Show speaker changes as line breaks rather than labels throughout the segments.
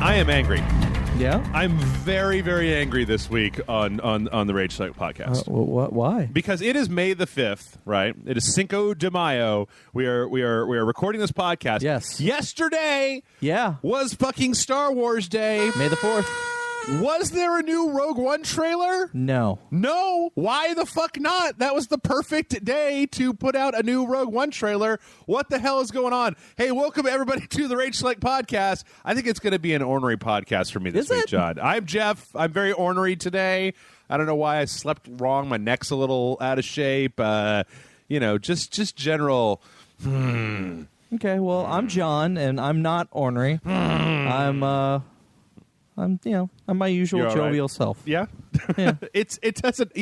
I am angry.
Yeah?
I'm very, very angry this week on the Rage Select podcast.
Why?
Because it is May the 5th, right? It is Cinco de Mayo. We are recording this podcast.
Yes.
Yesterday was fucking Star Wars Day.
May the 4th.
Was there a new Rogue One trailer?
No.
No. Why the fuck not? That was the perfect day to put out a new Rogue One trailer. What the hell is going on? Hey, welcome everybody to the Rage Select podcast. I think it's going to be an ornery podcast for me this week, John. I'm Jeff. I'm very ornery today. I don't know why I slept wrong. My neck's a little out of shape. Just general.
Okay, well, I'm John, and I'm not ornery. I'm my usual jovial self.
Yeah,
yeah.
It doesn't.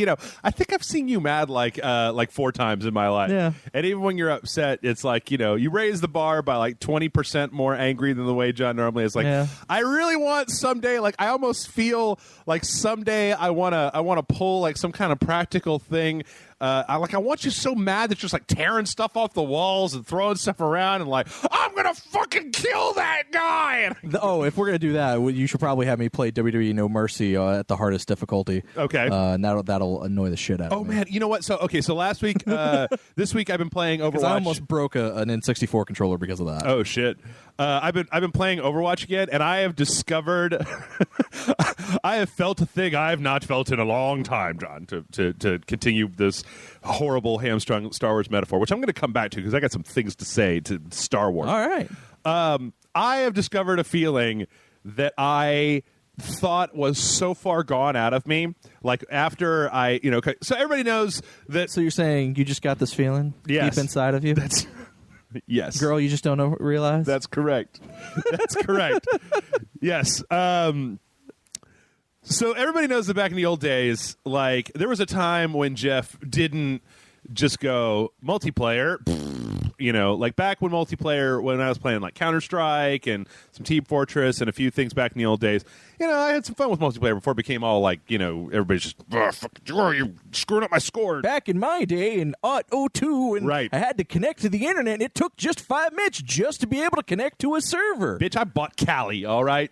I think I've seen you mad like 4 times in my life.
Yeah.
And even when you're upset, it's like you raise the bar by like 20% more angry than the way John normally is. Like, I really want someday. Like, I almost feel like someday I wanna pull like some kind of practical thing. I want you so mad that you're just like tearing stuff off the walls and throwing stuff around and like, I'm gonna fucking kill that guy.
If we're gonna do that, you should probably have me play WWE No Mercy at the hardest difficulty.
Okay,
and that'll annoy the shit out of me.
Oh man, you know what? So last week, this week I've been playing Overwatch.
I almost broke an N64 controller because of that.
Oh shit. I've been playing Overwatch again, and I have discovered I have felt a thing I have not felt in a long time, John. To continue this horrible hamstrung Star Wars metaphor, which I'm going to come back to because I got some things to say to Star Wars.
All right.
I have discovered a feeling that I thought was so far gone out of me. Like after so everybody knows that.
So you're saying you just got this feeling deep inside of you?
That's. Yes.
Girl, you just don't realize?
That's correct. That's correct. Yes. So everybody knows that back in the old days, like, there was a time when Jeff didn't just go multiplayer. Like back when I was playing like Counter-Strike and some Team Fortress and a few things back in the old days, I had some fun with multiplayer before it became all like, everybody's just, fuck, you screwing up my score.
Back in my day in '02, and
right.
I had to connect to the internet, and it took just 5 minutes just to be able to connect to a server.
Bitch, I bought Cali, all right?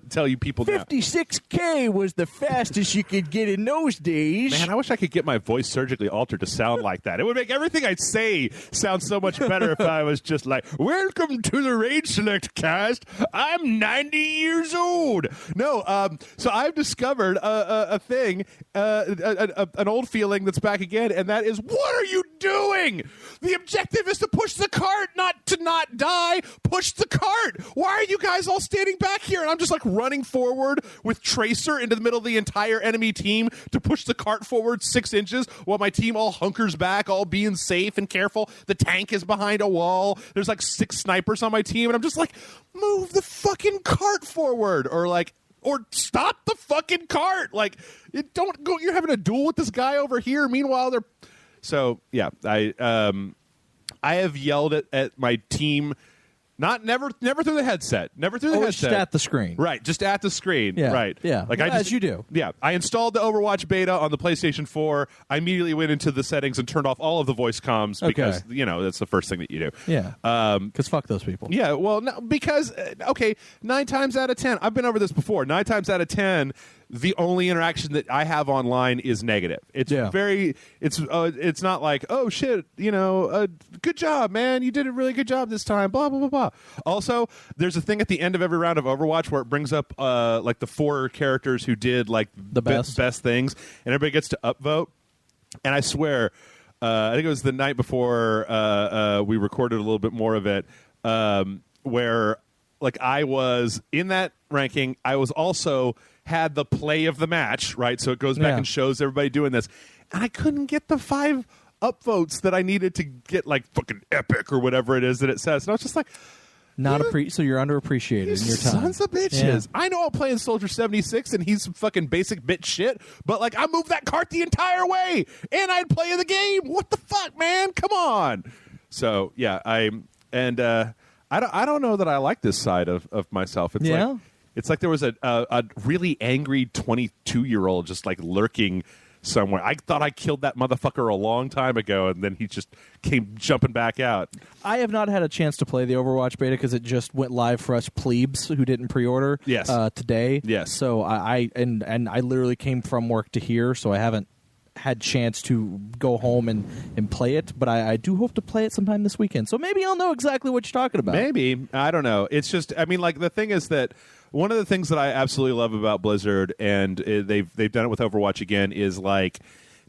tell you people now.
56K was the fastest you could get in those days.
Man, I wish I could get my voice surgically altered to sound like that. It would make everything I say sound so much better if I was just like, welcome to the Rage Select cast. I'm 90 years old. No, so I've discovered a thing, an old feeling that's back again, and that is, what are you doing? The objective is to push the cart, not to not die. Push the cart. Why are you guys all standing back here? And I'm just like running forward with Tracer into the middle of the entire enemy team to push the cart forward 6 inches while my team all hunkers back, all being safe and careful. The tank is behind a wall. There's like 6 snipers on my team, and I'm just like, move the fucking cart forward, or stop the fucking cart. Like, don't go. You're having a duel with this guy over here. Meanwhile, they're. So yeah, I have yelled at my team. Never through the headset. Never through the headset.
Just at the screen.
Right, just at the screen.
Yeah.
Right.
Yeah. As you do.
Yeah. I installed the Overwatch beta on the PlayStation 4. I immediately went into the settings and turned off all of the voice comms because, that's the first thing that you do.
Yeah. Because fuck those people.
Yeah, well, no, because, 9 times out of 10, I've been over this before, 9 times out of 10, the only interaction that I have online is negative. It's it's not like, oh shit, good job, man, you did a really good job this time, blah blah blah blah. Also, there's a thing at the end of every round of Overwatch where it brings up like the 4 characters who did like
the best
things, and everybody gets to upvote. And I swear, I think it was the night before we recorded a little bit more of it, where like I was in that ranking. I was also had the play of the match, right? So it goes back and shows everybody doing this. And I couldn't get the 5 upvotes that I needed to get like fucking epic or whatever it is that it says. And I was just like,
so you're underappreciated in your time.
Sons of bitches. Yeah. I know I'm playing Soldier 76 and he's some fucking basic bit shit, but like I moved that cart the entire way and I'd play the game. What the fuck, man? Come on. So yeah, I don't know that I like this side of myself. It's like it's like there was a really angry 22-year-old just like lurking somewhere. I thought I killed that motherfucker a long time ago, and then he just came jumping back out.
I have not had a chance to play the Overwatch beta because it just went live for us plebes who didn't pre-order today.
Yes.
So I literally came from work to here, so I haven't had chance to go home and play it, but I do hope to play it sometime this weekend. So maybe I'll know exactly what you're talking about.
Maybe. I don't know. It's just, I mean, like, the thing is that one of the things that I absolutely love about Blizzard, and they've done it with Overwatch again, is like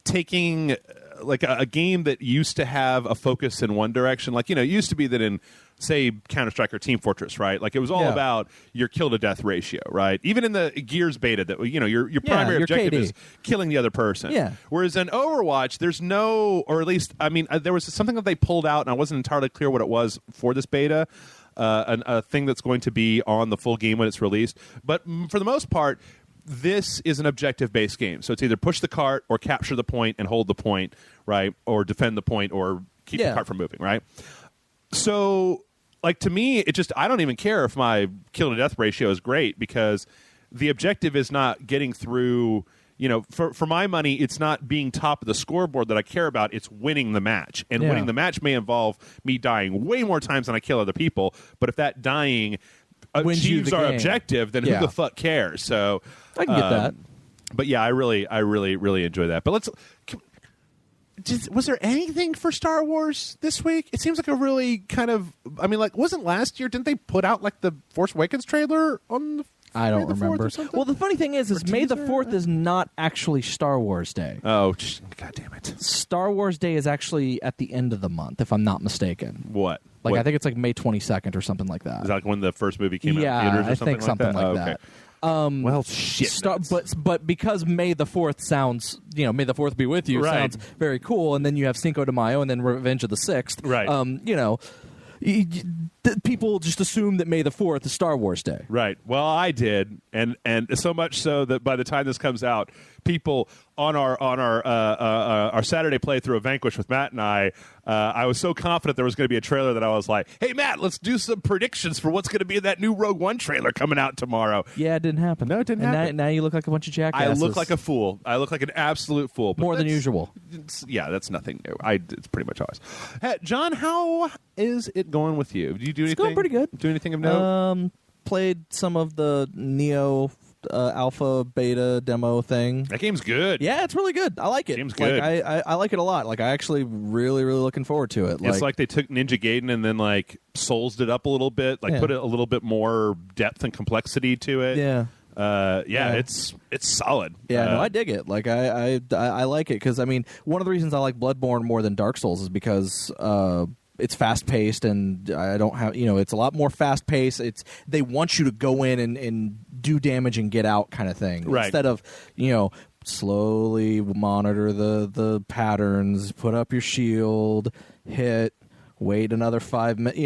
taking like a game that used to have a focus in one direction. Like, it used to be that in, say, Counter-Strike or Team Fortress, right? Like, it was all about your kill-to-death ratio, right? Even in the Gears beta, that your primary objective
KD.
is killing the other person.
Yeah.
Whereas in Overwatch, there's no, or at least, I mean, there was something that they pulled out, and I wasn't entirely clear what it was for this beta, a thing that's going to be on the full game when it's released. But for the most part, this is an objective-based game. So it's either push the cart or capture the point and hold the point, right? Or defend the point or keep the cart from moving, right? So, like, to me, I don't even care if my kill-to-death ratio is great, because the objective is not getting through, for my money, it's not being top of the scoreboard that I care about. It's winning the match. And winning the match may involve me dying way more times than I kill other people. But if that dying achieves our objective, then who the fuck cares? So
I can get that.
But yeah, I really enjoy that. But was there anything for Star Wars this week? It seems like a really kind of, I mean, like, wasn't last year, didn't they put out like the Force Awakens trailer on the
I don't remember. Well, the funny thing is May the 4th is not actually Star Wars Day.
Oh, God damn it.
Star Wars Day is actually at the end of the month, if I'm not mistaken.
What?
I think it's like May 22nd or something like that.
Is that like when the first movie came out in theaters or something like that?
I think something like that.
Well, shit.
But because May the 4th sounds, May the 4th be with you, sounds very cool, and then you have Cinco de Mayo and then Revenge of the 6th.
Right.
People just assume that May the 4th is Star Wars Day.
Right. Well, I did, and so much so that by the time this comes out, people on our Saturday playthrough of Vanquish with Matt and I was so confident there was going to be a trailer that I was like, "Hey, Matt, let's do some predictions for what's going to be in that new Rogue One trailer coming out tomorrow."
Yeah, it didn't happen.
No, it didn't happen.
Now you look like a bunch of jackasses.
I look like a fool. I look like an absolute fool. But
more than usual.
Yeah, that's nothing new. It's pretty much always. Hey, John, how is it going with you? Do you do anything?
It's going pretty good.
Do anything of note?
Played some of the Nioh alpha beta demo thing.
That game's good.
Yeah, it's really good. I like it.
Game's good.
I like it a lot. Like, I actually really looking forward to it.
It's like they took Ninja Gaiden and then like soulsed it up a little bit, like put a little bit more depth and complexity to it. It's solid.
Yeah, no, I dig it. Like, I like it because, I mean, one of the reasons I like Bloodborne more than Dark Souls is because it's fast paced, and I don't have, it's a lot more fast paced. They want you to go in and do damage and get out kind of thing,
right?
Instead of slowly monitor the patterns, put up your shield, hit, wait another 5 minutes.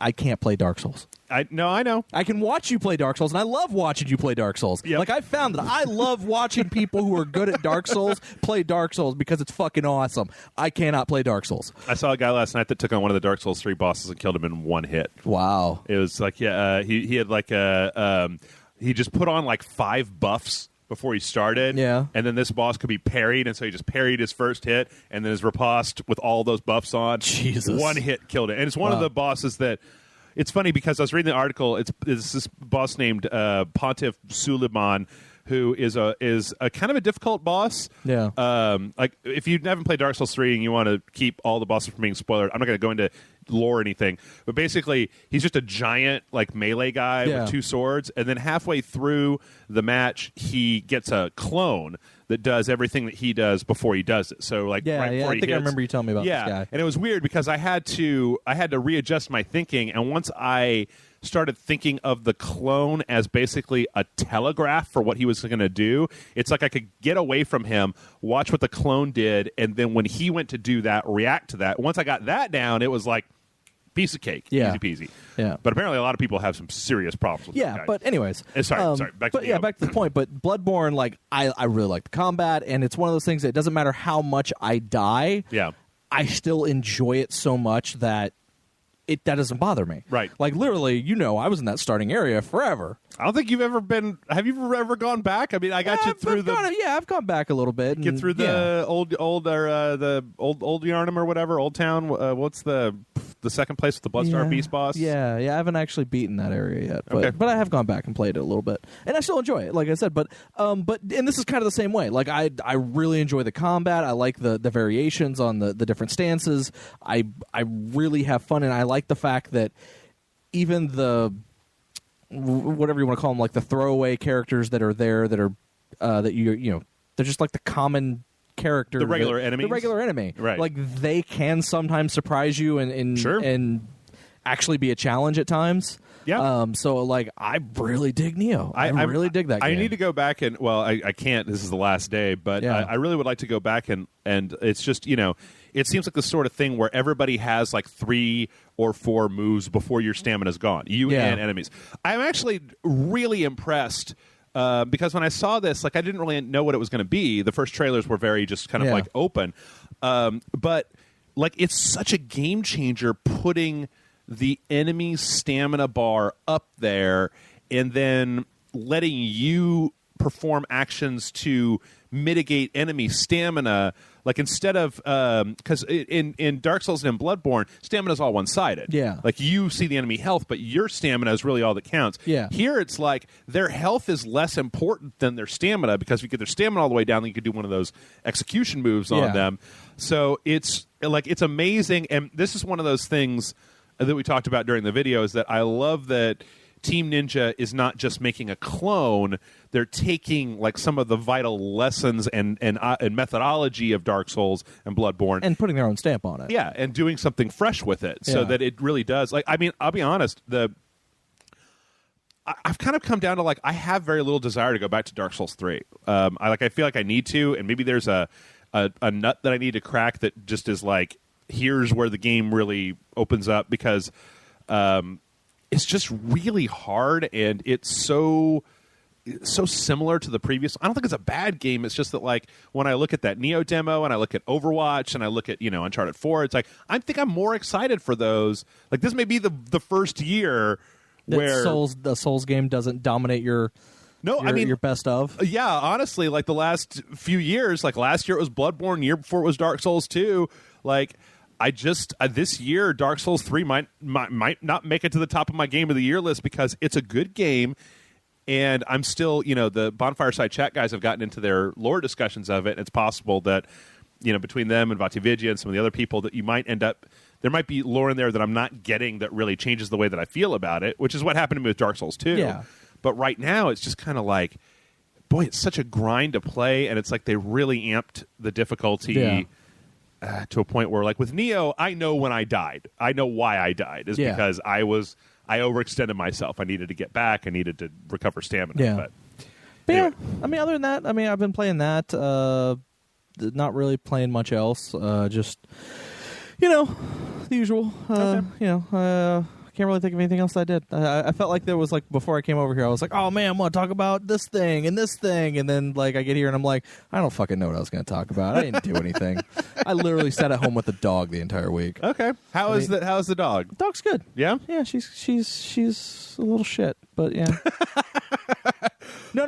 I can't play Dark Souls.
I know.
I can watch you play Dark Souls, and I love watching you play Dark Souls.
Yep.
Like, I found that I love watching people who are good at Dark Souls play Dark Souls because it's fucking awesome. I cannot play Dark Souls.
I saw a guy last night that took on one of the Dark Souls 3 bosses and killed him in one hit.
Wow.
It was like, he had like he just put on like 5 buffs before he started.
Yeah.
And then this boss could be parried, and so he just parried his first hit, and then his riposte with all those buffs on.
Jesus.
One hit killed it. And it's one of the bosses that... It's funny because I was reading the article. It's this boss named Pontiff Suleiman, who is a kind of a difficult boss.
Yeah.
Like, if you haven't played Dark Souls 3 and you want to keep all the bosses from being spoiled, I'm not going to go into lore or anything. But basically, he's just a giant like melee guy with 2 swords, and then halfway through the match, he gets a clone that does everything that he does before he does it. So like, right before
I think I remember you telling me about this guy.
And it was weird because I had to readjust my thinking, and once I started thinking of the clone as basically a telegraph for what he was going to do, it's like I could get away from him, watch what the clone did, and then when he went to do that, react to that. Once I got that down, it was like piece of cake, easy peasy.
Yeah.
But apparently a lot of people have some serious problems with that guy.
But anyways.
Sorry. Back to
the point. But Bloodborne, like, I really like the combat, and it's one of those things that it doesn't matter how much I die,
Yeah.
I still enjoy it so much that that doesn't bother me.
Right.
Like literally, I was in that starting area forever.
I don't think you've ever been. Have you ever gone back? I mean, I got you through
I've gone back a little bit.
Get through the old Yarnum or whatever, Old Town. What's the second place with the Bloodstar Beast boss?
Yeah. I haven't actually beaten that area yet, but I have gone back and played it a little bit, and I still enjoy it. Like I said, but and this is kind of the same way. Like I really enjoy the combat. I like the variations on the different stances. I really have fun, and I like the fact that even the whatever you want to call them, like the throwaway characters that are there that are that they're just like the common character,
the regular enemy,
right? Like they can sometimes surprise you and actually be a challenge at times.
Yeah.
So like I really dig Nioh. I really dig that game.
I need to go back and I can't. This is the last day, but I really would like to go back and it's just it seems like the sort of thing where everybody has like 3 or 4 moves before your stamina's gone. You and enemies. I'm actually really impressed. Because when I saw this, like I didn't really know what it was going to be. The first trailers were very just kind of like open, but like it's such a game changer putting the enemy stamina bar up there and then letting you perform actions to mitigate enemy stamina. Like instead of because in Dark Souls and in Bloodborne, stamina is all one-sided.
Yeah,
like you see the enemy health, but your stamina is really all that counts.
Yeah,
here it's like their health is less important than their stamina, because if you get their stamina all the way down, then you could do one of those execution moves on them. So it's amazing, and this is one of those things that we talked about during the video, is that I love that Team Ninja is not just making a clone; they're taking like some of the vital lessons and methodology of Dark Souls and Bloodborne
and putting their own stamp on it.
Yeah, and doing something fresh with it, so that it really does. Like, I mean, I'll be honest, I've kind of come down to like I have very little desire to go back to Dark Souls 3. I feel like I need to, and maybe there's a nut that I need to crack that just is like, here's where the game really opens up, because it's just really hard, and it's so similar to the previous. I don't think it's a bad game. It's just that like when I look at that Nioh demo and I look at Overwatch and I look at Uncharted 4, it's like I think I'm more excited for those. Like this may be the first year where
the Souls game doesn't dominate your best of.
Yeah, honestly, like the last few years, like last year it was Bloodborne, year before it was Dark Souls 2. Like I just this year Dark Souls 3 might not make it to the top of my game of the year list, because it's a good game, and I'm still, the Bonfire Side chat guys have gotten into their lore discussions of it, and it's possible that between them and Vatividya and some of the other people that you might end up, there might be lore in there that I'm not getting that really changes the way that I feel about it, which is what happened to me with Dark Souls 2.
Yeah.
But right now it's just kind of like, boy, it's such a grind to play, and it's like they really amped the difficulty to a point where, like with Nioh, I know when I died. I know why I died. Is because I overextended myself. I needed to get back. I needed to recover stamina.
Yeah. But anyway. I mean, other than that, I've been playing that. Not really playing much else. Just, the usual. Can't really think of anything else I did. I felt like there was like before I came over here, I was like, oh man, I want to talk about this thing, and then like I get here and I'm like, I don't fucking know what I was going to talk about. I didn't do anything. I literally sat at home with the dog the entire week.
Okay, how's the dog?
Dog's good.
Yeah,
she's a little shit, but yeah. No.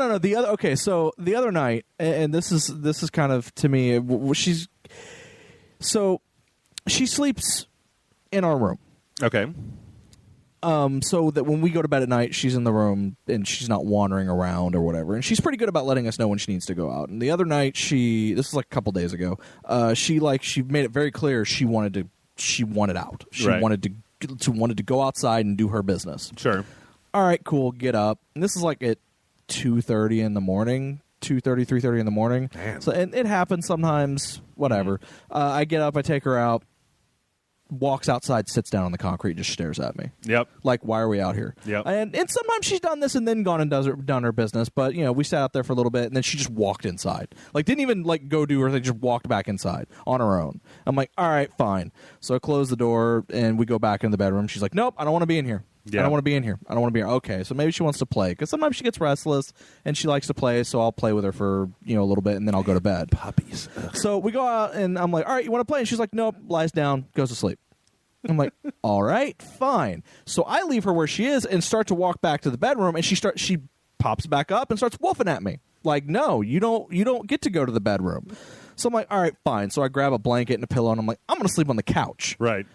So the other night, and this is kind of to me, she sleeps in our room.
Okay.
So that when we go to bed at night, she's in the room and she's not wandering around or whatever. And she's pretty good about letting us know when she needs to go out. And the other night, this is like a couple days ago, she made it very clear she wanted out. She wanted to go outside and do her business.
Sure.
All right, cool. Get up. And this is like at 2:30 in the morning. 2:30, 3:30 in the morning.
Damn.
So and it happens sometimes. Whatever. I get up. I take her out. Walks outside, sits down on the concrete, just stares at me.
Yep.
Like, why are we out here?
Yep.
And sometimes she's done this and then gone and done her business. But we sat out there for a little bit, and then she just walked inside. Like, didn't even like go do her thing. Just walked back inside on her own. I'm like, all right, fine. So I close the door and we go back in the bedroom. She's like, nope, I don't want to be in here.
Yeah.
I don't want to be in here. I don't want to be here. Okay, so maybe she wants to play, because sometimes she gets restless and she likes to play. So I'll play with her for a little bit, and then I'll go to bed.
Puppies.
So we go out, and I'm like, all right, you want to play? And she's like, nope. Lies down, goes to sleep. I'm like, all right, fine. So I leave her where she is and start to walk back to the bedroom, and she pops back up and starts woofing at me. Like, no, you don't get to go to the bedroom. So I'm like, all right, fine. So I grab a blanket and a pillow, and I'm like, I'm going to sleep on the couch.
Right.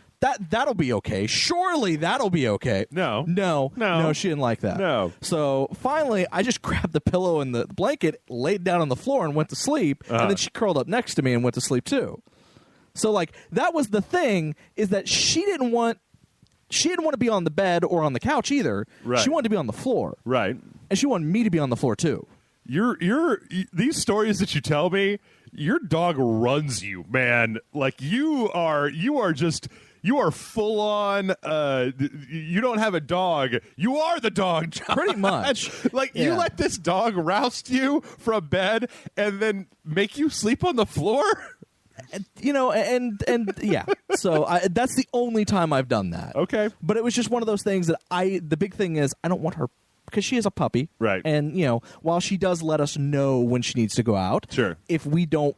That'll be okay. Surely that'll be okay.
No,
she didn't like that.
No.
So finally, I just grabbed the pillow and the blanket, laid down on the floor, and went to sleep. And then she curled up next to me and went to sleep too. So like that was the thing, is that she didn't want to be on the bed or on the couch either.
Right.
She wanted to be on the floor. Right. And she wanted me to be on the floor too.
These stories that you tell me, your dog runs you, man. Like you are full on. You don't have a dog. You are the dog, John.
Pretty much.
You let this dog roust you from bed and then make you sleep on the floor.
You know, and yeah. So that's the only time I've done that.
Okay.
But it was just one of those things that the big thing is I don't want her, because she is a puppy.
Right.
And, you know, while she does let us know when she needs to go out,
sure,
if we don't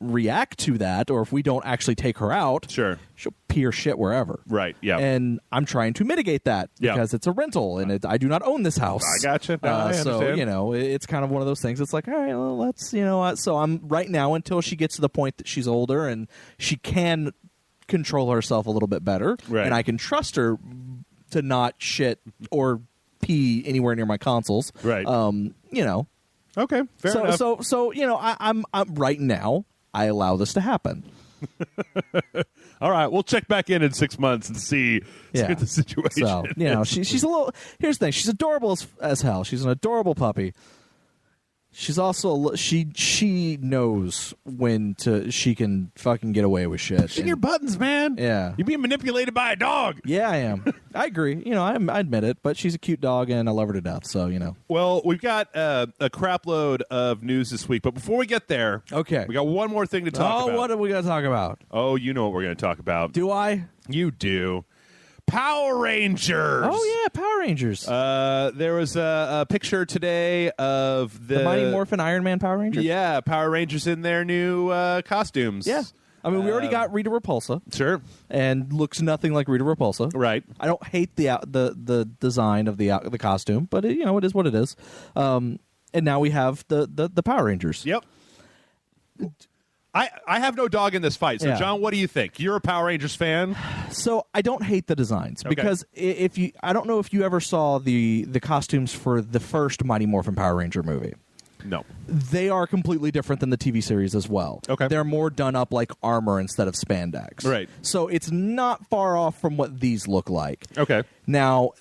react to that, or if we don't actually take her out,
sure,
she'll pee her shit wherever.
Right, yeah.
And I'm trying to mitigate that because it's a rental and I do not own this house.
I gotcha. No, I
so,
understand.
you know, it's kind of one of those things. It's like, all right, well, let's, you know, so I'm right now until she gets to the point that she's older and she can control herself a little bit better.
Right.
And I can trust her to not shit or pee anywhere near my consoles.
Right.
You know.
Okay. Fair enough.
So you know, I'm right now, I allow this to happen.
All right, we'll check back in 6 months and see what the situation.
So, you know, she's a little. Here's the thing: she's adorable as hell. She's an adorable puppy. She's also she knows when she can fucking get away with shit.
Pushing your buttons, man.
Yeah,
you're being manipulated by a dog.
Yeah, I am. I agree. You know, I admit it, but she's a cute dog and I love her to death. So you know.
Well, we've got a crap load of news this week, but before we get there,
okay,
we got one more thing to talk about.
Oh, what are we going to talk about?
Oh, you know what we're going to talk about.
Do I?
You do. Power Rangers.
Oh yeah, Power Rangers.
There was a picture today of the
Mighty Morphin Iron Man Power Rangers.
Yeah, Power Rangers in their new costumes.
Yeah. I mean, we already got Rita Repulsa.
Sure.
And looks nothing like Rita Repulsa.
Right.
I don't hate the design of the costume, but it is what it is. And now we have the Power Rangers.
Yep. I have no dog in this fight. So, John, what do you think? You're a Power Rangers fan.
So I don't hate the designs because I don't know if you ever saw the costumes for the first Mighty Morphin Power Ranger movie.
No.
They are completely different than the TV series as well.
Okay.
They're more done up like armor instead of spandex.
Right.
So it's not far off from what these look like.
Okay.
Now,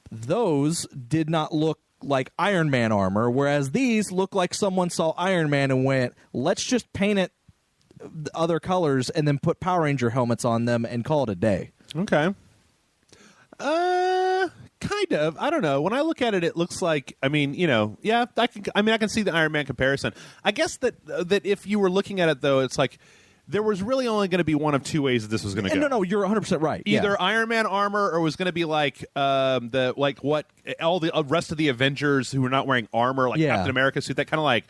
those did not look like Iron Man armor, whereas these look like someone saw Iron Man and went, let's just paint it other colors and then put Power Ranger helmets on them and call it a day.
Okay. Kind of. I don't know. When I look at it, it looks like, I mean, you know, yeah, I can see the Iron Man comparison. I guess that if you were looking at it, though, it's like there was really only going to be one of two ways that this was going to go.
No, you're 100% right.
Either Iron Man armor, or it was going to be like what all the rest of the Avengers who were not wearing armor, like Captain America suit, that kind of like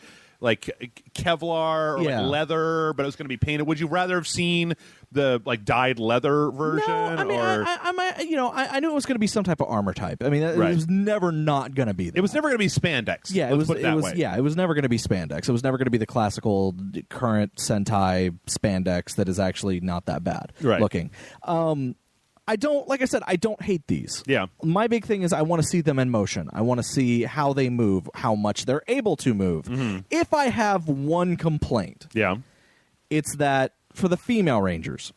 Kevlar or like leather, but it was going to be painted. Would you rather have seen the like dyed leather version?
No, I mean,
or
I knew it was going to be some type of armor type. I mean, it was never not going to be that.
It was never going to be spandex.
Yeah,
Let's put it that way.
Yeah, it was never going to be spandex. It was never going to be the classical current Sentai spandex that is actually not that bad looking. I don't hate these.
Yeah.
My big thing is I want to see them in motion. I want to see how they move, how much they're able to move. Mm-hmm. If I have one complaint, it's that for the female Rangers,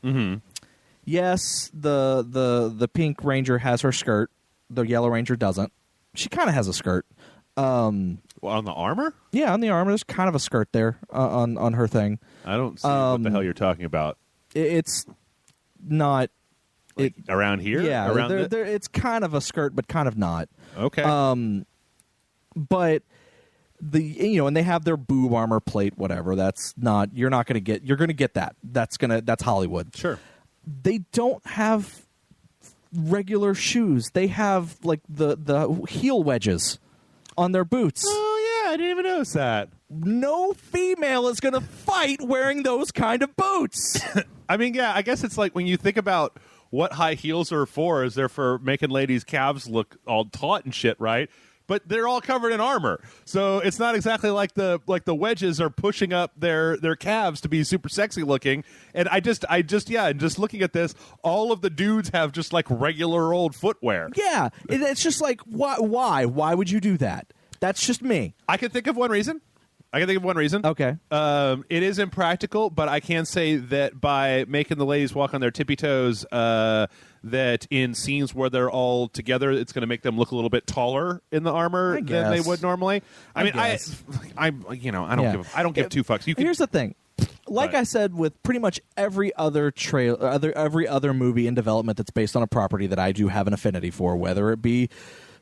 yes, the pink Ranger has her skirt. The yellow Ranger doesn't. She kind of has a skirt.
On the armor?
Yeah, on the armor. There's kind of a skirt there on her thing.
I don't see what the hell you're talking about.
It's not...
around here?
Yeah, it's kind of a skirt, but kind of not.
Okay.
But and they have their boob armor plate, whatever. That's not. You're not going to get. You're going to get that. That's Hollywood.
Sure.
They don't have regular shoes. They have like the heel wedges on their boots.
Oh yeah, I didn't even notice that.
No female is going to fight wearing those kind of boots.
I mean, yeah, I guess it's like when you think about what high heels are for is they're for making ladies' calves look all taut and shit, right? But they're all covered in armor, so it's not exactly like the wedges are pushing up their calves to be super sexy looking. And I just looking at this, all of the dudes have just like regular old footwear.
Yeah, it's just like why would you do that? That's just me.
I can think of one reason.
Okay.
It is impractical, but I can say that by making the ladies walk on their tippy toes, that in scenes where they're all together, it's going to make them look a little bit taller in the armor than they would normally. I don't give two fucks.
Here's the thing. Like I said, with pretty much every other every other movie in development that's based on a property that I do have an affinity for, whether it be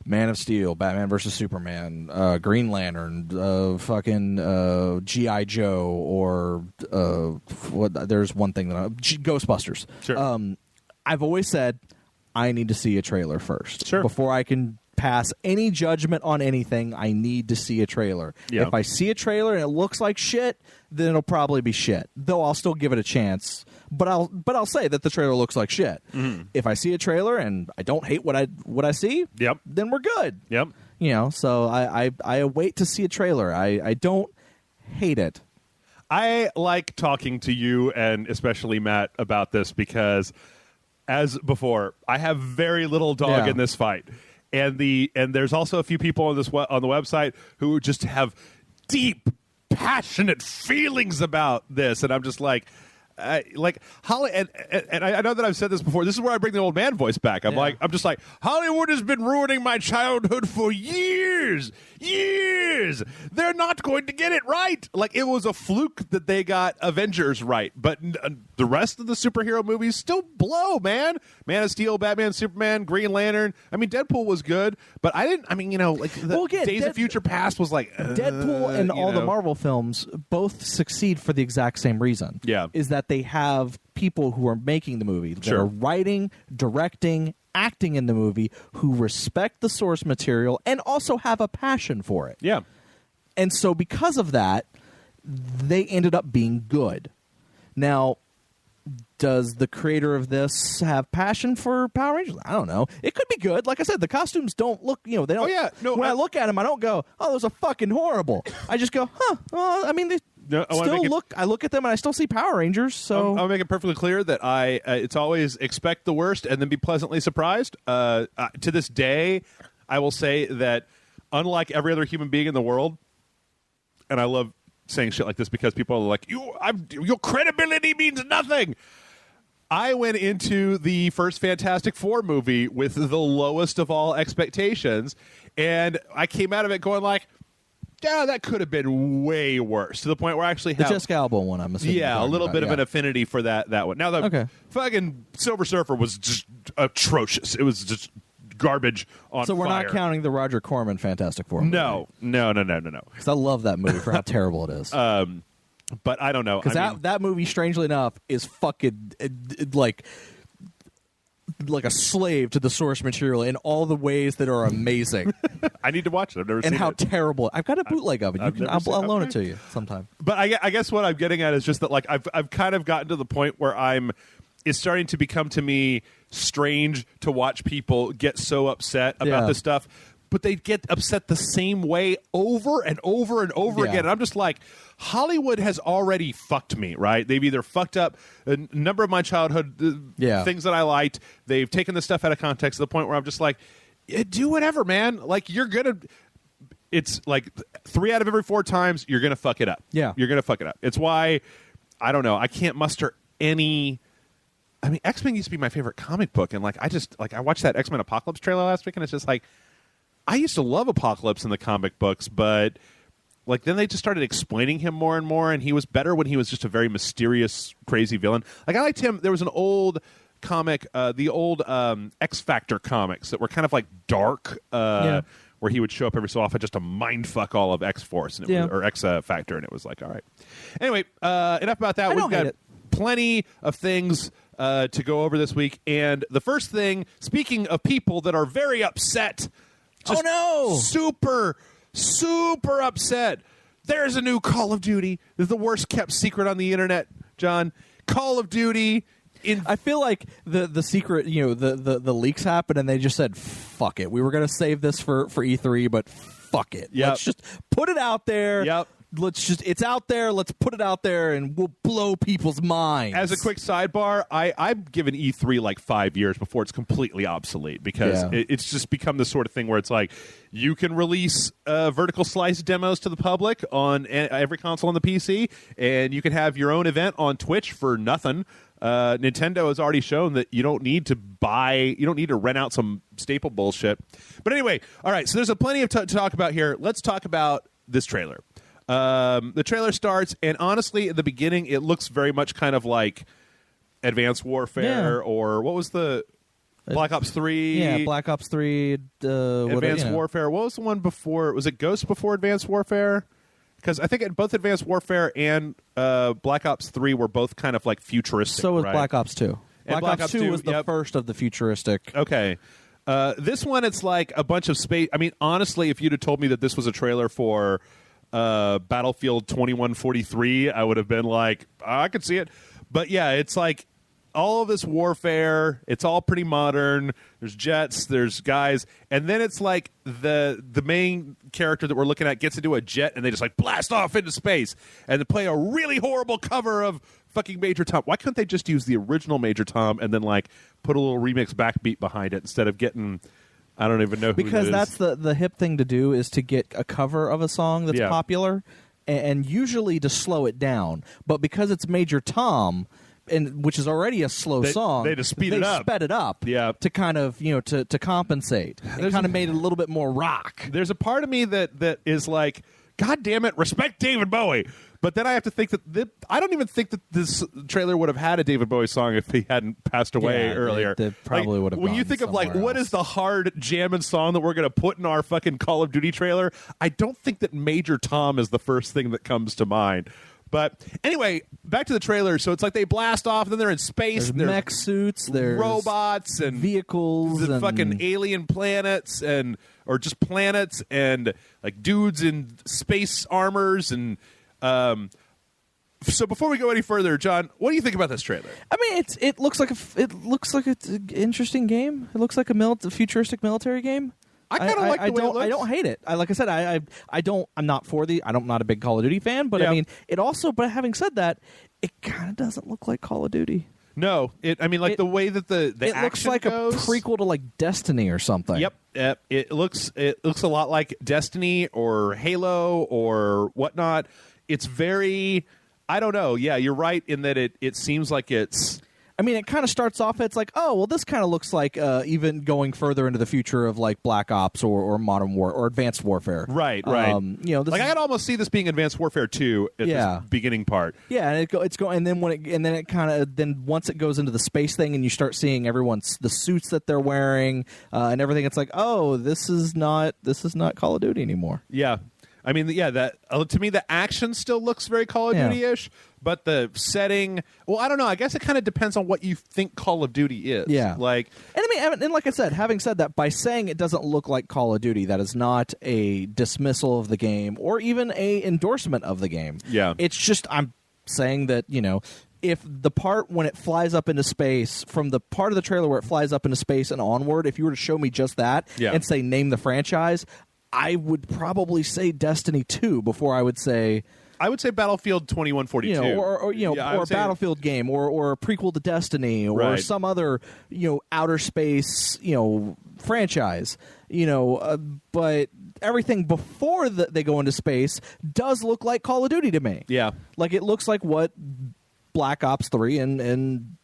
Man of Steel, Batman vs. Superman, Green Lantern, fucking G.I. Joe, or there's one thing that Ghostbusters.
Sure.
I've always said I need to see a trailer first.
Sure.
Before I can pass any judgment on anything, I need to see a trailer.
Yeah.
If I see a trailer and it looks like shit, then it'll probably be shit. Though I'll still give it a chance. But I'll say that the trailer looks like shit.
Mm-hmm.
If I see a trailer and I don't hate what I see,
Yep.
then we're good.
Yep.
So I wait to see a trailer. I don't hate it.
I like talking to you and especially Matt about this because, as before, I have very little dog in this fight, and there's also a few people on the website who just have deep, passionate feelings about this, and I'm just like Holly, and I know that I've said this before. This is where I bring the old man voice back. I'm just like, Hollywood has been ruining my childhood for years. They're not going to get it right. Like, it was a fluke that they got Avengers right, but the rest of the superhero movies still blow, man. Man of Steel, Batman, Superman, Green Lantern. I mean, Deadpool was good, but Days of Future Past was like
Deadpool and all the Marvel films both succeed for the exact same reason.
Yeah,
is that they have people who are making the movie, that are writing, directing, acting in the movie, who respect the source material and also have a passion for it.
Yeah.
And so because of that, they ended up being good. Now, does the creator of this have passion for Power Rangers? I don't know. It could be good. Like I said, the costumes don't look, they don't.
Oh, yeah. No,
when I look at them, I don't go, oh, those are fucking horrible. I just go, well, I mean, I look at them and I still see Power Rangers. So
I'll make it perfectly clear that it's always expect the worst and then be pleasantly surprised. To this day, I will say that unlike every other human being in the world, and I love saying shit like this because people are like, your credibility means nothing. I went into the first Fantastic Four movie with the lowest of all expectations, and I came out of it going like, yeah, that could have been way worse, to the point where I actually have...
The Jessica Alba one, I'm assuming.
Yeah, a little bit of an affinity for that one. Now, the fucking Silver Surfer was just atrocious. It was just garbage on fire.
So we're not counting the Roger Corman Fantastic Four movie?
No.
Because I love that movie for how terrible it is.
But I don't know.
Because that movie, strangely enough, is fucking like a slave to the source material in all the ways that are amazing.
I need to watch it. I've never seen it.
And how terrible. I've got a bootleg of it. I'll loan it to you sometime.
But I guess what I'm getting at is just that, like, I've kind of gotten to the point where it's starting to become to me strange to watch people get so upset about this stuff, but they get upset the same way over and over and over again. And I'm just like, Hollywood has already fucked me, right? They've either fucked up a number of my childhood things that I liked. They've taken the stuff out of context to the point where I'm just like, do whatever, man. Like, it's like 3 out of every 4 times you're going to fuck it up.
Yeah.
You're going to fuck it up. It's why, I don't know, I can't muster any... I mean, X-Men used to be my favorite comic book, and I watched that X-Men Apocalypse trailer last week, and it's just like, I used to love Apocalypse in the comic books, but like then they just started explaining him more and more, and he was better when he was just a very mysterious, crazy villain. Like, I liked him. There was an old comic, the old X Factor comics that were kind of like dark, where he would show up every so often just to mindfuck all of X Force or X Factor, and it was like, all right. Anyway, enough about that. We've got plenty of things to go over this week, and the first thing, speaking of people that are very upset, super upset, there's a new Call of Duty. This is the worst kept secret on the internet, John. Call of Duty
I feel like the secret, the leaks happened and they just said, fuck it. We were going to save this for E3, but fuck it.
Yep.
Let's just put it out there.
Yep.
It's out there. Let's put it out there and we'll blow people's minds.
As a quick sidebar, I've given E3 like 5 years before it's completely obsolete because it's just become the sort of thing where it's like you can release vertical slice demos to the public on every console on the PC, and you can have your own event on Twitch for nothing. Nintendo has already shown that you don't need to rent out some staple bullshit. But anyway, all right, so there's plenty of to talk about here. Let's talk about this trailer. The trailer starts, and honestly, at the beginning, it looks very much kind of like Advanced Warfare or what was the Black Ops 3?
Yeah, Black Ops 3.
Advanced Warfare. What was the one before? Was it Ghost before Advanced Warfare? Because I think both Advanced Warfare and Black Ops 3 were both kind of like futuristic.
So was
right?
Black Ops 2. Black Ops 2 was the first of the futuristic.
Okay. This one, it's like a bunch of space. I mean, honestly, if you'd have told me that this was a trailer for Battlefield 2143, I would have been like, I could see it. But yeah, it's like all of this warfare. It's all pretty modern. There's jets, there's guys, and then it's like the main character that we're looking at gets into a jet and they just like blast off into space and they play a really horrible cover of fucking Major Tom. Why couldn't they just use the original Major Tom and then like put a little remix backbeat behind it instead of getting, I don't even know who
because that's the hip thing to do, is to get a cover of a song that's popular and usually to slow it down. But because it's Major Tom, and which is already a slow song,
they just sped it up
to kind of to compensate. It kind of made it a little bit more rock.
There's a part of me that is like, God damn it, respect David Bowie. But then I have to think that I don't even think that this trailer would have had a David Bowie song if he hadn't passed away earlier.
They probably would have.
When you think of like, what is the hard jamming song that we're going to put in our fucking Call of Duty trailer? I don't think that Major Tom is the first thing that comes to mind. But anyway, back to the trailer. So it's like they blast off, and then they're in space.
There's mech suits, there's
robots and
vehicles,
and fucking alien planets, or just planets, and like dudes in space armors and. So before we go any further, John, what do you think about this trailer? I
mean, it looks like it's an interesting game. It looks like a futuristic military game.
I kind of like the way it looks.
I don't hate it. Like I said, I'm not a big Call of Duty fan, but I mean, it also. But having said that, it kind of doesn't look like Call of Duty.
No, the way that the
it
action
looks like
goes,
a prequel to like Destiny or something.
Yep. It looks a lot like Destiny or Halo or whatnot. It's very, I don't know. Yeah, you're right in that it seems like it's.
I mean, it kind of starts off. It's like, oh, well, this kind of looks like even going further into the future of like Black Ops or Modern War or Advanced Warfare.
Right. This I could almost see this being Advanced Warfare 2 at this beginning part.
Yeah, and it's going, and then once it goes into the space thing, and you start seeing the suits that they're wearing and everything, it's like, oh, this is not Call of Duty anymore.
Yeah. I mean, that to me, the action still looks very Call of Duty-ish, but the setting, well, I don't know. I guess it kind of depends on what you think Call of Duty is.
Yeah.
And
like I said, having said that, by saying it doesn't look like Call of Duty, that is not a dismissal of the game or even a endorsement of the game.
Yeah.
It's just, I'm saying that, if the part when it flies up into space, from the part of the trailer where it flies up into space and onward, if you were to show me just that and say, name the franchise, I would probably say Destiny 2 before I would say...
I would say Battlefield 2142.
Or a Battlefield game, or a prequel to Destiny, or some other, outer space, franchise. But everything before they go into space does look like Call of Duty to me.
Yeah.
Like, it looks like what Black Ops 3 and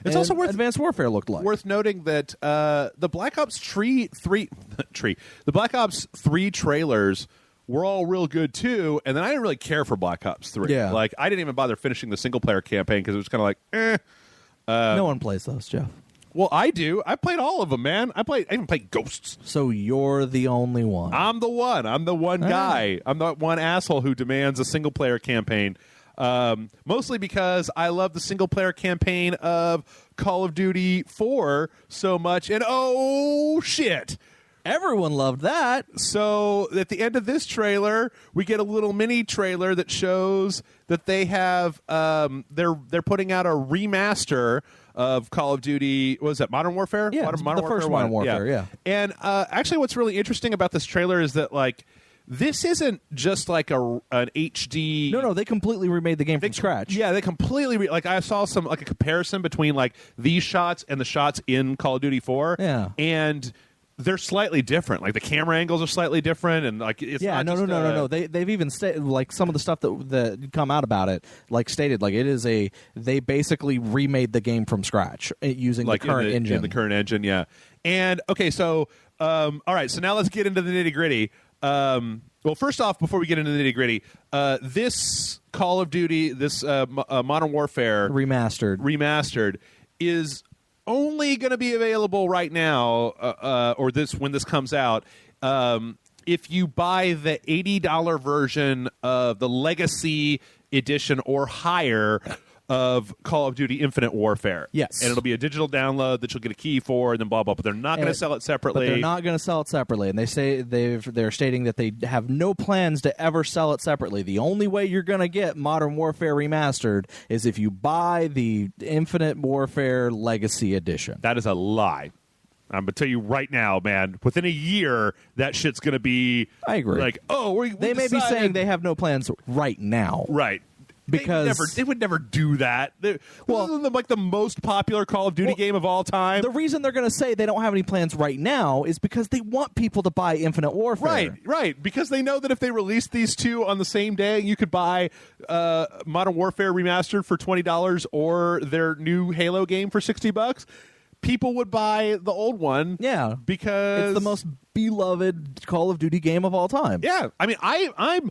it's also Advanced Warfare looked like.
Worth noting that the Black Ops 3 trailers were all real good too, and then I didn't really care for Black Ops 3.
Yeah.
Like, I didn't even bother finishing the single player campaign because it was kind of like,
no one plays those, Jeff.
Well, I do. I played all of them, man. I even played Ghosts.
So you're the only one.
I'm the one. I'm the one guy. I'm the one asshole who demands a single player campaign. Mostly because I love the single-player campaign of Call of Duty 4 so much, and oh, shit.
Everyone loved that.
So at the end of this trailer, we get a little mini trailer that shows that they have they're putting out a remaster of Call of Duty. What was that, Modern Warfare?
Yeah,
Modern
the first Modern Warfare, yeah.
And actually what's really interesting about this trailer is that, like, this isn't just like an HD.
No, they completely remade the game from scratch.
Yeah, they completely like I saw some like a comparison between like these shots and the shots in Call of Duty 4.
Yeah,
and they're slightly different. Like the camera angles are slightly different, and like it's not
no. They've even stated like some of the stuff that come out about it, like stated like they basically remade the game from scratch using
like
the current engine.
In the current engine, yeah. And okay, so all right, so now let's get into the nitty gritty. Well, first off, before we get into the nitty gritty, this Call of Duty, this Modern Warfare remastered, is only going to be available right now, or when this comes out, if you buy the $80 version of the Legacy Edition or higher of Call of Duty Infinite Warfare.
Yes.
And it'll be a digital download that you'll get a key for, and then blah, blah, but they're not going to sell it separately.
But they're not going to sell it separately, and they say they're stating that they have no plans to ever sell it separately. The only way you're going to get Modern Warfare Remastered is if you buy the Infinite Warfare Legacy Edition.
That is a lie. I'm going to tell you right now, man, within a year, that shit's going to be...
I agree.
Like,
they may be saying they have no plans right now.
Right.
Because
they would never do that. Well, like the most popular Call of Duty game of all time.
The reason they're going to say they don't have any plans right now is because they want people to buy Infinite Warfare.
Right. Because they know that if they release these two on the same day, you could buy Modern Warfare Remastered for $20 or their new Halo game for $60. People would buy the old one.
Yeah.
Because
it's the most beloved Call of Duty game of all time.
Yeah. I mean, I'm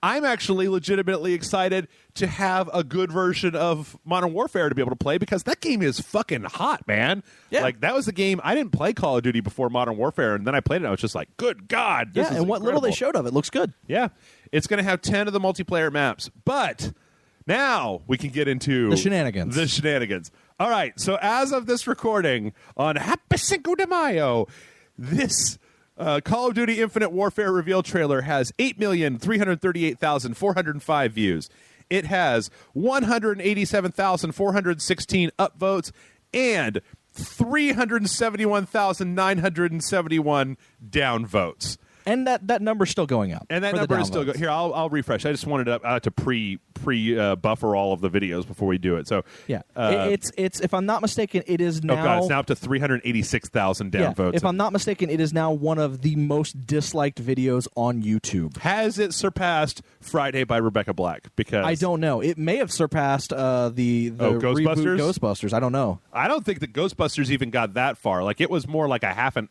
actually legitimately excited to have a good version of Modern Warfare to be able to play, because that game is fucking hot, man.
Yeah.
Like, that was the game. I didn't play Call of Duty before Modern Warfare, and then I played it and I was just like, good God. This is
and what
incredible.
little they showed of it looks good.
Yeah. It's going to have 10 of the multiplayer maps. But now we can get into
the shenanigans.
All right, so as of this recording on Happy Cinco de Mayo, this Call of Duty Infinite Warfare reveal trailer has 8,338,405 views. It has 187,416 upvotes and 371,971 downvotes.
And that number's still going up.
And that number is still going. Here, I'll refresh. I just wanted to pre buffer all of the videos before we do it. So
yeah, it's if I'm not mistaken, it is now.
Oh God, it's now up to 386,000 downvotes.
If I'm not mistaken, it is now one of the most disliked videos on YouTube.
Has it surpassed Friday by Rebecca Black? Because
I don't know. It may have surpassed the
Ghostbusters?
reboot Ghostbusters. I don't know.
I don't think that Ghostbusters even got that far. Like, it was more like a half no,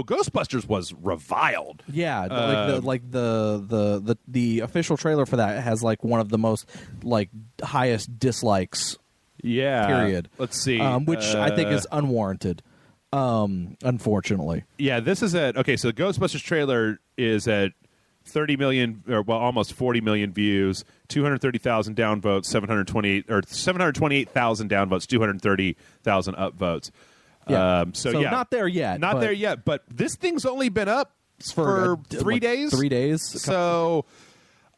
Ghostbusters was reviled.
Yeah, the official trailer for that has like one of the most like highest dislikes.
Yeah,
period.
Let's see,
which I think is unwarranted. Unfortunately.
Yeah, this is so the Ghostbusters trailer is at 30 million, or almost 40 million views, 230,000 downvotes, 728,000 downvotes, 230,000 upvotes.
Yeah.
So
yeah, not there yet.
But this thing's only been up for 3 days.
3 days.
So,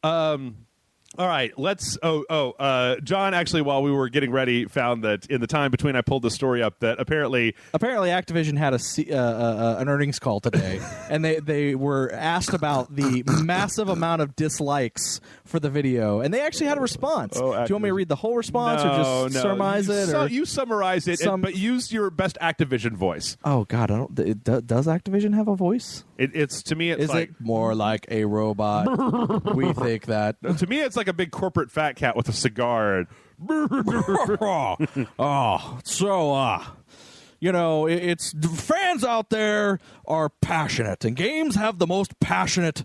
all right, let's. John, actually, while we were getting ready, found that in the time between I pulled the story up, that apparently
Activision had an earnings call today, and they were asked about the massive amount of dislikes for the video, and they actually had a response. Do you want me to read the whole response or just surmise it?
You summarize it, but use your best Activision voice.
Oh God, does Activision have a voice?
It's to me, it's
it more like a robot? We think that.
To me, it's like a big corporate fat cat with a cigar. And
it's fans out there are passionate, and games have the most passionate.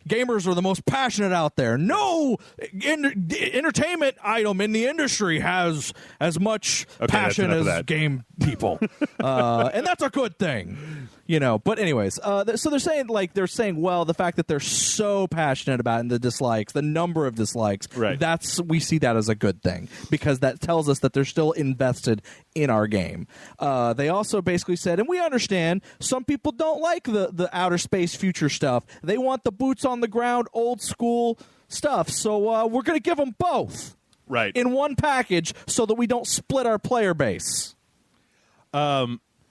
Gamers are the most passionate out there. No entertainment item in the industry has as much passion as game people, and that's a good thing. But anyways, so they're saying well, the fact that they're so passionate about it and the dislikes, the number of dislikes,
right.
We see that as a good thing, because that tells us that they're still invested in our game. They also basically said, and we understand some people don't like the outer space future stuff. They want the boots on the ground, old school stuff. So we're going to give them both.
right
in one package so that we don't split our player base.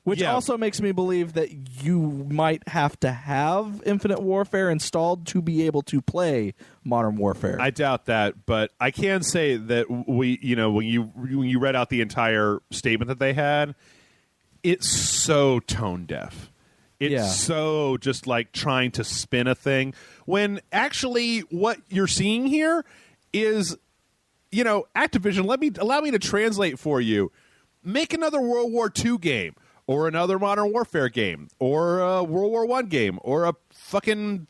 Which also makes me believe that you might have to have Infinite Warfare installed to be able to play Modern Warfare.
I doubt that, but I can say that when you read out the entire statement that they had, it's so tone deaf. It's so just like trying to spin a thing when actually what you're seeing here is, Activision, allow me to translate for you. Make another World War II game. Or another Modern Warfare game, or a World War I game, or a fucking,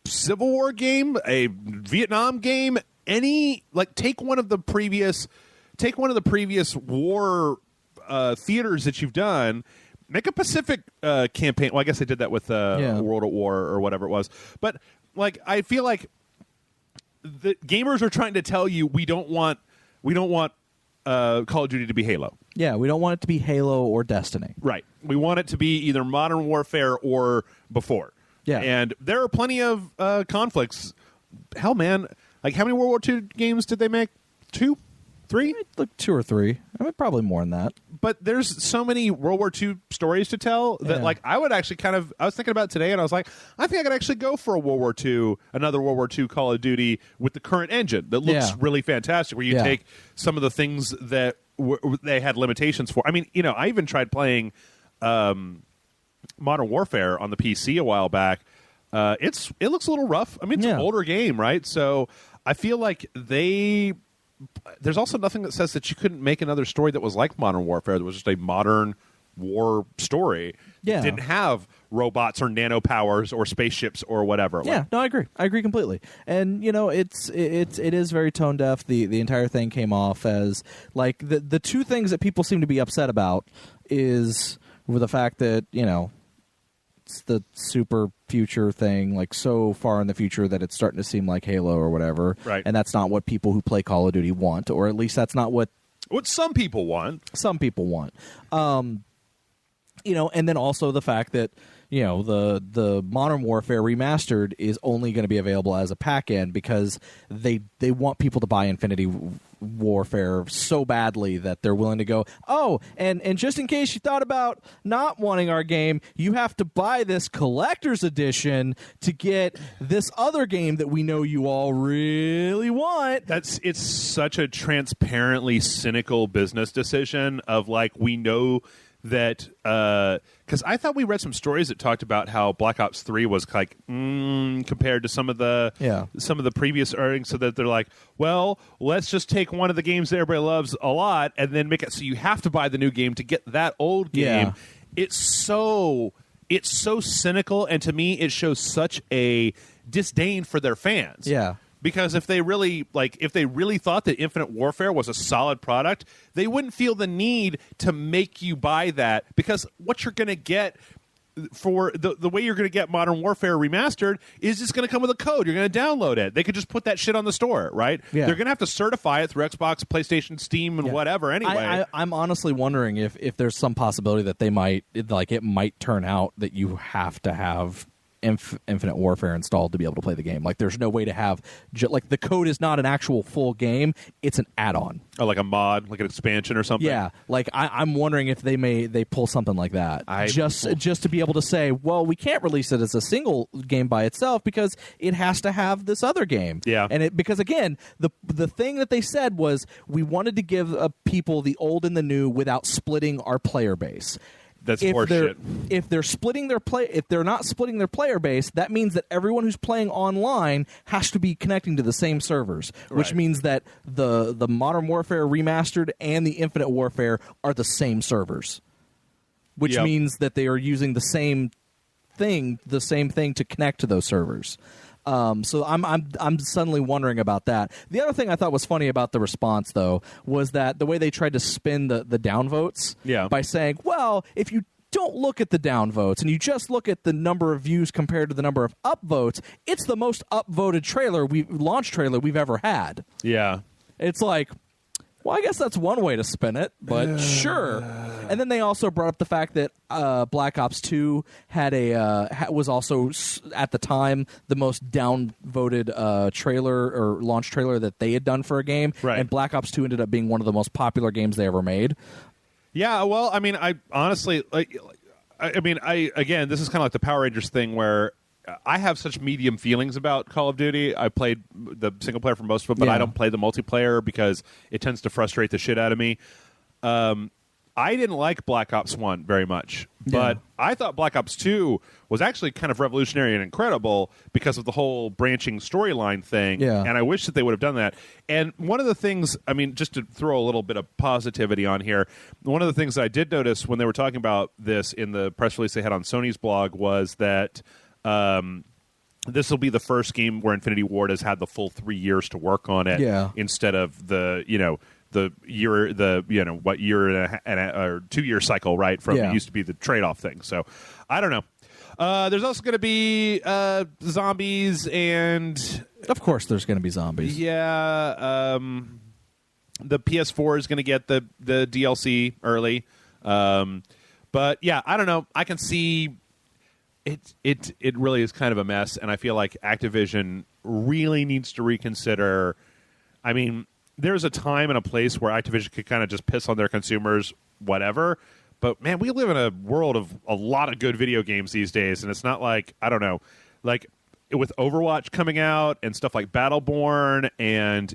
Civil War game, a Vietnam game. Take one of the previous war theaters that you've done. Make a Pacific campaign. Well, I guess they did that with World at War or whatever it was. But I feel like the gamers are trying to tell you we don't want Call of Duty to be Halo.
Yeah, we don't want it to be Halo or Destiny.
Right. We want it to be either Modern Warfare or before. Yeah. And there are plenty of conflicts. Hell, man. How many World War II games did they make? 2? 3?
Like 2 or 3. Probably more than that.
But there's so many World War II stories to tell that, I would actually I was thinking about it today, and I was like, I think I could actually go for another World War II Call of Duty with the current engine that looks really fantastic, where you take some of the things that they had limitations for. I even tried playing Modern Warfare on the PC a while back. It looks a little rough. It's an older game, right? So I feel like there's also nothing that says that you couldn't make another story that was like Modern Warfare, that was just a modern war story. Yeah. It didn't have robots or nano powers or spaceships or whatever.
Yeah, no, I agree. I agree completely. And, it is very tone deaf. The entire thing came off as, the two things that people seem to be upset about is with the fact that, it's the super future thing, so far in the future that it's starting to seem like Halo or whatever.
Right.
And that's not what people who play Call of Duty want, or at least that's not what
some people want.
Some people want. And then also the fact that, the Modern Warfare Remastered is only going to be available as a pack-in because they want people to buy Infinity Warfare so badly that they're willing to go, and just in case you thought about not wanting our game, you have to buy this collector's edition to get this other game that we know you all really want.
It's such a transparently cynical business decision of we know that because I thought we read some stories that talked about how Black Ops 3 was compared to some of the previous earnings, so that they're like, well, let's just take one of the games that everybody loves a lot and then make it so you have to buy the new game to get that old game. It's so cynical, and to me it shows such a disdain for their fans.
Yeah.
Because if they really thought that Infinite Warfare was a solid product, they wouldn't feel the need to make you buy that, because what you're going to get for the way you're going to get Modern Warfare Remastered is it's going to come with a code. You're going to download it. They could just put that shit on the store, right? Yeah. They're going to have to certify it through Xbox, PlayStation, Steam, and whatever anyway.
I'm honestly wondering if there's some possibility that they might, it might turn out that you have to have Infinite Warfare installed to be able to play the game. There's no way to have the code is not an actual full game, it's an add-on.
Oh, like a mod, like an expansion or something.
Yeah, I'm wondering if they pull something like that, just to be able to say, well, we can't release it as a single game by itself because it has to have this other game.
Yeah,
and because again, the thing that they said was we wanted to give people the old and the new without splitting our player base.
That's horseshit.
If they're not splitting their player base, that means that everyone who's playing online has to be connecting to the same servers, which means that the Modern Warfare Remastered and the Infinite Warfare are the same servers, which means that they are using the same thing to connect to those servers. So I'm suddenly wondering about that. The other thing I thought was funny about the response, though, was that the way they tried to spin the downvotes by saying, well, if you don't look at the downvotes and you just look at the number of views compared to the number of upvotes, it's the most upvoted launch trailer we've ever had.
Yeah.
It's like, Well, I guess that's one way to spin it, but sure. And then they also brought up the fact that Black Ops 2 had was also at the time the most downvoted trailer or launch trailer that they had done for a game.
Right.
And Black Ops 2 ended up being one of the most popular games they ever made.
Yeah, well, I mean, I honestly again, this is kind of like the Power Rangers thing where I have such medium feelings about Call of Duty. I played the single player for most of it, but I don't play the multiplayer because it tends to frustrate the shit out of me. I didn't like Black Ops 1 very much, but I thought Black Ops 2 was actually kind of revolutionary and incredible because of the whole branching storyline thing, and I wish that they would have done that. And one of the things, I mean, just to throw a little bit of positivity on here, one of the things that I did notice when they were talking about this in the press release they had on Sony's blog was that this will be the first game where Infinity Ward has had the full 3 years to work on it, instead of the year or 2 year cycle, right? From it used to be the trade-off thing. So I don't know. There's also going to be zombies, and
of course there's going to be zombies.
Yeah, the PS4 is going to get the DLC early, but yeah, I don't know. I can see. It really is kind of a mess, and I feel like Activision really needs to reconsider. I mean, there's a time and a place where Activision could kind of just piss on their consumers, whatever. But, man, we live in a world of a lot of good video games these days, and it's not like, I don't know, like with Overwatch coming out and stuff like Battleborn, and,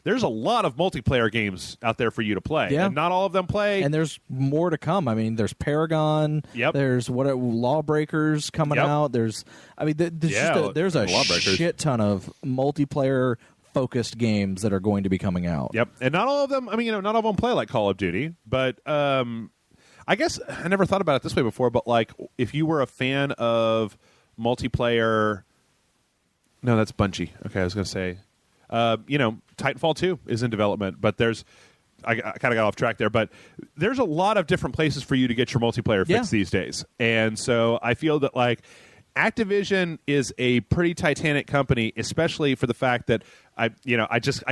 there's a lot of multiplayer games out there for you to play.
Yeah.
And not all of them play.
And there's more to come. I mean, there's Paragon.
Yep.
There's Lawbreakers coming out. There's a shit ton of multiplayer focused games that are going to be coming out.
Yep. And not all of them, not all of them play like Call of Duty, but I guess I never thought about it this way before, but like if you were a fan of multiplayer, no, that's Bungie. Okay, I was going to say, Titanfall 2 is in development, but I kind of got off track there, but there's a lot of different places for you to get your multiplayer fix these days. And so I feel that like Activision is a pretty titanic company, especially for the fact that I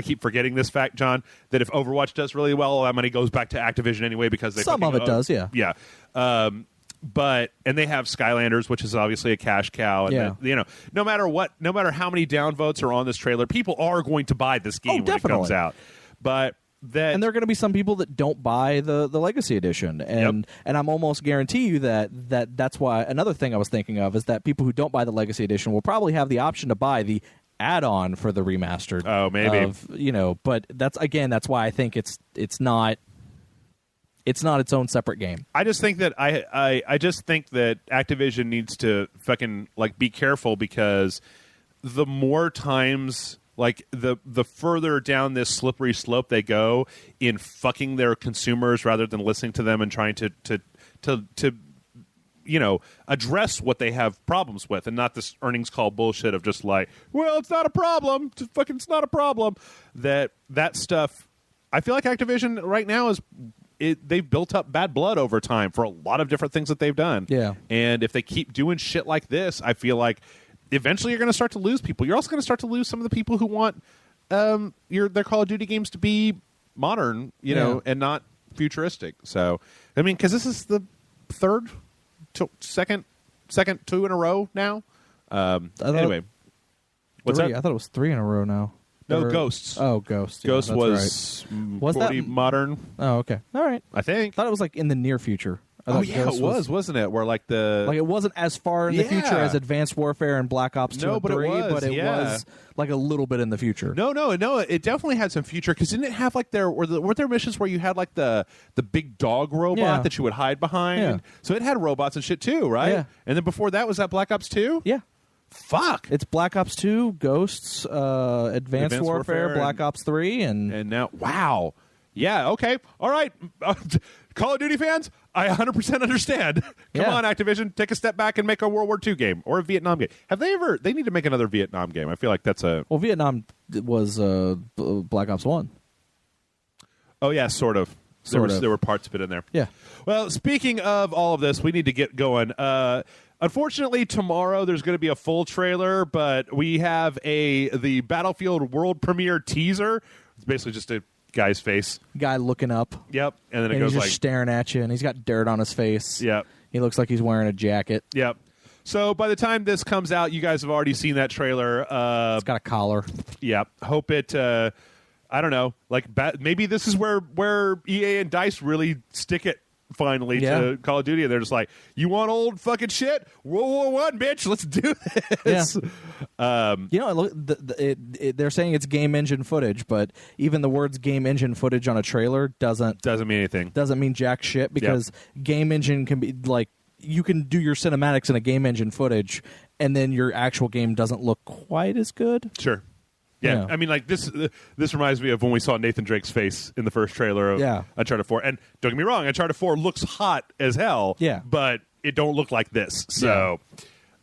keep forgetting this fact, John, that if Overwatch does really well, that money goes back to Activision anyway because they
some of it does, yeah.
Yeah. And they have Skylanders, which is obviously a cash cow. And no matter how many downvotes are on this trailer, people are going to buy this game when it comes out. And
there are going to be some people that don't buy the Legacy Edition, and I'm almost guarantee you that's why another thing I was thinking of is that people who don't buy the Legacy Edition will probably have the option to buy the add-on for the remastered.
Oh, maybe.
But that's why I think it's not its own separate game.
I just think that I just think that Activision needs to fucking like be careful because the more times like the further down this slippery slope they go in fucking their consumers rather than listening to them and trying to address what they have problems with and not this earnings call bullshit of just like, well, it's not a problem. It's not a problem. That stuff. I feel like Activision right now they've built up bad blood over time for a lot of different things that they've done.
Yeah.
And if they keep doing shit like this, I feel like eventually you're going to start to lose people. You're also going to start to lose some of the people who want their Call of Duty games to be modern, and not futuristic. So, I mean, because this is the second 2 in a row now. Anyway, what's that?
I thought it was 3 in a row now.
No, Ghosts.
Oh, Ghosts. Yeah,
Ghosts was
right. Was
40
that
modern?
Oh, okay. All right.
I think.
I thought it was like in the near future.
It was, wasn't it? Where like
it wasn't as far in the future as Advanced Warfare and Black Ops 2 and 3, but it was like a little bit in the future.
No, it definitely had some future because didn't it have like weren't there missions where you had like the big dog robot that you would hide behind?
Yeah.
So it had robots and shit too, right?
Yeah.
And then before that was that Black Ops 2?
Yeah.
Fuck.
It's Black Ops 2, Ghosts, Advanced Warfare, Black Ops 3, and
now, wow. Yeah, okay. All right. Call of Duty fans, I 100% understand. Come on, Activision, take a step back and make a World War II game or a Vietnam game. They need to make another Vietnam game. I feel like that's a...
Well, Vietnam was Black Ops 1.
Oh, yeah, sort of. There were parts of it in there.
Yeah.
Well, speaking of all of this, we need to get going. Unfortunately, tomorrow there's going to be a full trailer, but we have the Battlefield world premiere teaser. It's basically just a guy's face.
Guy looking up.
Yep. And then it
And
goes
he's just
like,
staring at you, and he's got dirt on his face.
yep.
He looks like he's wearing a jacket.
Yep. So by the time this comes out, you guys have already seen that trailer.
It's got a collar.
Yep. Hope it. I don't know. Like maybe this is where EA and DICE really stick it finally to Call of Duty, and they're just like, "You want old fucking shit? World War I, bitch. Let's do this."
Yeah. Look, they're saying it's game engine footage, but even the words game engine footage on a trailer doesn't
mean anything.
Doesn't mean jack shit, because game engine can be like, you can do your cinematics in a game engine footage, and then your actual game doesn't look quite as good.
Sure. Yeah. I mean, like this reminds me of when we saw Nathan Drake's face in the first trailer of Uncharted 4. And don't get me wrong, Uncharted 4 looks hot as hell.
Yeah.
But it don't look like this. So,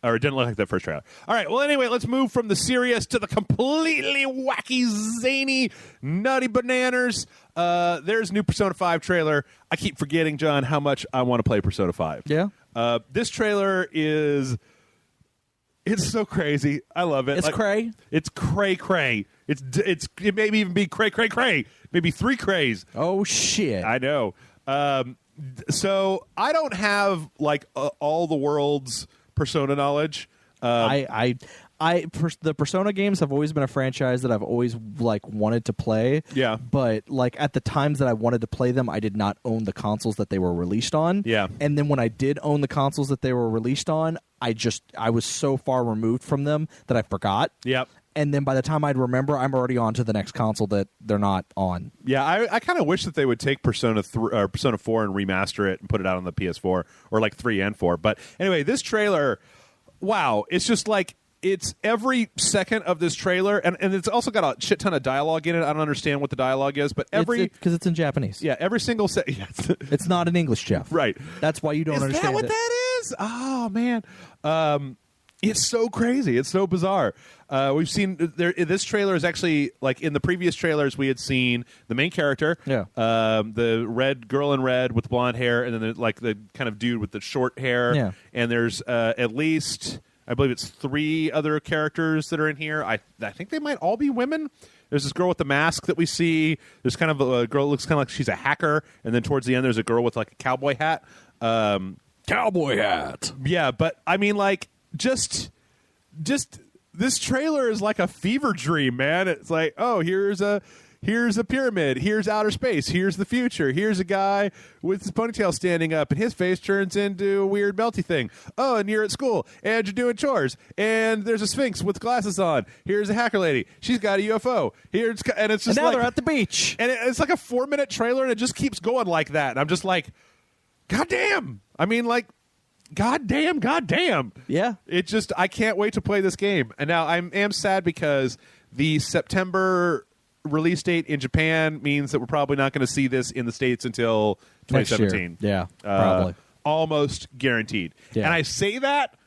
or it didn't look like that first trailer. All right. Well, anyway, let's move from the serious to the completely wacky, zany, nutty bananas. There's a new Persona 5 trailer. I keep forgetting, John, how much I want to play Persona 5.
Yeah.
This trailer is... It's so crazy. I love it.
It's cray.
It's cray. It maybe even be cray. Maybe 3 crays.
Oh shit!
I know. So I don't have like all the world's Persona knowledge.
The Persona games have always been a franchise that I've always like wanted to play. Yeah. But like at the times that I wanted to play them, I did not own the consoles that they were released on. Yeah. And then when I did own the consoles that they were released on, I was so far removed from them that I forgot. Yep. And then by the time I'd remember, I'm already on to the next console that they're not on.
Yeah, I kind of wish that they would take Persona 4 and remaster it and put it out on the PS4, or like 3 and 4. But anyway, this trailer, wow, it's just like, it's every second of this trailer, and it's also got a shit ton of dialogue in it. I don't understand what the dialogue is, but
because it's in Japanese.
Yeah, every single
it's not in English, Jeff.
Right.
That's why you don't understand.
Is that what that is? Oh man, it's so crazy. It's so bizarre. We've seen this trailer is actually like in the previous trailers we had seen the main character, the red girl in red with blonde hair, and then the kind of dude with the short hair. And there's at least, I believe it's 3 other characters that are in here. I think they might all be women. There's this girl with the mask that we see. There's kind of a girl that looks kind of like she's a hacker. And then towards the end, there's a girl with like a cowboy hat.
Cowboy hat.
Yeah, but I mean, like, just this trailer is like a fever dream, man. It's like, oh, here's a pyramid. Here's outer space. Here's the future. Here's a guy with his ponytail standing up, and his face turns into a weird melty thing. Oh, and you're at school, and you're doing chores, and there's a sphinx with glasses on. Here's a hacker lady. She's got a UFO. And it's just
now they're at the beach.
And it's like a 4-minute trailer, and it just keeps going like that. And I'm just like, goddamn. I mean, like, goddamn. Yeah. It just, I can't wait to play this game. And now I am sad because the September release date in Japan means that we're probably not going to see this in the States until 2017.
Yeah, probably.
Almost guaranteed. Yeah. And I say that,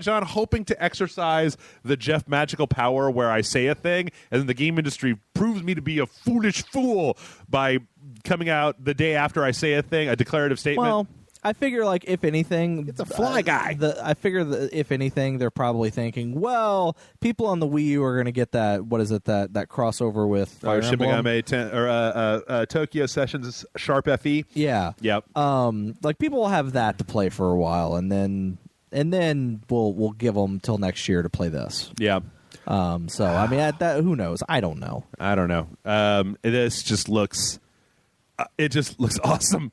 John, hoping to exercise the Jeff magical power where I say a thing and then the game industry proves me to be a foolish fool by coming out the day after I say a thing, a declarative statement.
Well, I figure, like, if anything,
it's a fly guy.
I figure that if anything, they're probably thinking, well, people on the Wii U are going to get that. What is it? That crossover with Fire Emblem?
Tokyo Sessions Sharp FE.
Yeah.
Yep.
Like, people will have that to play for a while, and then we'll give them till next year to play this.
Yeah.
So I mean, who knows? I don't know.
This just looks. It just looks awesome.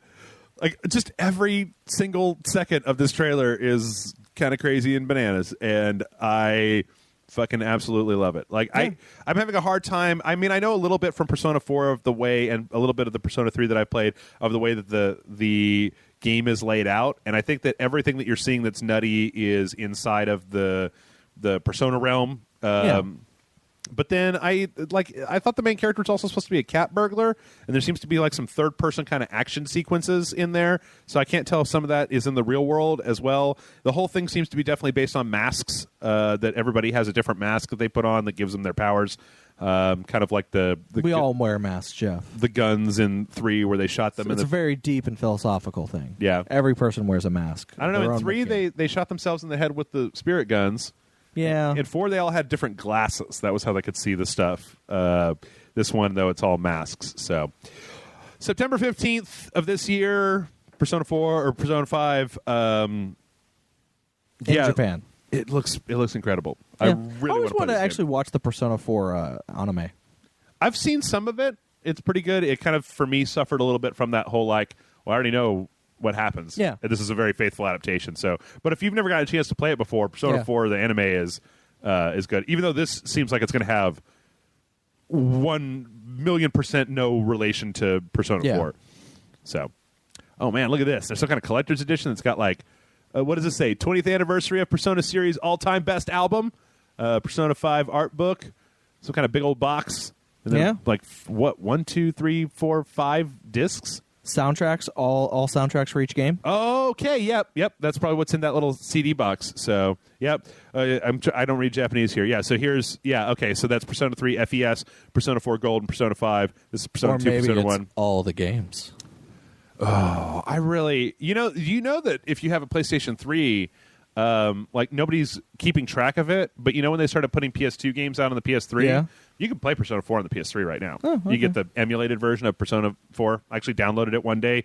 Like, just every single second of this trailer is kind of crazy and bananas, and I fucking absolutely love it. Like, yeah. I'm having a hard time. I mean, I know a little bit from Persona 4 of the way, and a little bit of the Persona 3 that I played, of the way that the game is laid out, and I think that everything that you're seeing that's nutty is inside of the Persona realm. But then I thought the main character was also supposed to be a cat burglar, and there seems to be like some third-person kind of action sequences in there, so I can't tell if some of that is in the real world as well. The whole thing seems to be definitely based on masks, that everybody has a different mask that they put on that gives them their powers. Kind of like
we all wear masks, Jeff.
The guns in 3 where they shot them.
So it's a very deep and philosophical thing.
Yeah.
Every person wears a mask.
I don't know. In 3, they shot themselves in the head with the spirit guns.
Yeah.
In 4, they all had different glasses. That was how they could see the stuff. This one, though, it's all masks. So September 15th of this year, Persona 4 or Persona 5.
In Japan.
It looks incredible.
Yeah.
I really
always want to actually
game.
watch the Persona 4 anime.
I've seen some of it. It's pretty good. It kind of, for me, suffered a little bit from that whole, like, well, I already know what happens.
Yeah.
And this is a very faithful adaptation. So, but if you've never got a chance to play it before, Persona 4, the anime is good. Even though this seems like it's going to have 1,000,000% no relation to Persona 4. So, oh man, look at this. There's some kind of collector's edition that's got like, what does it say? 20th anniversary of Persona series all-time best album, Persona 5 art book, some kind of big old box. And then like, what, 1, 2, 3, 4, 5 discs?
Soundtracks, all soundtracks for each game.
Okay, yep. That's probably what's in that little CD box. So, yep. I don't read Japanese here. Yeah, so here's, okay, so that's Persona 3 FES, Persona 4 Gold, and Persona 5. This is Persona 2, Persona 1.
All the games.
Oh, I really... You know that if you have a PlayStation 3, like, nobody's keeping track of it, but you know when they started putting PS2 games out on the PS3?
Yeah.
You can play Persona 4 on the PS3 right now.
Oh, okay.
You get the emulated version of Persona 4. I actually downloaded it one day,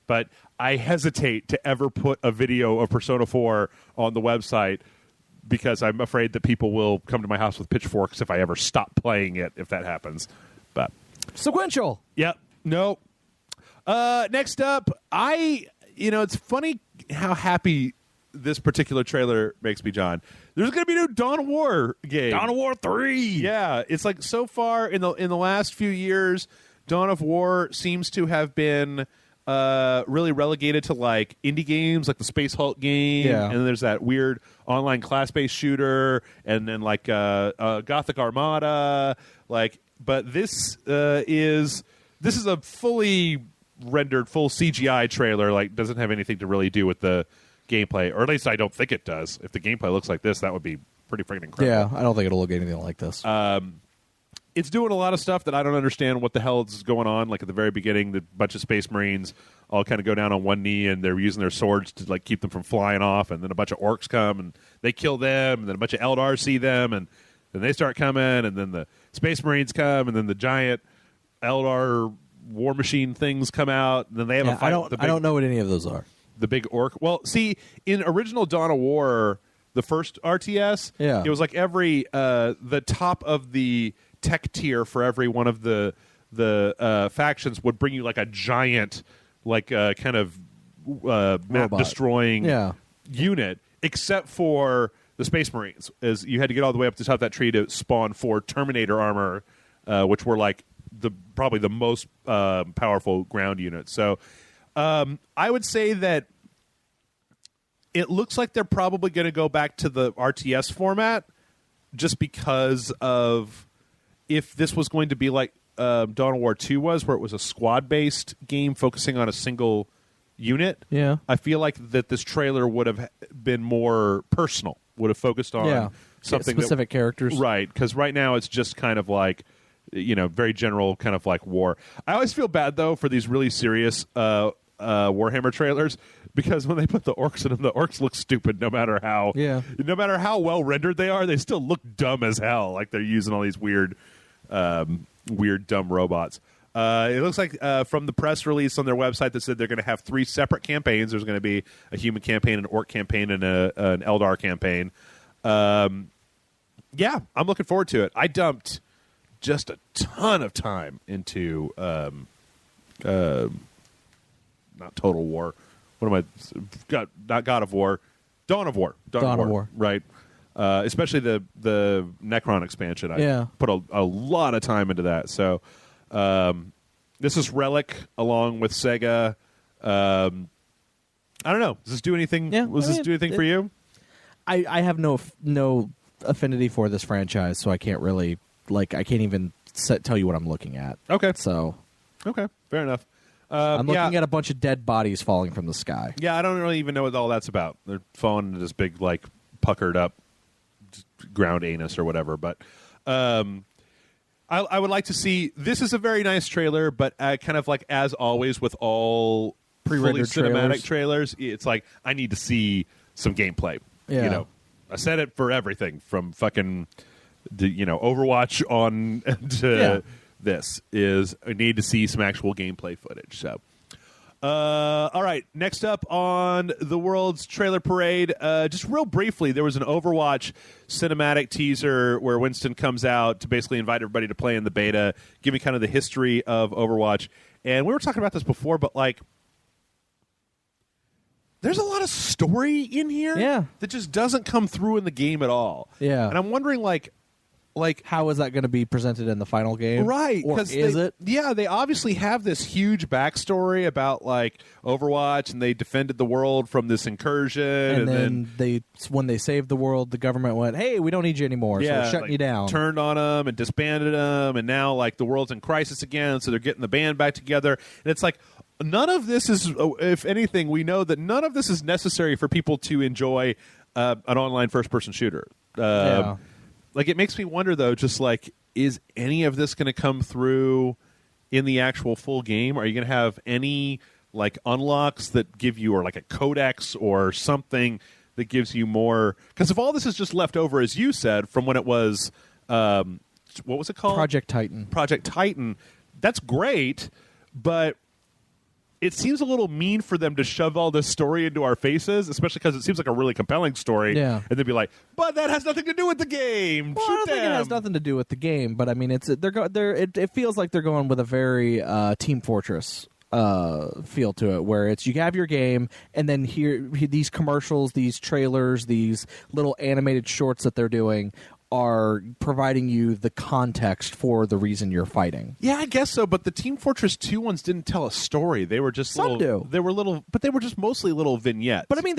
but I hesitate to ever put a video of Persona 4 on the website because I'm afraid that people will come to my house with pitchforks if I ever stop playing it, if that happens. But
Sequential.
Yep. No. Next up, it's funny how happy this particular trailer makes me, John. There's going to be a new Dawn of War game.
Dawn of War 3.
Yeah, it's like so far in the last few years, Dawn of War seems to have been really relegated to like indie games, like the Space Hulk game, and then there's that weird online class-based shooter, and then like Gothic Armada. Like, but this is a fully rendered, full CGI trailer. Like, doesn't have anything to really do with the gameplay, or at least I don't think it does. If the gameplay looks like this, that would be pretty freaking incredible.
Yeah, I don't think it'll look anything like this.
It's doing a lot of stuff that I don't understand what the hell is going on. Like at the very beginning, the bunch of Space Marines all kind of go down on one knee and they're using their swords to like keep them from flying off, and then a bunch of orcs come and they kill them, and then a bunch of Eldar see them and then they start coming, and then the Space Marines come, and then the giant Eldar war machine things come out, and then they have a fight.
I don't know what any of those are.
The big orc. Well, see, in original Dawn of War, the first RTS, it was like every the top of the tech tier for every one of the factions would bring you like a giant, like kind of map destroying unit, except for the Space Marines, as you had to get all the way up to the top of that tree to spawn 4 Terminator armor, which were like probably the most powerful ground units. So. I would say that it looks like they're probably going to go back to the RTS format just because of if this was going to be like Dawn of War 2 was, where it was a squad-based game focusing on a single unit. Yeah, I feel like that this trailer would have been more personal, would have focused on something
specific characters.
Right, because right now it's just kind of like, very general kind of like war. I always feel bad, though, for these really serious Warhammer trailers, because when they put the orcs in them, the orcs look stupid no matter how well rendered they are. They still look dumb as hell, like they're using all these weird dumb robots. It looks like from the press release on their website that said they're going to have 3 separate campaigns. There's going to be a human campaign, an orc campaign, and an Eldar campaign. I'm looking forward to it. I dumped just a ton of time into not Total War. What am I? Not God of War. Dawn of War.
Dawn of War.
Right. Especially the Necron expansion. I put a lot of time into that. So this is Relic along with Sega. I don't know. Does this do anything? Does this do anything for you?
I have no affinity for this franchise, so I can't really I can't even tell you what I'm looking at.
Okay.
So.
Okay. Fair enough.
I'm looking at a bunch of dead bodies falling from the sky.
Yeah, I don't really even know what all that's about. They're falling into this big, like, puckered up ground anus or whatever. But I would like to see... This is a very nice trailer, but kind of like, as always with all fully cinematic trailers, it's like, I need to see some gameplay.
Yeah.
I said it for everything from fucking, Overwatch on to... this is I need to see some actual gameplay footage. So, all right. Next up on the world's trailer parade, just real briefly, there was an Overwatch cinematic teaser where Winston comes out to basically invite everybody to play in the beta, giving kind of the history of Overwatch. And we were talking about this before, but like, there's a lot of story in here that just doesn't come through in the game at all.
Yeah.
And I'm wondering, like
how is that going to be presented in the final game?
Right.
Or is it?
Yeah, they obviously have this huge backstory about like Overwatch, and they defended the world from this incursion.
And then when they saved the world, the government went, hey, we don't need you anymore, so we're shutting you down.
Turned on them and disbanded them, and now like the world's in crisis again, so they're getting the band back together. And it's like, none of this is, if anything, we know that none of this is necessary for people to enjoy an online first-person shooter. Like, it makes me wonder, though, just like, is any of this going to come through in the actual full game? Are you going to have any, like, unlocks that give you, or like a codex or something that gives you more? Because if all this is just left over, as you said, from when it was, what was it called?
Project Titan.
Project Titan. That's great, but it seems a little mean for them to shove all this story into our faces, especially because it seems like a really compelling story.
Yeah.
And they'd be like, but that has nothing to do with the game.
Well,
Shoot
I don't think it has nothing to do with the game, but I mean, it feels like they're going with a very Team Fortress feel to it, where it's you have your game, and then here these commercials, these trailers, these little animated shorts that they're doing are providing you the context for the reason you're fighting.
Yeah, I guess so, but the Team Fortress 2 ones didn't tell a story. They were just they were just mostly little vignettes.
But I mean,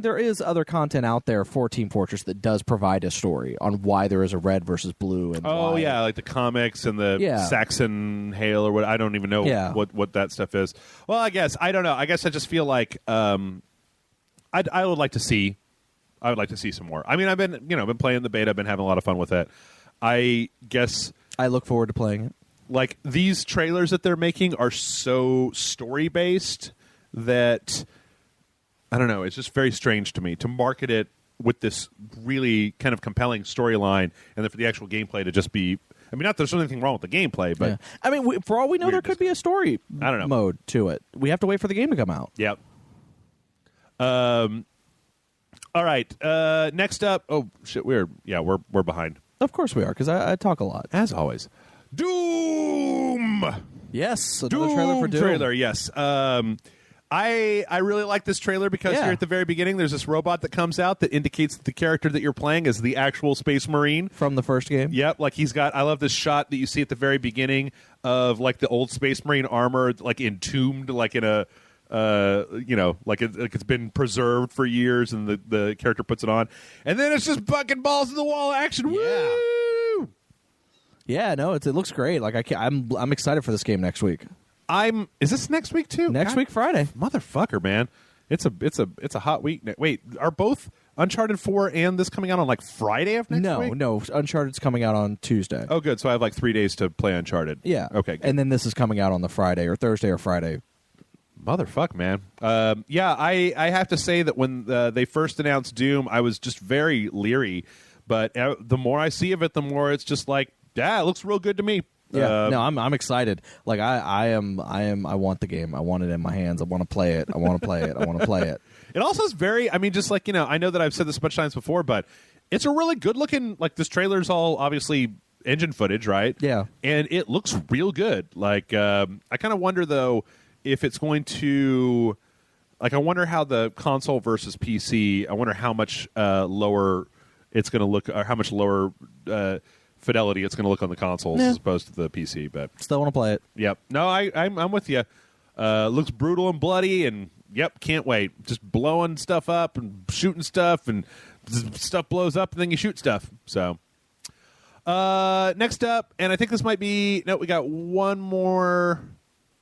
there is other content out there for Team Fortress that does provide a story on why there is a red versus blue. And
yeah, like the comics and the Saxon Hail or what. I don't even know what that stuff is. Well, I don't know. I guess I just feel like I would like to see. I would like to see some more. I mean, I've been playing the beta. I've been having a lot of fun with it. I guess
I look forward to playing it.
Like, these trailers that they're making are so story based that I don't know. It's just very strange to me to market it with this really kind of compelling storyline, and then for the actual gameplay to just be. I mean, not that there's anything wrong with the gameplay, but
I mean, for all we know, there could be a story mode to it. We have to wait for the game to come out.
Yep. All right. Next up. Oh shit. We're behind.
Of course we are, because I talk a lot,
as always. Doom.
Yes, another trailer for Doom.
Trailer. Yes. I really like this trailer because here at the very beginning, there's this robot that comes out that indicates that the character that you're playing is the actual Space Marine
from the first game.
Yep. Like he's got. I love this shot that you see at the very beginning of like the old Space Marine armor, like entombed, like in a. Like it's been preserved for years, and the character puts it on, and then it's just fucking balls to the wall action.
Yeah.
Woo!
Yeah, no, it looks great. Like I'm excited for this game next week.
Is this next week too?
Next week, Friday.
Motherfucker, man! It's a hot week. Wait, are both Uncharted 4 and this coming out on like Friday of next week?
No, Uncharted's coming out on Tuesday.
Oh, good. So I have like 3 days to play Uncharted.
Yeah.
Okay. Good.
And then this is coming out on the Friday or Thursday or Friday.
Motherfuck, man. I have to say that when they first announced Doom, I was just very leery. But the more I see of it, the more it's just like, it looks real good to me.
Yeah, no, I'm excited. Like I want the game. I want it in my hands. I want to play it. I want to play it. I want to play it.
It also is very. I mean, just like I know that I've said this a bunch of times before, but it's a really good looking. Like this trailer's all obviously engine footage, right?
Yeah,
and it looks real good. Like I kind of wonder though. If it's going to, like, I wonder how the console versus PC. I wonder how much lower it's going to look, or how much lower fidelity it's going to look on the consoles as opposed to the PC. But
still want to play it.
Yep. No, I'm with you. Looks brutal and bloody, and can't wait. Just blowing stuff up and shooting stuff, and stuff blows up, and then you shoot stuff. So. Next up, and I think this might be. No, we got one more.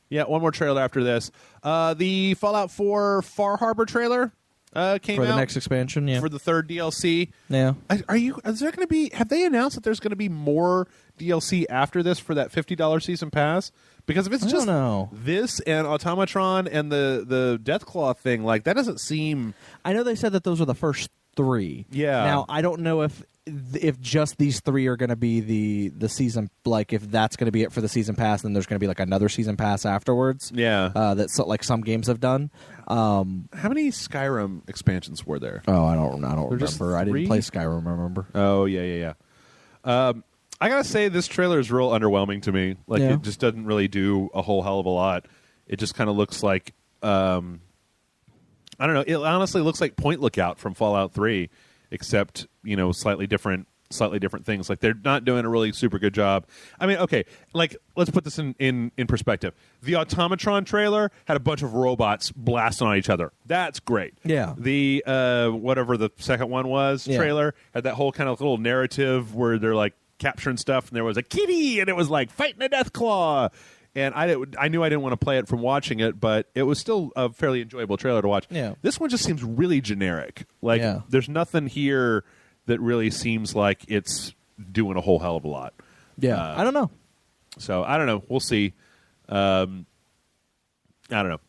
Yeah, one more trailer after this. The Fallout 4 Far Harbor trailer came out
for the next expansion. Yeah,
for the third DLC.
Yeah,
is there going to be? Have they announced that there's going to be more DLC after this for that $50 season pass? Because if it's just this and Automatron and the Deathclaw thing, like that doesn't seem.
I know they said that those are the first 3.
Yeah.
Now I don't know if if just these 3 are going to be the season, like if that's going to be it for the season pass, then there's going to be like another season pass afterwards.
Yeah,
that's like some games have done.
How many Skyrim expansions were there?
Oh, I don't remember. I didn't play Skyrim. Remember?
Oh yeah. I gotta say, this trailer is real underwhelming to me. Like, it just doesn't really do a whole hell of a lot. It just kind of looks like, I don't know. It honestly looks like Point Lookout from Fallout 3, except slightly different things. Like, they're not doing a really super good job. I mean, okay, like, let's put this in perspective. The Automatron trailer had a bunch of robots blasting on each other. That's great.
Yeah.
The whatever the second one was trailer had that whole kind of little narrative where they're like capturing stuff, and there was a kitty, and it was like fighting a death claw. And I knew I didn't want to play it from watching it, but it was still a fairly enjoyable trailer to watch.
Yeah.
This one just seems really generic. Like, there's nothing here that really seems like it's doing a whole hell of a lot.
Yeah, I don't know.
So, I don't know. We'll see. I don't know.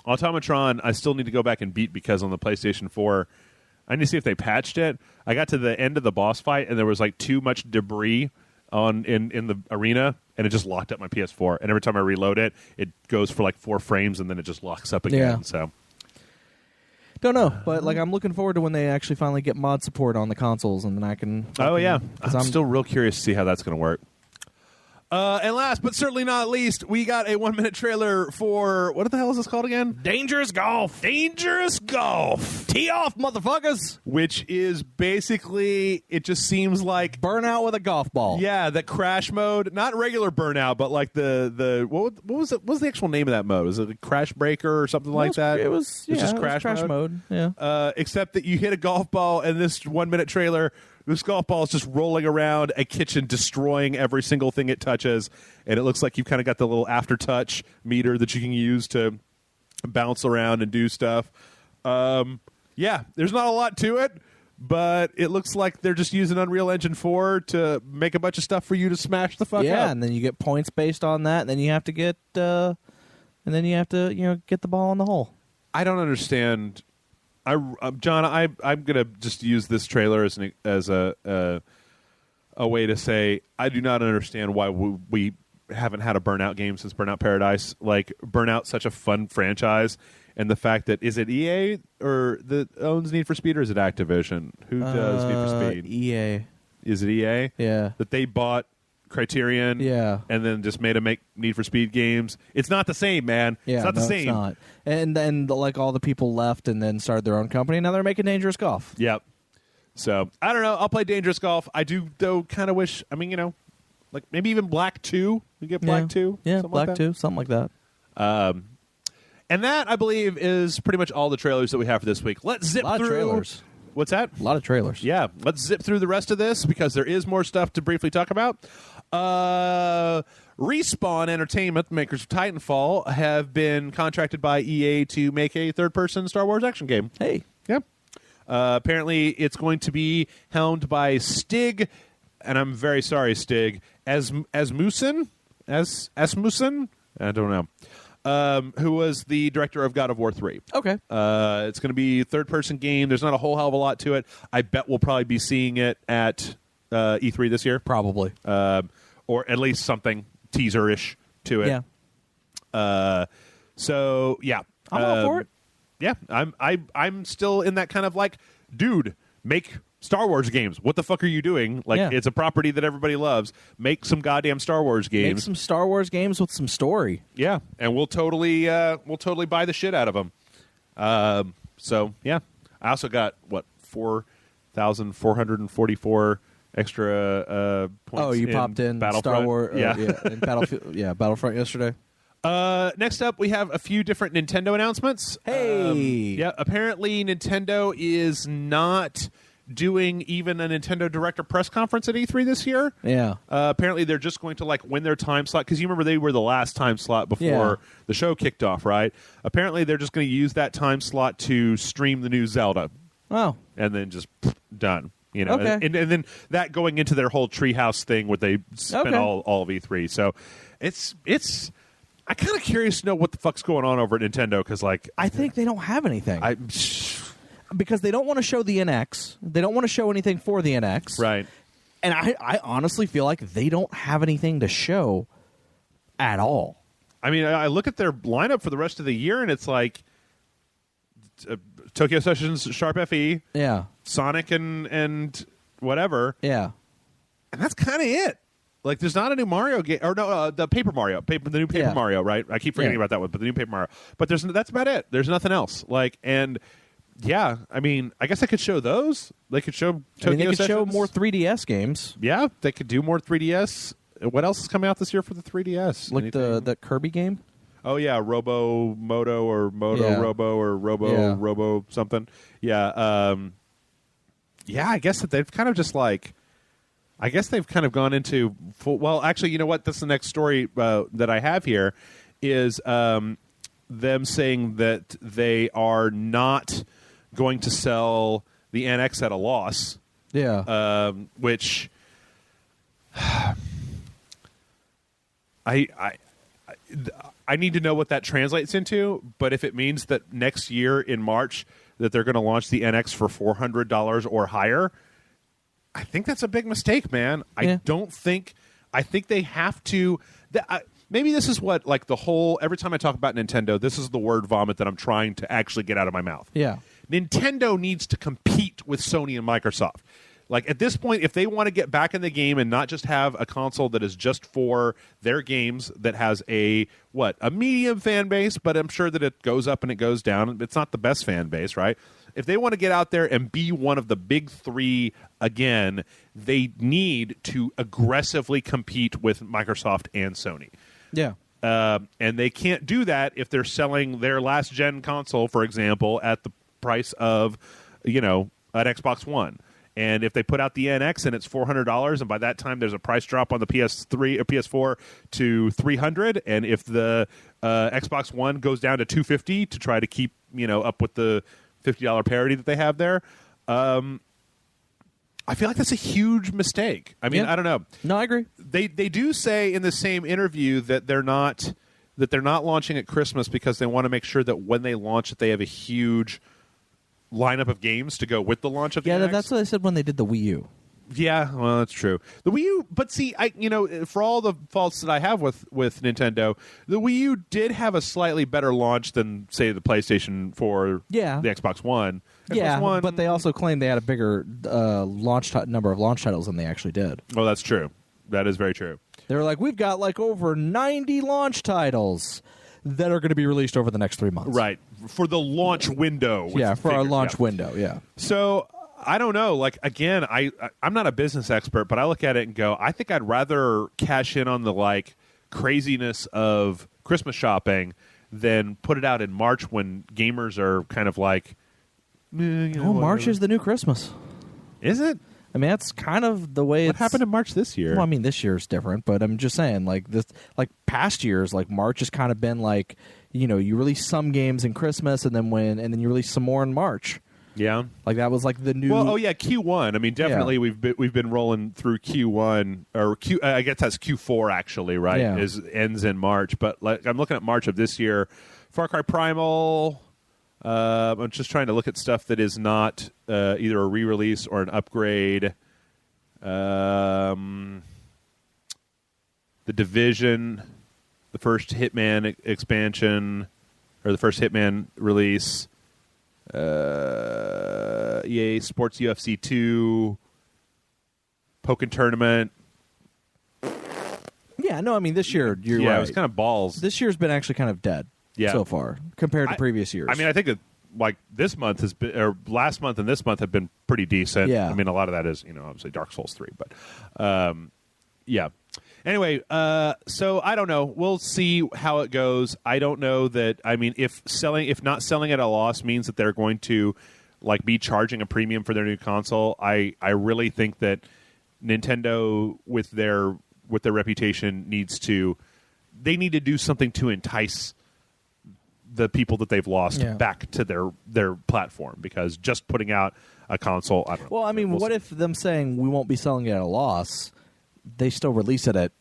Automatron, I still need to go back and beat because on the PlayStation 4, I need to see if they patched it. I got to the end of the boss fight, and there was like too much debris in the arena, and it just locked up my PS4. And every time I reload it, it goes for like 4 frames, and then it just locks up again.
Yeah.
So,
don't know, but like I'm looking forward to when they actually finally get mod support on the consoles, and then I can.
I'm still real curious to see how that's going to work. And last but certainly not least, we got a 1-minute trailer for what the hell is this called again?
Dangerous Golf.
Dangerous Golf.
Tee off, motherfuckers.
Which is basically, it just seems like
Burnout with a golf ball.
Yeah, the crash mode, not regular Burnout, but like the what was it? What was the actual name of that mode? Was it a Crash Breaker or something like that?
It was
just crash
mode. Yeah.
Except that you hit a golf ball, and this 1-minute trailer, this golf ball is just rolling around a kitchen, destroying every single thing it touches, and it looks like you've kind of got the little after-touch meter that you can use to bounce around and do stuff. Yeah, there's not a lot to it, but it looks like they're just using Unreal Engine 4 to make a bunch of stuff for you to smash the fuck up.
Yeah, and then you get points based on that, and then you have to get, get the ball in the hole.
I don't understand. John, I'm gonna just use this trailer as a way to say I do not understand why we haven't had a Burnout game since Burnout Paradise. Like, Burnout's such a fun franchise, and the fact that is it EA or that owns Need for Speed, or is it Activision? Who does Need for Speed?
EA.
Is it EA?
Yeah.
That they bought Criterion, and then just made them make Need for Speed games. It's not the same, man.
Yeah,
it's not the same.
It's not. And then like all the people left and then started their own company. Now they're making Dangerous Golf.
Yep. So I don't know. I'll play Dangerous Golf. I do though kind of wish. I mean, like maybe even Black 2. You get Black 2.
Yeah, Black 2, something like that.
And that I believe is pretty much all the trailers that we have for this week. Let's zip through.
Trailers.
What's that?
A lot of trailers.
Yeah, let's zip through the rest of this because there is more stuff to briefly talk about. Respawn Entertainment, makers of Titanfall, have been contracted by EA to make a third-person Star Wars action game.
Hey.
Yeah. Apparently, it's going to be helmed by Stig, and I'm very sorry, Stig, Asmussen? I don't know. Who was the director of God of War 3.
Okay.
It's going to be a third-person game. There's not a whole hell of a lot to it. I bet we'll probably be seeing it at E3 this year.
Probably.
Or at least something teaser-ish to it.
Yeah.
So, yeah.
I'm all for it.
Yeah. I'm still in that kind of like, dude, make Star Wars games. What the fuck are you doing? Like, it's a property that everybody loves. Make some goddamn Star Wars games.
Make some Star Wars games with some story.
Yeah, and we'll totally buy the shit out of them. So yeah, I also got 4,444 extra points.
Oh, you popped in Star Wars, in Battlefield, Battlefront yesterday.
Next up, we have a few different Nintendo announcements.
Hey,
apparently Nintendo is not doing even a Nintendo Director press conference at E3 this year.
Yeah.
Apparently they're just going to like win their time slot, because you remember they were the last time slot before the show kicked off, right? Apparently they're just going to use that time slot to stream the new Zelda.
Oh.
And then just done.
Okay.
And then that going into their whole treehouse thing where they spent all of E3. So it's I'm kind of curious to know what the fuck's going on over at Nintendo, because like
I think they don't have anything. because they don't want to show the NX. They don't want to show anything for the NX.
Right.
And I honestly feel like they don't have anything to show at all.
I mean, I look at their lineup for the rest of the year, and it's like Tokyo Sessions, Sharp FE,
Yeah.
Sonic, and whatever.
Yeah.
And that's kind of it. Like, there's not a new Mario game, or no, the Paper Mario, the new Paper Mario, right? I keep forgetting about that one, but the new Paper Mario. But that's about it. There's nothing else. Like, and yeah, I mean, I guess I could show those. They could show Tokyo
they could
Sessions.
show more 3DS games.
Yeah, they could do more 3DS. What else is coming out this year for the 3DS?
Like the Kirby game?
Oh, yeah, Robo Moto or Moto Robo or Robo something. Yeah. Yeah, I guess that they've kind of just like, I guess they've kind of gone into full, well, actually, you know what? That's the next story that I have here is them saying that they are not going to sell the NX at a loss.
Yeah.
Which I need to know what that translates into, but if it means that next year in March that they're going to launch the NX for $400 or higher, I think that's a big mistake, man. I think they have to. Maybe this is what, like, the whole, every time I talk about Nintendo, this is the word vomit that I'm trying to actually get out of my mouth.
Yeah.
Nintendo needs to compete with Sony and Microsoft. Like, at this point, if they want to get back in the game and not just have a console that is just for their games that has a medium fan base, but I'm sure that it goes up and it goes down. It's not the best fan base, right? If they want to get out there and be one of the big three again, they need to aggressively compete with Microsoft and Sony.
Yeah.
And they can't do that if they're selling their last-gen console, for example, at the price of, an Xbox One. And if they put out the NX and it's $400, and by that time there's a price drop on the PS3 or PS4 to $300, and if the Xbox One goes down to $250 to try to keep up with the $50 parity that they have there, I feel like that's a huge mistake. I mean, I don't know.
No, I agree.
They do say in the same interview that they're not launching at Christmas because they want to make sure that when they launch it, they have a huge lineup of games to go with the launch of the NX.
That's what I said when they did the Wii U.
Yeah, well, that's true. The Wii U, but see, for all the faults that I have with Nintendo, the Wii U did have a slightly better launch than, say, the PlayStation 4, the Xbox One.
Yeah,
Xbox One,
but they also claimed they had a bigger number of launch titles than they actually did.
Oh, that's true. That is very true.
They were like, we've got like over 90 launch titles that are going to be released over the next 3 months.
Right. For the launch window.
For our launch window, yeah.
So, I don't know. Like, again, I'm not a business expert, but I look at it and go, I think I'd rather cash in on the, like, craziness of Christmas shopping than put it out in March when gamers are kind of like,
March is the new Christmas.
Is it?
I mean, that's kind of the way
What happened in March this year?
Well, I mean, this year's different, but I'm just saying, like, past years, like, March has kind of been like, you release some games in Christmas and then you release some more in March.
Yeah.
Like, that was like the new...
Well, Q1. I mean, definitely we've been rolling through Q1, or I guess that's Q4 actually, right?
Yeah.
Ends in March, but like I'm looking at March of this year, Far Cry Primal. I'm just trying to look at stuff that is not either a re-release or an upgrade. The Division, the first Hitman expansion, or the first Hitman release. EA Sports UFC 2, Pokken Tournament.
Yeah, no, I mean, this year, you're right.
It was kind of balls.
This year's been actually kind of dead so far compared to previous years.
I mean, I think that, like, this month has been, or last month and this month have been pretty decent.
Yeah.
I mean, a lot of that is, obviously Dark Souls 3, but yeah. Anyway, so I don't know. We'll see how it goes. I don't know that. I mean, if not selling at a loss means that they're going to like be charging a premium for their new console, I really think that Nintendo with their reputation needs to do something to entice the people that they've lost back to their platform, because just putting out a console, I don't know.
Well, I mean, what if them saying we won't be selling it at a loss, they still release it at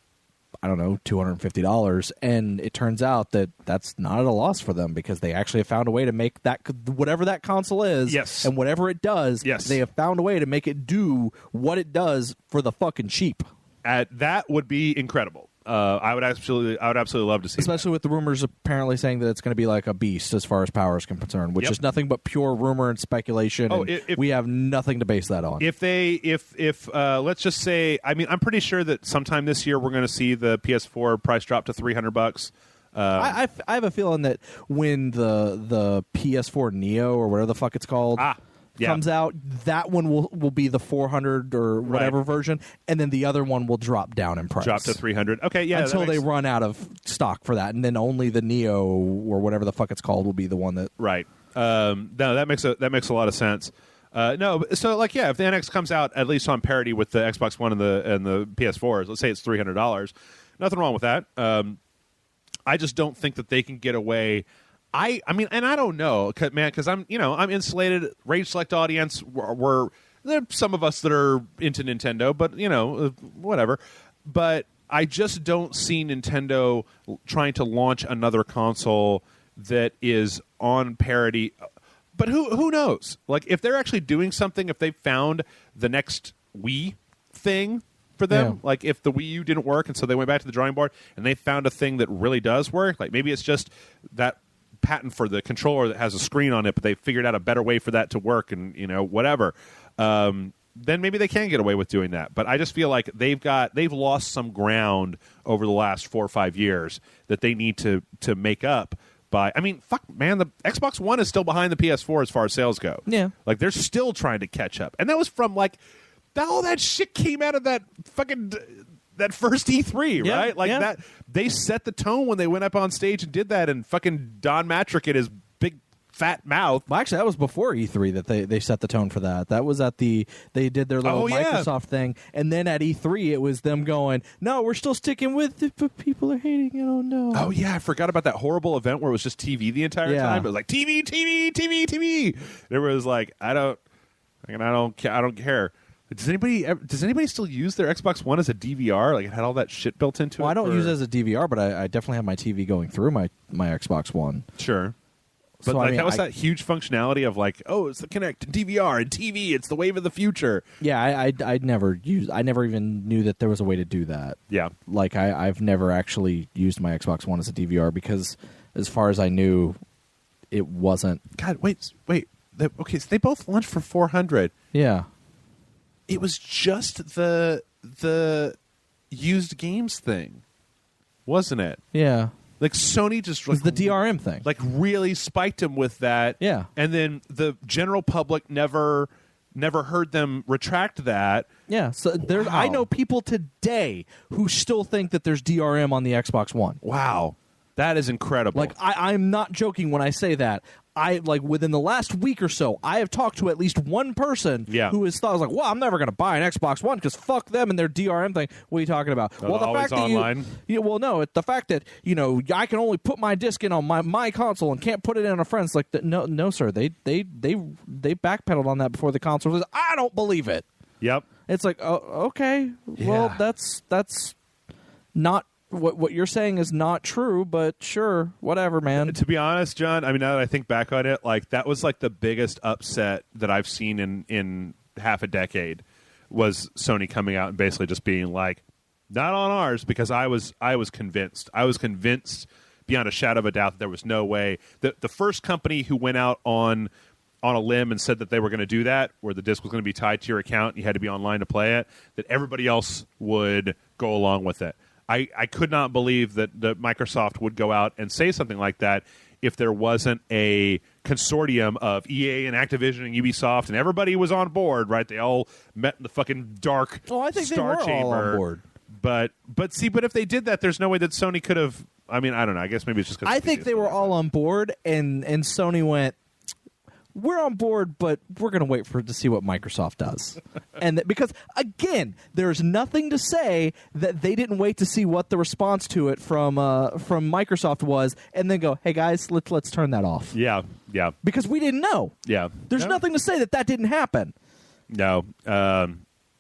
I don't know, $250, and it turns out that that's not at a loss for them because they actually have found a way to make that whatever that console is,
yes,
and whatever it does,
yes,
they have found a way to make it do what it does for the fucking cheap.
That would be incredible. I would absolutely love to see,
especially with the rumors apparently saying that it's going to be like a beast as far as power is concerned, which is nothing but pure rumor and speculation. We have nothing to base that on.
If let's just say, I mean, I'm pretty sure that sometime this year we're going to see the PS4 price drop to $300.
I have a feeling that when the PS4 Nioh or whatever the fuck it's called comes out, that one will be the 400 or whatever version, and then the other one will drop down in price.
Drop to 300. Okay, yeah.
Until they run out of stock for that, and then only the Nioh or whatever the fuck it's called will be the one that...
Right. No, that makes a lot of sense. No, so like, yeah, if the NX comes out at least on parity with the Xbox One and the PS4s, let's say it's $300, nothing wrong with that. I just don't think that they can get away... I mean, and I don't know, man, because I'm insulated. Rage Select audience. There are some of us that are into Nintendo, but whatever. But I just don't see Nintendo trying to launch another console that is on parity. But who knows? Like, if they're actually doing something, if they found the next Wii thing for them, like if the Wii U didn't work, and so they went back to the drawing board, and they found a thing that really does work. Like maybe it's just that patent for the controller that has a screen on it, but they figured out a better way for that to work, and whatever. Then maybe they can get away with doing that. But I just feel like they've lost some ground over the last 4 or 5 years that they need to make up by. I mean, fuck, man, the Xbox One is still behind the PS4 as far as sales go.
Yeah,
like they're still trying to catch up, and that was from like all that shit came out of that fucking. That first E3, right? Like that, they set the tone when they went up on stage and did that, and fucking Don Matrick in his big fat mouth.
Well, actually, that was before E3 that they set the tone for that. That was at they did their little Microsoft thing, and then at E3 it was them going, "No, we're still sticking with it, but people are hating it. Oh no!"
Oh yeah, I forgot about that horrible event where it was just TV the entire time. It was like TV, TV, TV, TV. There was like, I don't care. Does anybody still use their Xbox One as a DVR? Like it had all that shit built into it?
Well, I don't use it as a DVR, but I definitely have my TV going through my Xbox One.
Sure. But
so,
that was that huge functionality of like, oh, it's the Kinect and DVR and TV. It's the wave of the future.
Yeah, I never even knew that there was a way to do that.
Yeah.
Like I've never actually used my Xbox One as a DVR because as far as I knew, it wasn't.
God, wait. Okay, so they both launched for $400.
Yeah.
It was just the used games thing, wasn't it?
Yeah.
Like Sony just
it was the DRM thing.
Like really spiked him with that.
Yeah.
And then the general public never heard them retract that.
Yeah. So I know people today who still think that there's DRM on the Xbox One.
Wow. That is incredible.
Like I'm not joking when I say that. Within the last week or so, I have talked to at least one person who has thought, well, I'm never going to buy an Xbox One because fuck them and their DRM thing. What are you talking about?
Well, the fact that online.
The fact that I can only put my disc in on my console and can't put it in on a friend's like that. No, sir. They backpedaled on that before the console was. I don't believe it.
Yep.
It's like, oh, okay. Yeah. Well, that's not. What you're saying is not true, but sure, whatever, man.
To be honest, John, I mean, now that I think back on it, like that was like the biggest upset that I've seen in half a decade was Sony coming out and basically just being like, not on ours, because I was convinced. I was convinced beyond a shadow of a doubt that there was no way. The first company who went out on a limb and said that they were going to do that, where the disc was going to be tied to your account and you had to be online to play it, that everybody else would go along with it. I could not believe that Microsoft would go out and say something like that if there wasn't a consortium of EA and Activision and Ubisoft and everybody was on board, right? They all met in the fucking dark
I think
Star
they were
Chamber.
all on board.
But if they did that, there's no way that Sony could have. I mean, I don't know. I guess maybe it's just because
I think they were all on board, and Sony went, we're on board, but we're going to wait to see what Microsoft does. And because, again, there's nothing to say that they didn't wait to see what the response to it from Microsoft was and then go, hey, guys, let's turn that off.
Yeah.
Because we didn't know.
Yeah.
There's nothing to say that didn't happen.
No.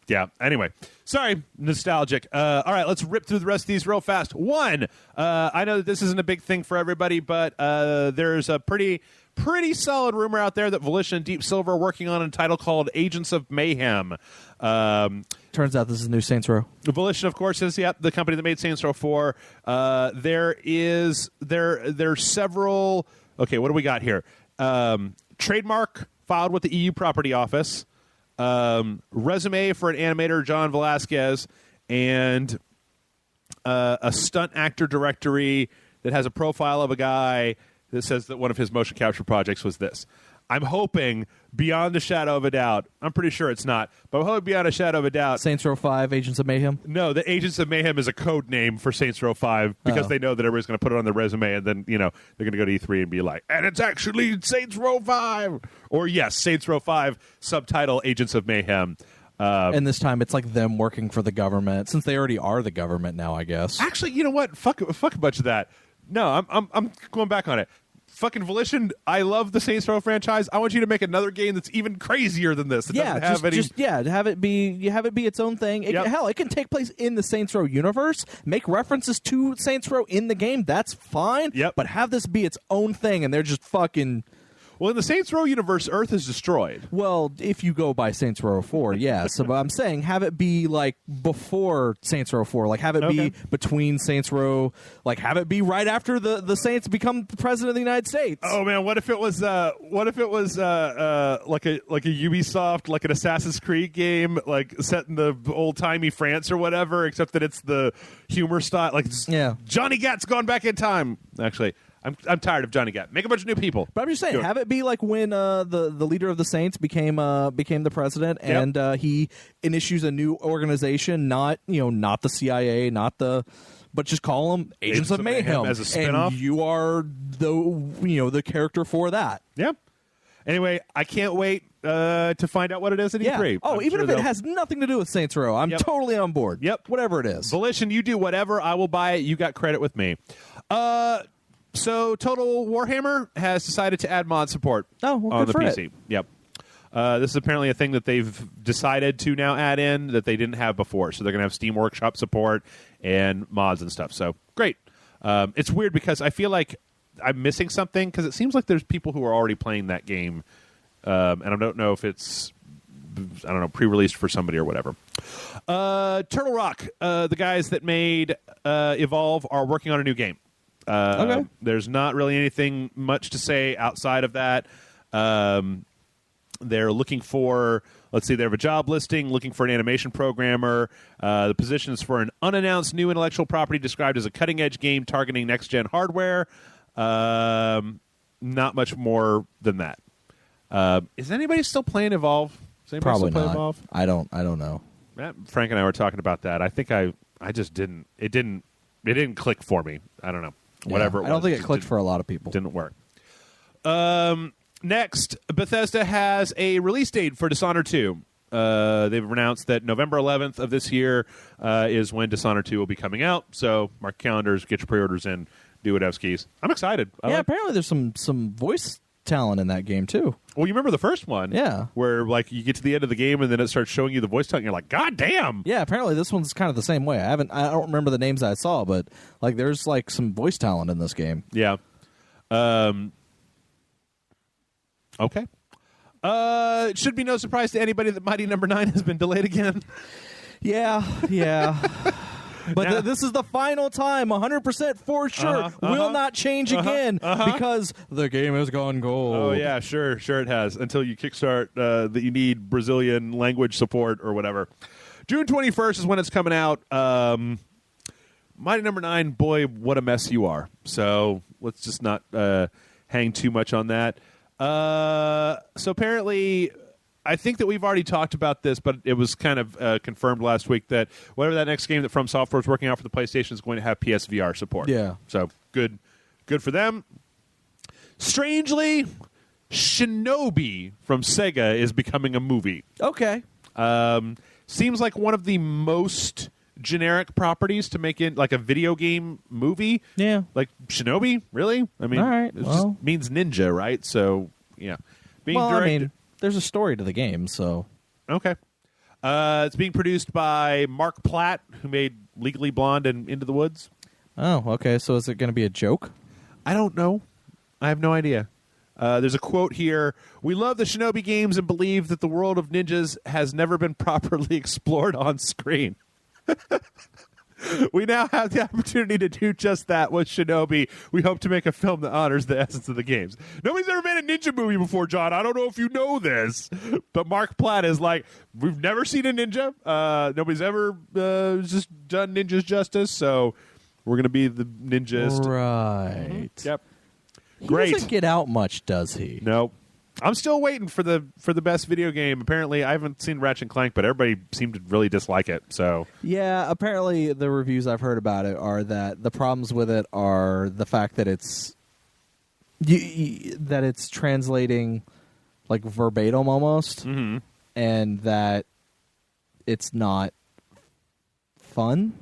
Yeah. Anyway, sorry, nostalgic. All right, let's rip through the rest of these real fast. One, I know that this isn't a big thing for everybody, but there's a pretty solid rumor out there that Volition and Deep Silver are working on a title called Agents of Mayhem.
Turns out this is new Saints Row.
Volition, of course, is the company that made Saints Row 4. There's several. Okay, what do we got here? Trademark filed with the EU Property Office. Resume for an animator, John Velasquez, and a stunt actor directory that has a profile of a guy that says that one of his motion capture projects was this. I'm hoping, beyond a shadow of a doubt, I'm pretty sure it's not, but I'm hoping beyond a shadow of a doubt.
Saints Row 5, Agents of Mayhem?
No, the Agents of Mayhem is a code name for Saints Row 5 because they know that everybody's going to put it on their resume, and then, they're going to go to E3 and be like, and it's actually Saints Row 5! Or, yes, Saints Row 5, subtitle Agents of Mayhem.
And this time it's like them working for the government, since they already are the government now, I guess.
Actually, you know what? Fuck a bunch of that. No, I'm going back on it. Fucking Volition, I love the Saints Row franchise. I want you to make another game that's even crazier than this. It doesn't have any...
have it be its own thing. Hell, it can take place in the Saints Row universe. Make references to Saints Row in the game. That's fine.
Yep.
But have this be its own thing, and they're just fucking...
Well, in the Saints Row universe, Earth is destroyed.
Well, if you go by Saints Row 4, yes. So I'm saying have it be like before Saints Row 4. Like have it be between Saints Row. Like have it be right after the Saints become the president of the United States.
Oh man, what if it was like a Ubisoft, like an Assassin's Creed game, like set in the old timey France or whatever, except that it's the humor style. Like Johnny Gat's gone back in time. Actually. I'm tired of Johnny Gat. Make a bunch of new people.
But I'm just saying, have it be like when the leader of the Saints became the president, and he issues a new organization, not the CIA, but just call them Agents of Mayhem
as a spinoff.
And you are the character for that.
Yep. Anyway, I can't wait to find out what it is at E3.
Oh, even if it has nothing to do with Saints Row, I'm totally on board.
Yep.
Whatever it is.
Volition, you do whatever. I will buy it. You got credit with me. So Total Warhammer has decided to add mod support on the PC. Yep. This is apparently a thing that they've decided to now add in that they didn't have before. So they're going to have Steam Workshop support and mods and stuff. So great. It's weird because I feel like I'm missing something because it seems like there's people who are already playing that game. And I don't know if it's, pre-released for somebody or whatever. Turtle Rock, the guys that made Evolve, are working on a new game. There's not really anything much to say outside of that. They're looking for, they have a job listing, looking for an animation programmer. The position is for an unannounced new intellectual property described as a cutting-edge game targeting next-gen hardware. Not much more than that. Is anybody still playing Evolve? Is anybody
Probably
still
not.
Evolve?
I don't know.
Frank and I were talking about that. I think I just didn't. It didn't click for me. I don't know. Whatever it was.
I don't think it clicked for a lot of people.
Didn't work. Next, Bethesda has a release date for Dishonored 2. They've announced that November 11th of this year is when Dishonored 2 will be coming out. So mark calendars, get your pre-orders in, do whatever skis. I'm excited.
Apparently there's some voice talent in that game too.
Well, you remember the first one?
Yeah.
Where you get to the end of the game and then it starts showing you the voice talent and you're like, God damn!
Yeah, apparently this one's kind of the same way. I don't remember the names I saw, but there's some voice talent in this game.
Yeah. Okay. It should be no surprise to anybody that Mighty Number 9 has been delayed again.
Yeah. But this is the final time, 100% for sure. Will not change again because the game has gone gold.
Oh, yeah, sure it has. Until you kickstart that you need Brazilian language support or whatever. June 21st is when it's coming out. Mighty Number 9, boy, what a mess you are. So let's just not hang too much on that. So apparently... I think that we've already talked about this, but it was kind of confirmed last week that whatever that next game that From Software is working out for the PlayStation is going to have PSVR support.
Yeah.
So good for them. Strangely, Shinobi from Sega is becoming a movie.
Okay.
Seems like one of the most generic properties to make it like a video game movie.
Yeah.
Like Shinobi, really? I mean,
all right,
it just means ninja, right? So, yeah. Being directed.
There's a story to the game, so...
Okay. It's being produced by Mark Platt, who made Legally Blonde and Into the Woods.
Oh, okay. So is it going to be a joke?
I don't know. I have no idea. There's a quote here. We love the Shinobi games and believe that the world of ninjas has never been properly explored on screen. We now have the opportunity to do just that with Shinobi. We hope to make a film that honors the essence of the games. Nobody's ever made a ninja movie before, John. I don't know if you know this, but Mark Platt is like, we've never seen a ninja. Nobody's ever just done ninjas justice, so we're going to be the ninjas.
Right.
Mm-hmm. Yep.
He doesn't get out much, does he?
No. I'm still waiting for the best video game. Apparently, I haven't seen Ratchet and Clank, but everybody seemed to really dislike it. So
yeah, apparently the reviews I've heard about it are that the problems with it are the fact that it's that it's translating like verbatim almost, and that it's not fun.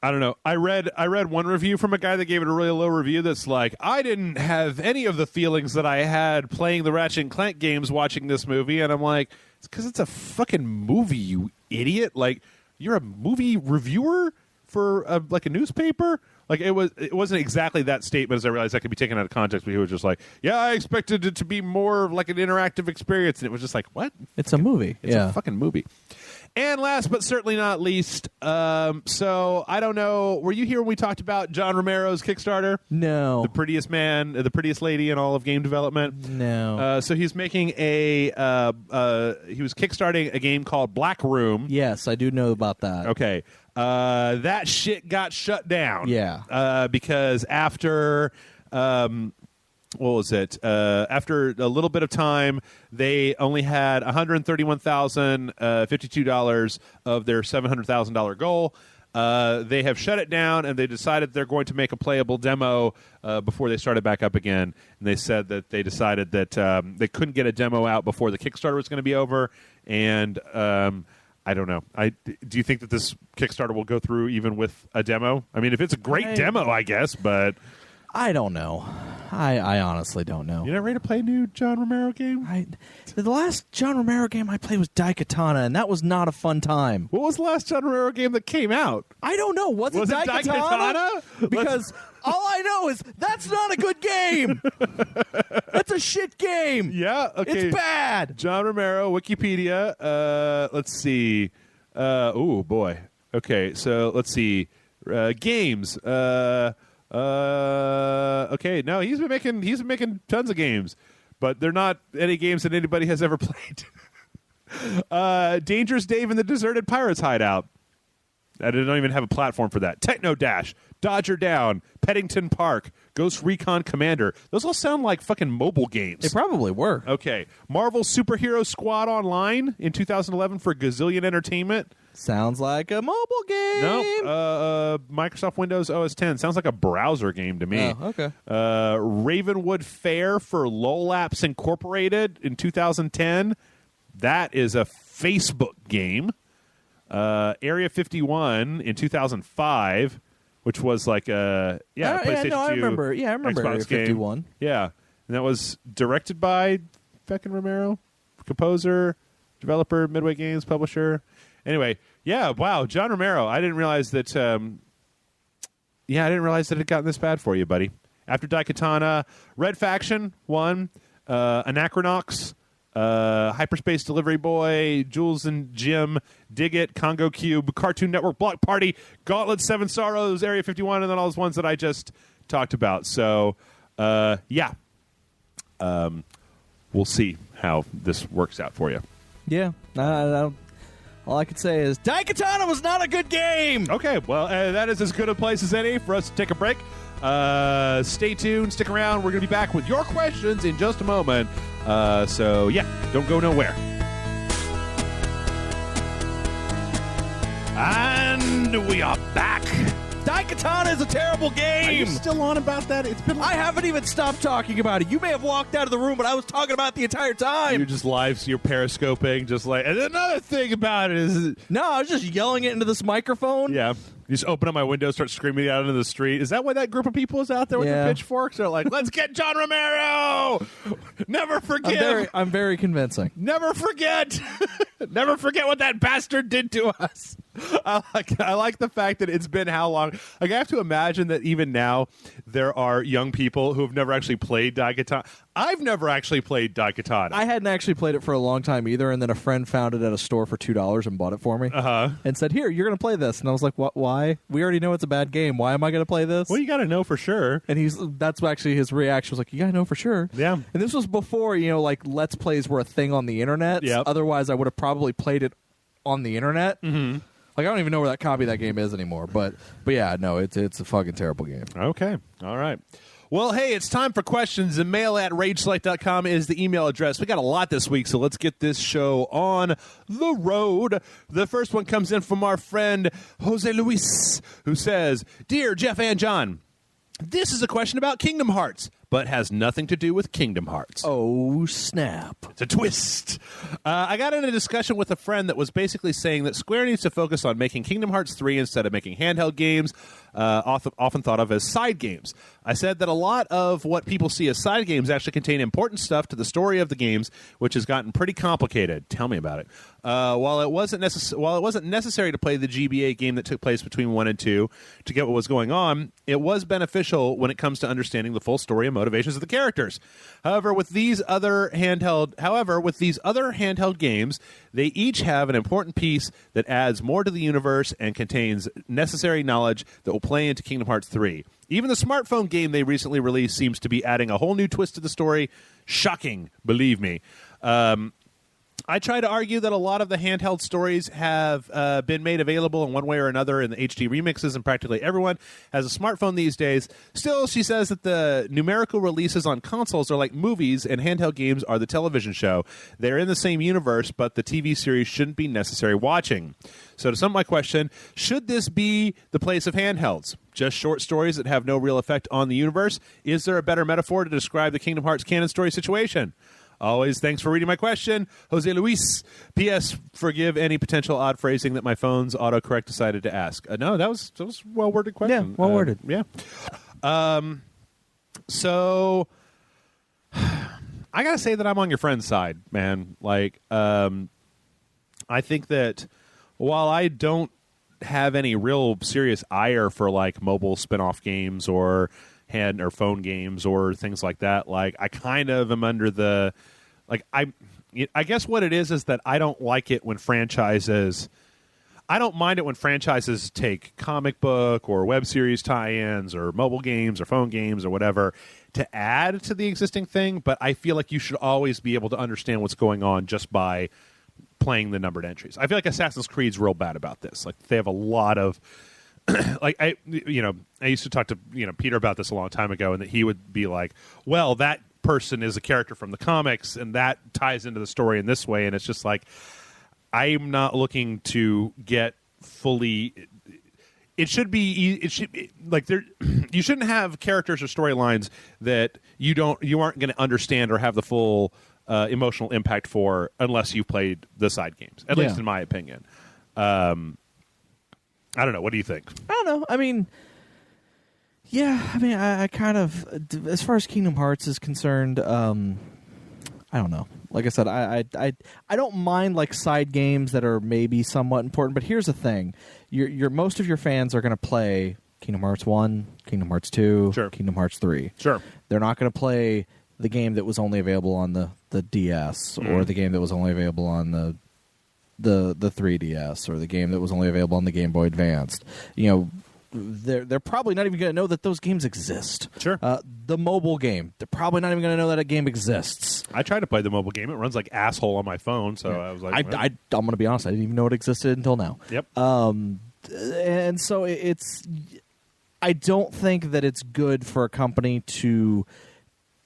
I don't know. I read one review from a guy that gave it a really low review that's like, I didn't have any of the feelings that I had playing the Ratchet and Clank games watching this movie. And I'm like, it's because it's a fucking movie, you idiot. Like, you're a movie reviewer for a newspaper? Like, it wasn't exactly that statement, as I realized that could be taken out of context, but he was just like, yeah, I expected it to be more of like an interactive experience. And it was just like, what?
It's a movie.
It's a fucking movie. And last but certainly not least, so I don't know, were you here when we talked about John Romero's Kickstarter?
No.
The prettiest man, the prettiest lady in all of game development?
No.
So he's making he was kickstarting a game called Black Room.
Yes, I do know about that.
Okay. That shit got shut down.
Yeah.
Because after... what was it? After a little bit of time, they only had $131,052 of their $700,000 goal. They have shut it down, and they decided they're going to make a playable demo before they started back up again. And they said that they decided that they couldn't get a demo out before the Kickstarter was going to be over. And I don't know. Do you think that this Kickstarter will go through even with a demo? I mean, if it's a great demo, I guess, but...
I don't know. I honestly don't know.
You not ready to play a new John Romero game?
The last John Romero game I played was Daikatana, and that was not a fun time.
What was the last John Romero game that came out?
I don't know. Was it Daikatana? Because all I know is that's not a good game. That's a shit game.
Yeah, okay.
It's bad.
John Romero, Wikipedia. Let's see. Oh, boy. Okay, so let's see. Games. Okay, no, he's been making tons of games, but they're not any games that anybody has ever played. Dangerous Dave and the Deserted Pirates Hideout. I don't even have a platform for that. Techno Dash, Dodger Down, Pettington Park, Ghost Recon Commander. Those all sound like fucking mobile games.
They probably were.
Okay. Marvel Superhero Squad Online in 2011 for Gazillion Entertainment.
Sounds like a mobile game.
No. Microsoft Windows OS 10. Sounds like a browser game to me.
Oh, okay.
Ravenwood Fair for LOL Apps Incorporated in 2010. That is a Facebook game. Area 51 in 2005, which was like a PlayStation 2.
I remember. Yeah, I remember
Xbox
Area 51.
Game. Yeah, and that was directed by Feckin' Romero, composer, developer, Midway Games, publisher. Anyway, yeah, wow, John Romero. I didn't realize that. I didn't realize that it had gotten this bad for you, buddy. After Daikatana, Red Faction 1, Anachronox. Hyperspace Delivery Boy, Jules and Jim, Dig It, Congo Cube, Cartoon Network, Block Party, Gauntlet, Seven Sorrows, Area 51, and then all those ones that I just talked about. So, we'll see how this works out for you.
Yeah. All I could say is Daikatana was not a good game.
Okay, well, that is as good a place as any for us to take a break. Stay tuned, stick around. We're going to be back with your questions in just a moment. Don't go nowhere. And we are back.
Daikatana is a terrible game.
Are you still on about that?
I haven't even stopped talking about it. You may have walked out of the room, but I was talking about it the entire time.
You're just you're periscoping, just like. And another thing about it is,
no, I was just yelling it into this microphone.
Yeah. You just open up my window, start screaming out into the street. Is that why that group of people is out there with the pitchforks? They're like, let's get John Romero! Never forget.
I'm very convincing.
Never forget. Never forget what that bastard did to us. I like the fact that it's been how long. Like, I have to imagine that even now there are young people who have never actually played Daikatana. I've never actually played Daikatana.
I hadn't actually played it for a long time either, and then a friend found it at a store for $2 and bought it for me. And said, "Here, you're going to play this." And I was like, "What? Why? We already know it's a bad game. Why am I going to play this?"
Well, you got to know for sure.
And that's actually his reaction was like, "You got to know for sure."
Yeah.
And this was before, like Let's Plays were a thing on the internet.
Yep.
Otherwise, I would have probably played it on the internet.
Mm-hmm.
Like, I don't even know where that copy of that game is anymore. But yeah, no, it's a fucking terrible game.
Okay. All right. Well, hey, it's time for questions, and mail@rageselect.com is the email address. We got a lot this week, so let's get this show on the road. The first one comes in from our friend Jose Luis, who says, "Dear Jeff and John, this is a question about Kingdom Hearts, but has nothing to do with Kingdom Hearts."
Oh, snap.
It's a twist. I got in a discussion with a friend that was basically saying that Square needs to focus on making Kingdom Hearts 3 instead of making handheld games, often thought of as side games. I said that a lot of what people see as side games actually contain important stuff to the story of the games, which has gotten pretty complicated. Tell me about it. While it wasn't necessary to play the GBA game that took place between 1 and 2 to get what was going on, it was beneficial when it comes to understanding the full story and motivations of the characters. However, with these other handheld games, they each have an important piece that adds more to the universe and contains necessary knowledge that will play into Kingdom Hearts 3. Even the smartphone game they recently released seems to be adding a whole new twist to the story. Shocking, believe me. I try to argue that a lot of the handheld stories have been made available in one way or another in the HD remixes, and practically everyone has a smartphone these days. Still, she says that the numerical releases on consoles are like movies, and handheld games are the television show. They're in the same universe, but the TV series shouldn't be necessary watching. So to sum up my question, should this be the place of handhelds? Just short stories that have no real effect on the universe? Is there a better metaphor to describe the Kingdom Hearts canon story situation? Always, thanks for reading my question, Jose Luis. P.S. Forgive any potential odd phrasing that my phone's autocorrect decided to ask. No, that was a well-worded question.
Yeah, well-worded.
Yeah. So, I got to say that I'm on your friend's side, man. Like, I think that while I don't have any real serious ire for, like, mobile spin-off games or phone games or things like that, like, I kind of am under the, like, I guess what it is that I don't like it when franchises, I don't mind it when franchises take comic book or web series tie-ins or mobile games or phone games or whatever to add to the existing thing, but I feel like you should always be able to understand what's going on just by playing the numbered entries. I feel like Assassin's Creed's real bad about this. Like, they have a lot of like, I used to talk to Peter about this a long time ago, and that he would be like, well, that person is a character from the comics and that ties into the story in this way, and it's just like, I'm not looking to get fully, it should like, there, you shouldn't have characters or storylines that you aren't going to understand or have the full emotional impact for unless you've played the side games, at least in my opinion. I don't know. What do you think?
I don't know. I mean, I kind of, as far as Kingdom Hearts is concerned, I don't know. Like I said, I don't mind, like, side games that are maybe somewhat important. But here's the thing: most of your fans are going to play Kingdom Hearts 1, Kingdom Hearts 2,
sure,
Kingdom Hearts 3.
Sure,
they're not going to play the game that was only available on the DS or the game that was only available on the 3DS or the game that was only available on the Game Boy Advanced. They're probably not even going to know that those games exist.
Sure.
The mobile game, they're probably not even going to know that a game exists.
I tried to play the mobile game. It runs like asshole on my phone, so I was like...
I'm going to be honest, I didn't even know it existed until now.
Yep.
And so it's... I don't think that it's good for a company to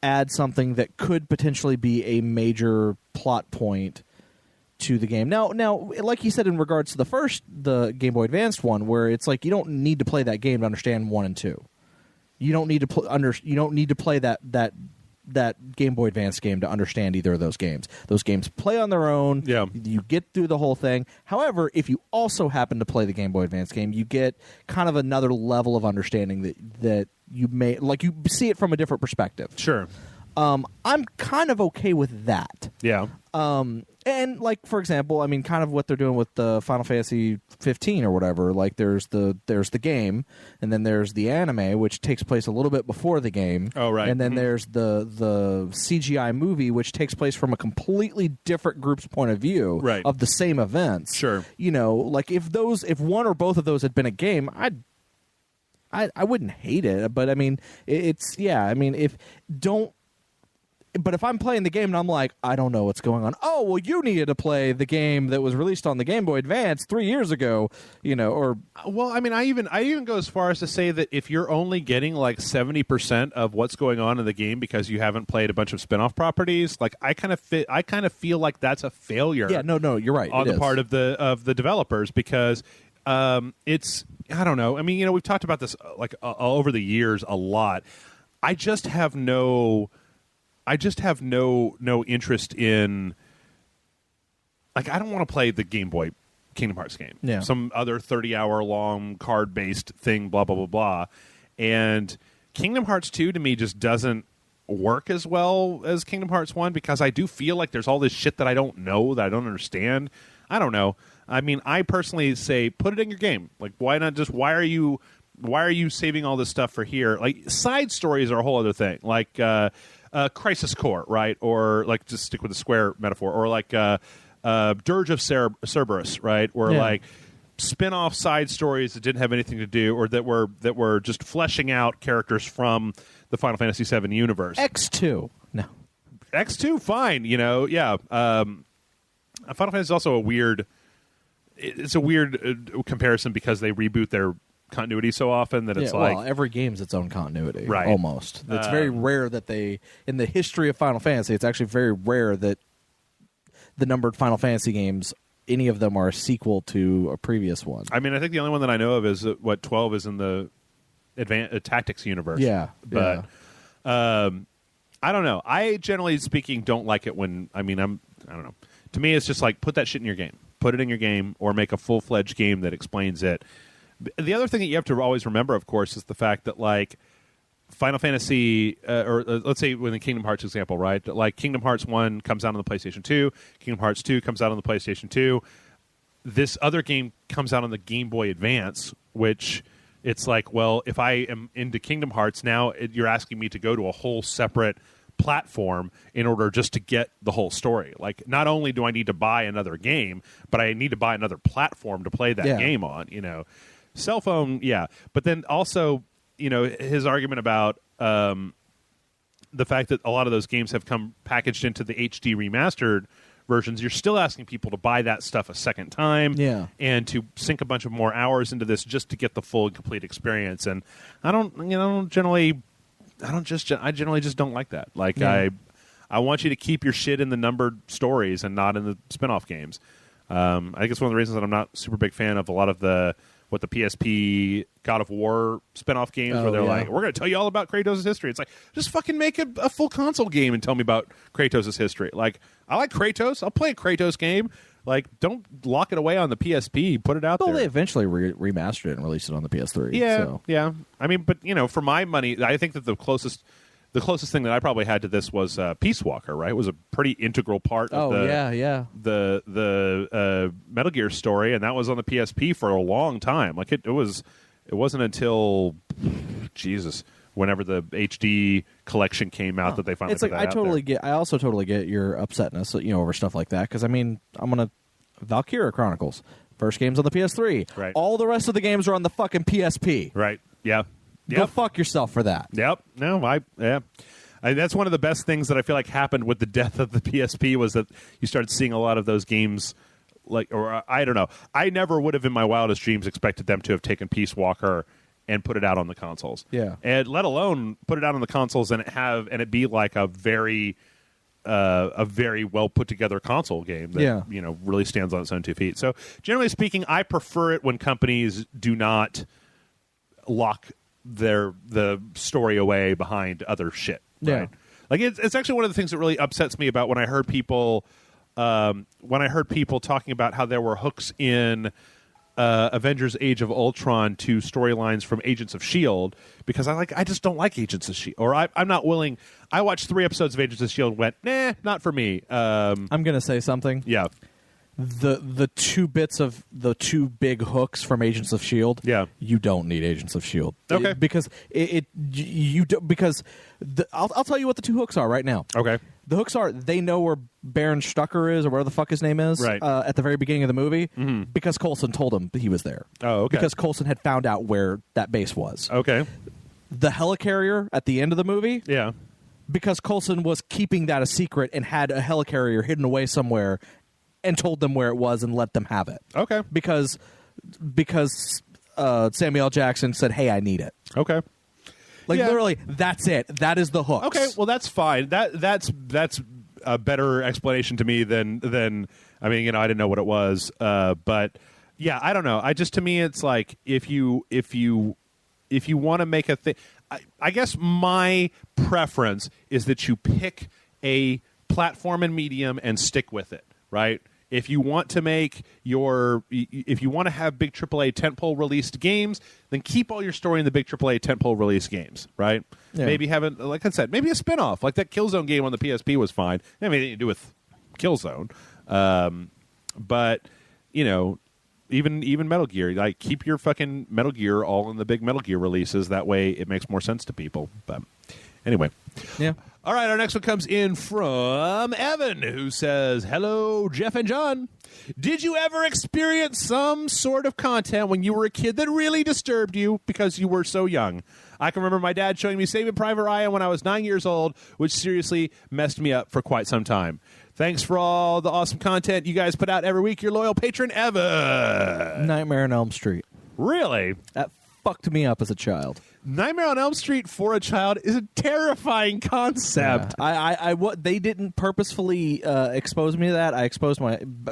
add something that could potentially be a major plot point to the game. Now, like you said, in regards to the Game Boy Advanced one, where it's like you don't need to play that game to understand 1 and 2. You don't need to play that that Game Boy Advance game to understand either of those games. Those games play on their own.
Yeah.
You get through the whole thing. However, if you also happen to play the Game Boy Advance game, you get kind of another level of understanding that you may you see it from a different perspective.
Sure.
I'm kind of okay with that.
Yeah.
And for example, I mean, kind of what they're doing with the Final Fantasy 15 or whatever. Like, there's the game, and then there's the anime, which takes place a little bit before the game.
Oh, right.
And then there's the CGI movie, which takes place from a completely different group's point of view of the same events.
Sure.
If one or both of those had been a game, I wouldn't hate it. But I mean, But if I'm playing the game and I'm like, I don't know what's going on. Oh, well, you needed to play the game that was released on the Game Boy Advance 3 years ago, or...
Well, I mean, I even go as far as to say that if you're only getting 70% of what's going on in the game because you haven't played a bunch of spin-off properties, I kind of feel like that's a failure.
Yeah, no, you're right.
On the part of the developers, because it's, I don't know. I mean, we've talked about this over the years a lot. I just have no interest in, I don't want to play the Game Boy Kingdom Hearts game.
Yeah.
Some other 30-hour-long card-based thing, blah, blah, blah, blah. And Kingdom Hearts 2 to me just doesn't work as well as Kingdom Hearts 1, because I do feel like there's all this shit that I don't know, that I don't understand. I don't know. I mean, I personally say, put it in your game. Why not just, why are you saving all this stuff for here? Side stories are a whole other thing. Crisis Core, right? Or just stick with the Square metaphor, or Dirge of Cerberus, right? Or spin-off side stories that didn't have anything to do, or that were just fleshing out characters from the Final Fantasy VII universe.
X2, no.
X2, fine. Yeah. Final Fantasy is also a weird comparison because they reboot their continuity so often that it's
every game's its own continuity,
right?
Almost. It's very rare that in the history of Final Fantasy, it's actually very rare that the numbered Final Fantasy games, any of them are a sequel to a previous one.
I mean, I think the only one that I know of is 12 is in the Tactics universe.
Yeah,
but I don't know. I generally speaking don't like it when I don't know. To me, it's just put that shit in your game. Put it in your game, or make a full-fledged game that explains it. The other thing that you have to always remember, of course, is the fact that Final Fantasy, or let's say with the Kingdom Hearts example, right? Kingdom Hearts 1 comes out on the PlayStation 2, Kingdom Hearts 2 comes out on the PlayStation 2. This other game comes out on the Game Boy Advance, which it's well, if I am into Kingdom Hearts now, you're asking me to go to a whole separate platform in order just to get the whole story. Not only do I need to buy another game, but I need to buy another platform to play that game on, Cell phone, yeah. But then also, his argument about the fact that a lot of those games have come packaged into the HD remastered versions, you're still asking people to buy that stuff a second time, and to sink a bunch of more hours into this just to get the full and complete experience. And I generally just don't like that. I want you to keep your shit in the numbered stories and not in the spin-off games. I think it's one of the reasons that I'm not a super big fan of a lot of the PSP God of War spin-off games, where they're we're going to tell you all about Kratos' history. It's just fucking make a full console game and tell me about Kratos' history. I like Kratos. I'll play a Kratos game. Don't lock it away on the PSP. Put it out there.
Well, they eventually remastered it and released it on the PS3.
Yeah, yeah. I mean, but, for my money, I think that the closest thing that I probably had to this was Peace Walker, right? It was a pretty integral part of the Metal Gear story, and that was on the PSP for a long time. It wasn't until whenever the HD collection came out that they finally put that out
I also totally get your upsetness, over stuff like that, because Valkyria Chronicles, first game's on the PS3.
Right.
All the rest of the games are on the fucking PSP.
Right. Yeah.
Go fuck yourself for that.
Yep. No, that's one of the best things that I feel like happened with the death of the PSP, was that you started seeing a lot of those games, I don't know. I never would have in my wildest dreams expected them to have taken Peace Walker and put it out on the consoles.
Yeah.
And let alone put it out on the consoles and it be a very well put together console game that really stands on its own 2 feet. So generally speaking, I prefer it when companies do not lock the story away behind other shit. Right? Like it's actually one of the things that really upsets me about when I heard people talking about how there were hooks in Avengers: Age of Ultron to storylines from Agents of S.H.I.E.L.D. because I just don't like Agents of S.H.I.E.L.D. or I'm not willing. I watched 3 episodes of Agents of S.H.I.E.L.D. and went, nah, not for me.
I'm gonna say something.
Yeah.
The 2 bits of the 2 big hooks from Agents of S.H.I.E.L.D.
Yeah.
You don't need Agents of S.H.I.E.L.D.
Okay.
Because I'll tell you what the 2 hooks are right now.
Okay.
The hooks are they know where Baron Stucker is or whatever the fuck his name is
right.
At the very beginning of the movie because Coulson told him that he was there.
Oh, okay.
Because Coulson had found out where that base was.
Okay.
The helicarrier at the end of the movie.
Yeah. Because
Coulson was keeping that a secret and had a helicarrier hidden away somewhere and told them where it was and let them have it.
Okay.
Because Samuel L. Jackson said, "Hey, I need it."
Okay.
Literally, that's it. That is the hooks.
Okay, well that's fine. That's a better explanation to me than I mean, I didn't know what it was. But yeah, I don't know. To me it's like if you want to make a thing, I guess my preference is that you pick a platform and medium and stick with it, right? If you want to if you want to have big AAA tentpole released games, then keep all your story in the big AAA tentpole released games, right? Yeah. Maybe like I said, maybe a spinoff, like that Killzone game on the PSP was fine. I mean, it had to do with Killzone, but even Metal Gear, like keep your fucking Metal Gear all in the big Metal Gear releases. That way, it makes more sense to people. But anyway,
yeah.
All right, our next one comes in from Evan, who says, "Hello, Jeff and John. Did you ever experience some sort of content when you were a kid that really disturbed you because you were so young? I can remember my dad showing me Saving Private Ryan when I was 9 years old, which seriously messed me up for quite some time. Thanks for all the awesome content you guys put out every week. Your loyal patron, Evan."
Nightmare on Elm Street.
Really?
That fucked me up as a child.
Nightmare on Elm Street for a child is a terrifying concept.
Yeah. They didn't purposefully expose me to that. I exposed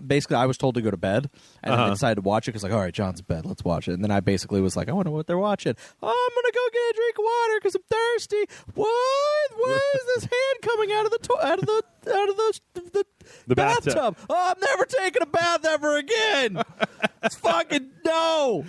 basically I was told to go to bed and then I decided to watch it because all right, John's in bed, let's watch it. And then I basically was like, I wonder what they're watching. Oh, I'm gonna go get a drink of water because I'm thirsty. What? Why is this hand coming out of the bathtub? Oh, I'm never taking a bath ever again. It's fucking no.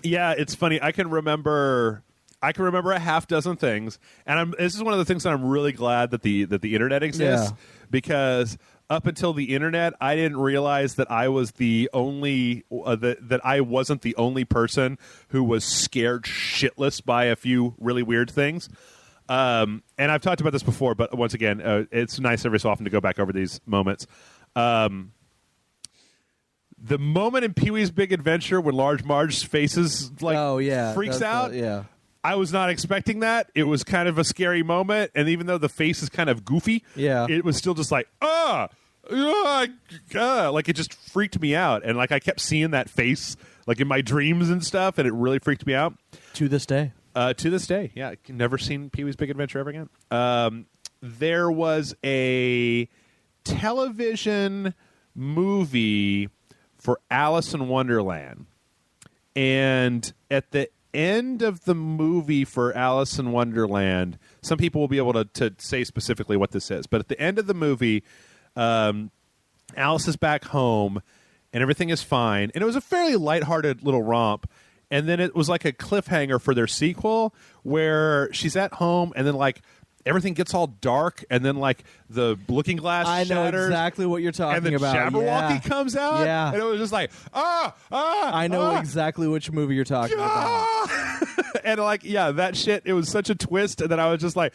Yeah, it's funny. I can remember a half dozen things, and this is one of the things that I'm really glad that the internet exists, because up until the internet, I didn't realize that I was the only that I wasn't the only person who was scared shitless by a few really weird things. And I've talked about this before, but once again, it's nice every so often to go back over these moments. The moment in Pee-wee's Big Adventure when Large Marge's faces freaks out. I was not expecting that. It was kind of a scary moment, and even though the face is kind of goofy, it was still just like like it just freaked me out, and like I kept seeing that face like in my dreams and stuff, and it really freaked me out.
To this day,
yeah, never seen Pee-wee's Big Adventure ever again. There was a television movie for Alice in Wonderland, and at the end of the movie for Alice in Wonderland, some people will be able to say specifically what this is, but at the end of the movie, Alice is back home and everything is fine, and it was a fairly lighthearted little romp, and then it was like a cliffhanger for their sequel where she's at home and then like everything gets all dark, and then like the looking glass shatters.
I know exactly what you're talking about.
And the Jabberwocky comes out.
Yeah.
And it was just like,
I know exactly which movie you're talking about.
And like, yeah, that shit, it was such a twist, and then I was just like,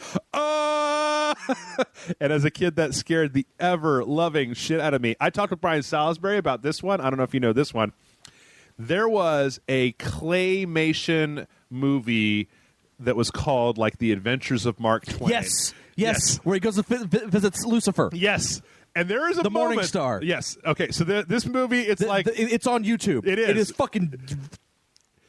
And as a kid, that scared the ever-loving shit out of me. I talked with Brian Salisbury about this one. I don't know if you know this one. There was a claymation movie that was called like The Adventures of Mark Twain.
Yes. Where he goes to visits Lucifer.
Yes. And there is a
the
moment,
Morning Star.
Yes. Okay. So this movie, it's
it's on YouTube.
It is.
It is fucking.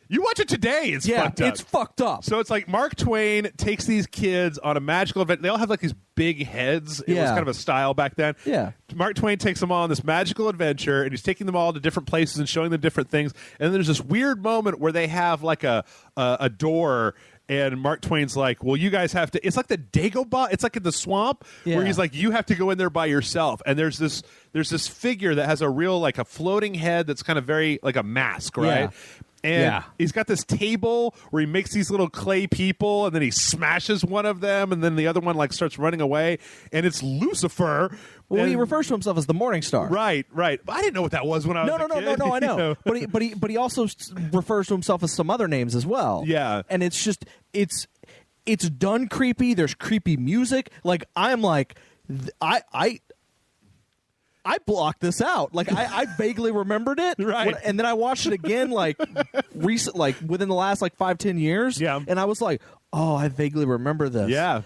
You watch it today. It's fucked up.
It's fucked up.
So it's like Mark Twain takes these kids on a magical event. They all have like these big heads. It was kind of a style back then.
Yeah.
Mark Twain takes them all on this magical adventure, and he's taking them all to different places and showing them different things. And then there's this weird moment where they have like a door, And Mark Twain's like, well, you guys have to. It's like the Dagobah. It's like in the swamp where he's like, you have to go in there by yourself. And there's this figure that has a real like a floating head that's kind of very like a mask, right?
Yeah.
And he's got this table where he makes these little clay people, and then he smashes one of them, and then the other one like starts running away, and it's Lucifer.
Well, he refers to himself as the Morning Star.
Right. I didn't know what that was when I was a kid.
No, I know.
You know?
But he also refers to himself as some other names as well.
Yeah.
And it's just it's done creepy. There's creepy music. Like I'm like I blocked this out. Like I vaguely remembered it,
right?
And then I watched it again, like within the last 5-10 years.
Yeah.
And I was like, oh, I vaguely remember this.
Yeah.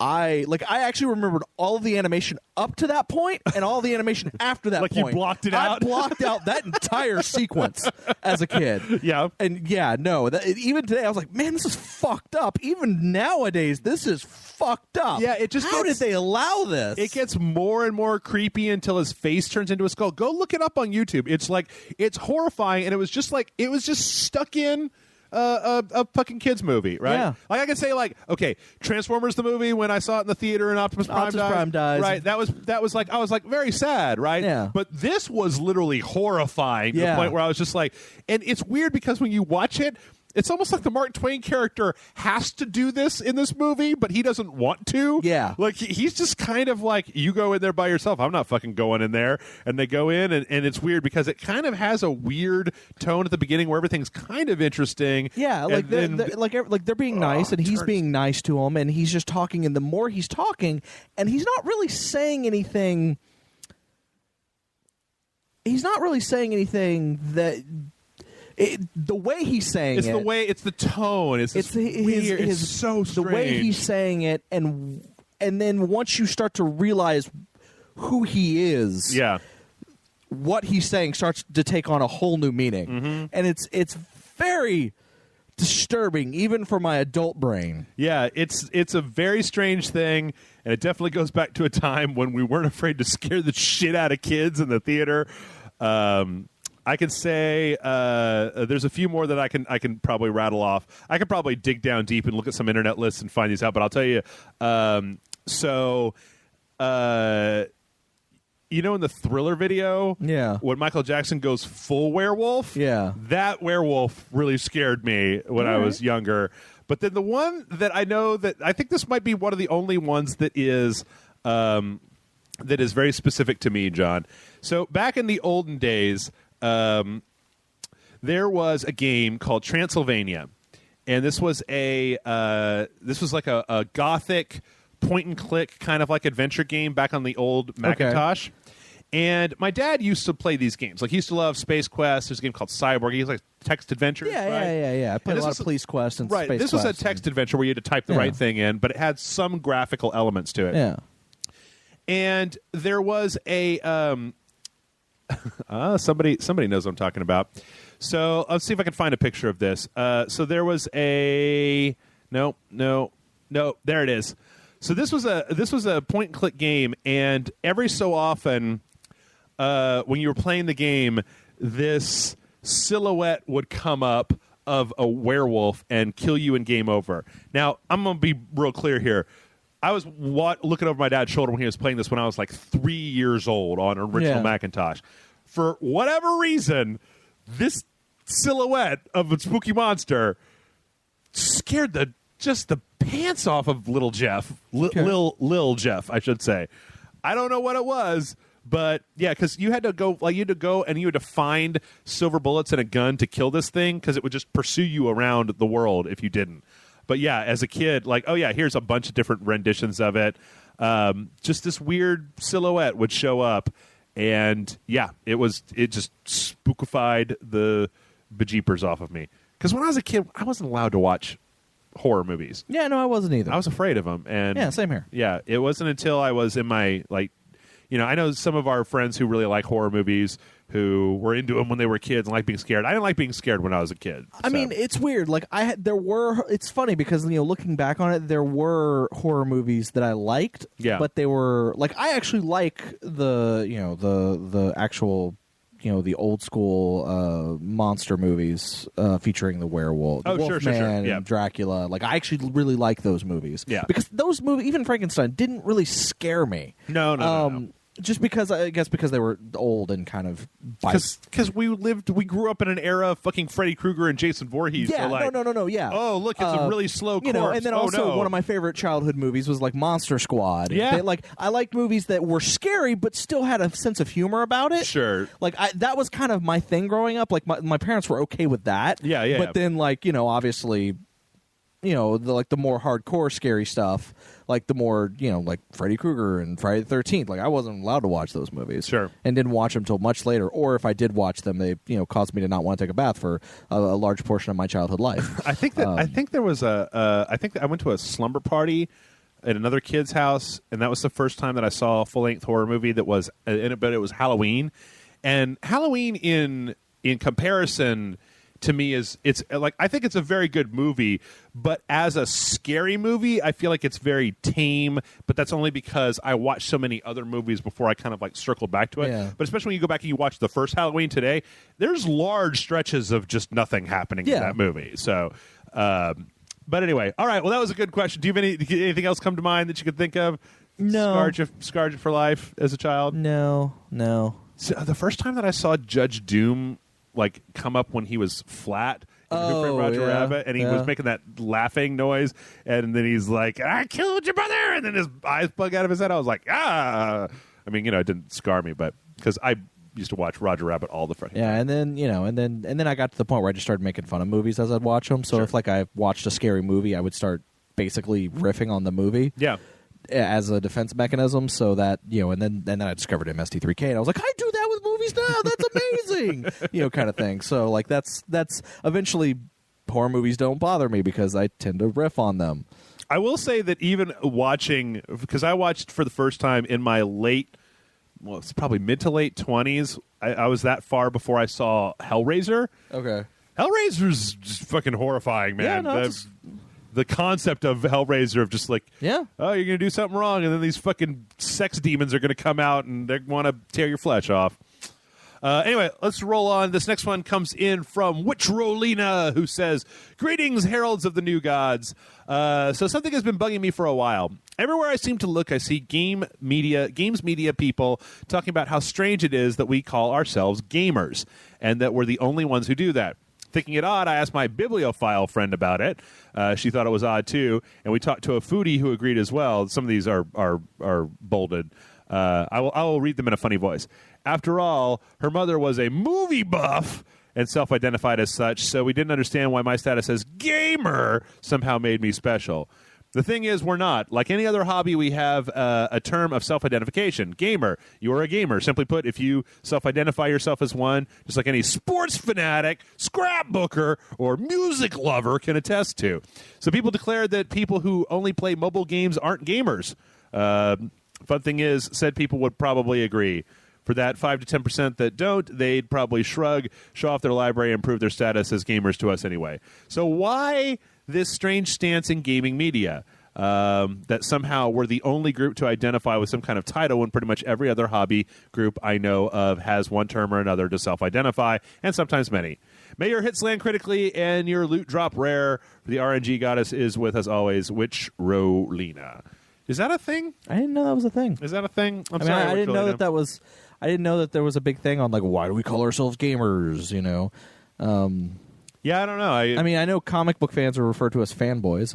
I actually remembered all of the animation up to that point and all the animation after that
like
point.
You blocked it out?
I blocked out that entire sequence as a kid.
Yeah.
And even today I was like, man, this is fucked up. Even nowadays, this is fucked up.
Yeah, it just
How did they allow this?
It gets more and more creepy until his face turns into a skull. Go look it up on YouTube. It's horrifying, and it was just stuck in a fucking kids movie, right?
Yeah.
Like I can say, okay, Transformers the movie when I saw it in the theater and Optimus Prime dies, right? That was like I was like very sad, right?
Yeah.
But this was literally horrifying to the point where I was just like, and it's weird because when you watch it, it's almost like the Mark Twain character has to do this in this movie, but he doesn't want to.
Yeah.
Like, he's just kind of like, you go in there by yourself. I'm not fucking going in there. And they go in, and it's weird because it kind of has a weird tone at the beginning where everything's kind of interesting.
Yeah, like they're being nice, and he's being nice to him, and he's just talking, and the more he's talking, and he's not really saying anything. He's not really saying anything that... the way he's saying
it's the tone. It's weird. It's so strange.
The way he's saying it, and then once you start to realize who he is, what he's saying starts to take on a whole new meaning, and it's very disturbing, even for my adult brain.
Yeah, it's a very strange thing, and it definitely goes back to a time when we weren't afraid to scare the shit out of kids in the theater. I can say there's a few more that I can probably rattle off. I could probably dig down deep and look at some internet lists and find these out, but I'll tell you. In the Thriller video, when Michael Jackson goes full werewolf, that werewolf really scared me when I was younger. But then the one that I know that I think this might be one of the only ones that is very specific to me, John. So back in the olden days, there was a game called Transylvania, and this was like a gothic point and click kind of like adventure game back on the old Macintosh. Okay. And my dad used to play these games. Like, he used to love Space Quest. There's a game called Cyborg. He was like text adventures.
Yeah. I played a lot of Police Quest and Space Quest.
This was a text adventure where you had to type the right thing in, but it had some graphical elements to it.
Yeah.
And there was a somebody knows what I'm talking about. So let's see if I can find a picture of this. So there was a no, there it is. So this was a point and click game, and every so often, when you were playing the game, this silhouette would come up of a werewolf and kill you in game over. Now, I'm gonna be real clear here. I was looking over my dad's shoulder when he was playing this when I was like 3 years old on an original Macintosh. For whatever reason, this silhouette of a spooky monster scared the pants off of little Jeff. Lil Jeff, I should say. I don't know what it was, but yeah, because you had to go and you had to find silver bullets and a gun to kill this thing because it would just pursue you around the world if you didn't. But yeah, as a kid, here's a bunch of different renditions of it. Just this weird silhouette would show up, and it just spookified the bejeepers off of me. Because when I was a kid, I wasn't allowed to watch horror movies.
Yeah, no, I wasn't either.
I was afraid of them, and
yeah, same here.
Yeah, it wasn't until I was in my I know some of our friends who really like horror movies who were into them when they were kids and like being scared. I didn't like being scared when I was a kid. So.
I mean, it's weird. Like it's funny because looking back on it, there were horror movies that I liked. Yeah. But they were I actually like the actual the old school monster movies featuring the werewolf, the Wolfman,
Yeah.
and Dracula. Like, I actually really like those movies.
Yeah.
Because those movies, even Frankenstein, didn't really scare me.
No.
Just because, I guess, because they were old and kind of
because we grew up in an era of fucking Freddy Krueger and Jason Voorhees.
Yeah,
so like,
no, yeah.
Oh, look, it's a really slow corpse.
And then also one of my favorite childhood movies was like Monster Squad.
Yeah.
I liked movies that were scary but still had a sense of humor about it.
Sure.
Like, that was kind of my thing growing up. Like, my parents were okay with that.
Yeah.
But then, like, obviously, the more hardcore scary stuff, like the more, like Freddy Krueger and Friday the 13th. Like, I wasn't allowed to watch those movies.
Sure.
And didn't watch them until much later. Or if I did watch them, they, caused me to not want to take a bath for a large portion of my childhood life.
I think there was I went to a slumber party at another kid's house, and that was the first time that I saw a full-length horror movie that was in it, but it was Halloween. And Halloween in comparison to me it's like, I think it's a very good movie, but as a scary movie, I feel like it's very tame, but that's only because I watched so many other movies before I kind of like circled back to it.
Yeah.
But especially when you go back and you watch the first Halloween today, there's large stretches of just nothing happening in that movie. So, but anyway, all right. Well, that was a good question. Do you have anything else come to mind that you could think of?
No.
Scarred you for life as a child?
No.
So, the first time that I saw Judge Doom like come up when he was flat in Who Framed Roger Rabbit, and he was making that laughing noise, and then he's like, "I killed your brother," and then his eyes bug out of his head. I was like, ah. I mean, it didn't scar me, but because I used to watch Roger Rabbit all the fucking time.
And then I got to the point where I just started making fun of movies as I'd watch them. So
Sure.
if like I watched a scary movie, I would start basically riffing on the movie.
Yeah.
As a defense mechanism, so that and then I discovered MST3K, and I was like, I do that with movies now. That's amazing, kind of thing. So like that's eventually horror movies don't bother me because I tend to riff on them.
I will say that even watching, because I watched for the first time in my it's probably mid to late 20s. I was that far before I saw Hellraiser.
Okay,
Hellraiser's just fucking horrifying, man.
Yeah, no,
the concept of Hellraiser of just like,
yeah,
oh, you're going to do something wrong, and then these fucking sex demons are going to come out and they want to tear your flesh off. Anyway, let's roll on. This next one comes in from Witch Rolina, who says, "Greetings, heralds of the new gods. So something has been bugging me for a while. Everywhere I seem to look, I see games media people talking about how strange it is that we call ourselves gamers, and that we're the only ones who do that. Thinking it odd, I asked my bibliophile friend about it. She thought it was odd too, and we talked to a foodie who agreed as well. Some of these are bolded. I will read them in a funny voice. After all, her mother was a movie buff and self-identified as such, so we didn't understand why my status as gamer somehow made me special. The thing is, we're not. Like any other hobby, we have a term of self-identification. Gamer. You are a gamer. Simply put, if you self-identify yourself as one, just like any sports fanatic, scrapbooker, or music lover can attest to. So people declared that people who only play mobile games aren't gamers. Fun thing is, said people would probably agree. For that 5 to 10% that don't, they'd probably shrug, show off their library, and prove their status as gamers to us anyway. So why this strange stance in gaming media? That somehow we're the only group to identify with some kind of title when pretty much every other hobby group I know of has one term or another to self-identify, and sometimes many. May your hits land critically and your loot drop rare. The RNG goddess is with us always, Witch Rolina. Is that a thing?
I didn't know that was a thing.
Is that a thing?
I didn't know that was. I didn't know that there was a big thing on like why do we call ourselves gamers?
Yeah, I don't know. I
mean, I know comic book fans are referred to as fanboys,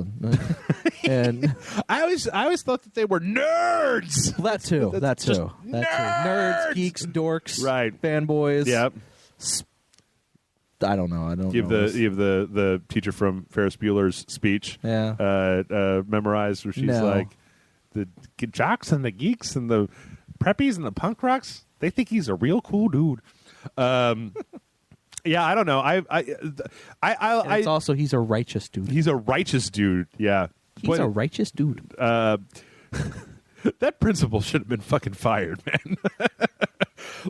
and
I always thought that they were nerds.
That too. Nerds, geeks, dorks,
right?
Fanboys.
Yep.
I don't know.
You have the teacher from Ferris Bueller's speech.
Yeah.
Memorized where she's like, the jocks and the geeks and the preppies and the punk rocks, they think he's a real cool dude. Yeah, I don't know.
It's also he's a righteous dude.
He's a righteous dude. Yeah,
he's a righteous dude.
That principal should have been fucking fired, man.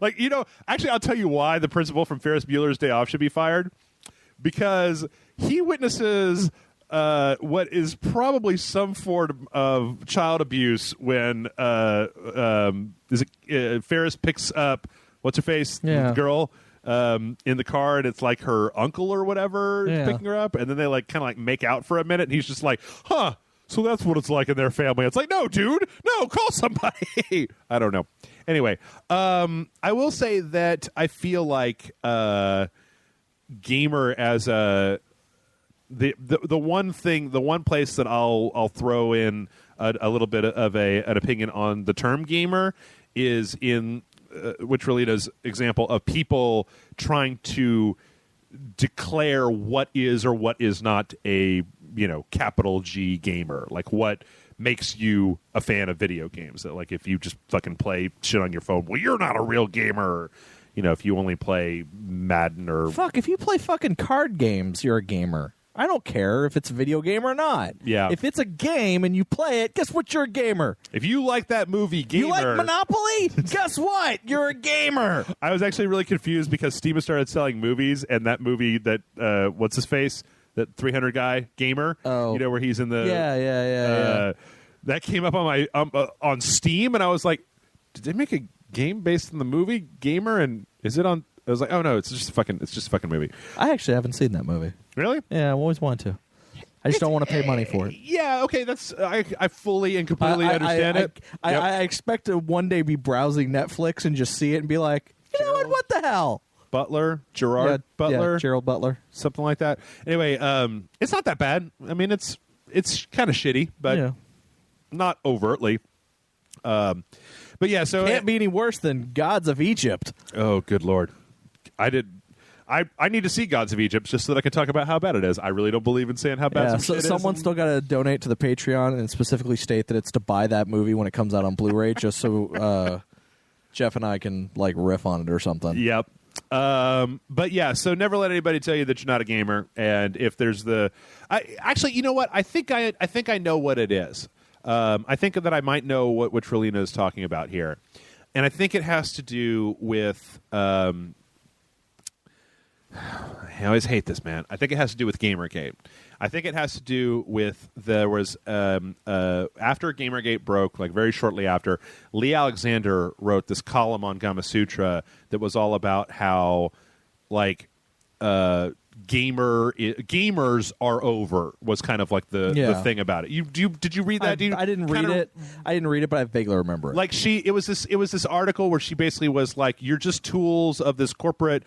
Like, actually, I'll tell you why the principal from Ferris Bueller's Day Off should be fired. Because he witnesses what is probably some form of child abuse when Ferris picks up what's her face girl in the car, and it's like her uncle or whatever is picking her up, and then they like kind of like make out for a minute, and he's just like, huh, so that's what it's like in their family. It's like, no, dude, no, call somebody. I don't know. Anyway, I will say that I feel like gamer as a the one place that I'll throw in a little bit of an opinion on the term gamer is in Witchrelita's example of people trying to declare what is or what is not a capital G gamer, like what makes you a fan of video games. That like if you just fucking play shit on your phone, well, you're not a real gamer. If you only play Madden or
if you play fucking card games, you're a gamer. I don't care if it's a video game or not.
Yeah.
If it's a game and you play it, guess what? You're a gamer.
If you like that movie, gamer.
You like Monopoly? Guess what? You're a gamer.
I was actually really confused because Steam started selling movies, and that movie that what's his face, that 300 guy gamer.
Oh,
where he's in the
yeah.
That came up on my on Steam, and I was like, did they make a game based on the movie Gamer? And is it on? I was like, oh no, it's just a fucking movie.
I actually haven't seen that movie.
Really?
Yeah, I've always wanted to. I just don't want to pay money for it.
Yeah, okay, that's I fully and completely understand it.
I expect to one day be browsing Netflix and just see it and be like, you know what the hell?
Gerard Butler,
Gerald Butler,
something like that. Anyway, it's not that bad. I mean, it's kind of shitty, but not overtly. But yeah, so
can't be any worse than Gods of Egypt.
Oh, good Lord! I need to see Gods of Egypt just so that I can talk about how bad it is. I really don't believe in saying how bad some shit is.
Someone's still got to donate to the Patreon and specifically state that it's to buy that movie when it comes out on Blu-ray, just so Jeff and I can like riff on it or something.
Yep. But yeah, so never let anybody tell you that you're not a gamer. And if there's actually, you know what? I think I know what it is. I think that I might know what Trillina is talking about here, and I think it has to do with. I always hate this, man. I think it has to do with Gamergate. I think it has to do with there was after Gamergate broke, like very shortly after, Lee Alexander wrote this column on Gamasutra that was all about how like gamers are over was kind of like the thing about it. Did you read that?
I didn't read it. I didn't read it, but I vaguely remember it.
Like it was this article where she basically was like, you're just tools of this corporate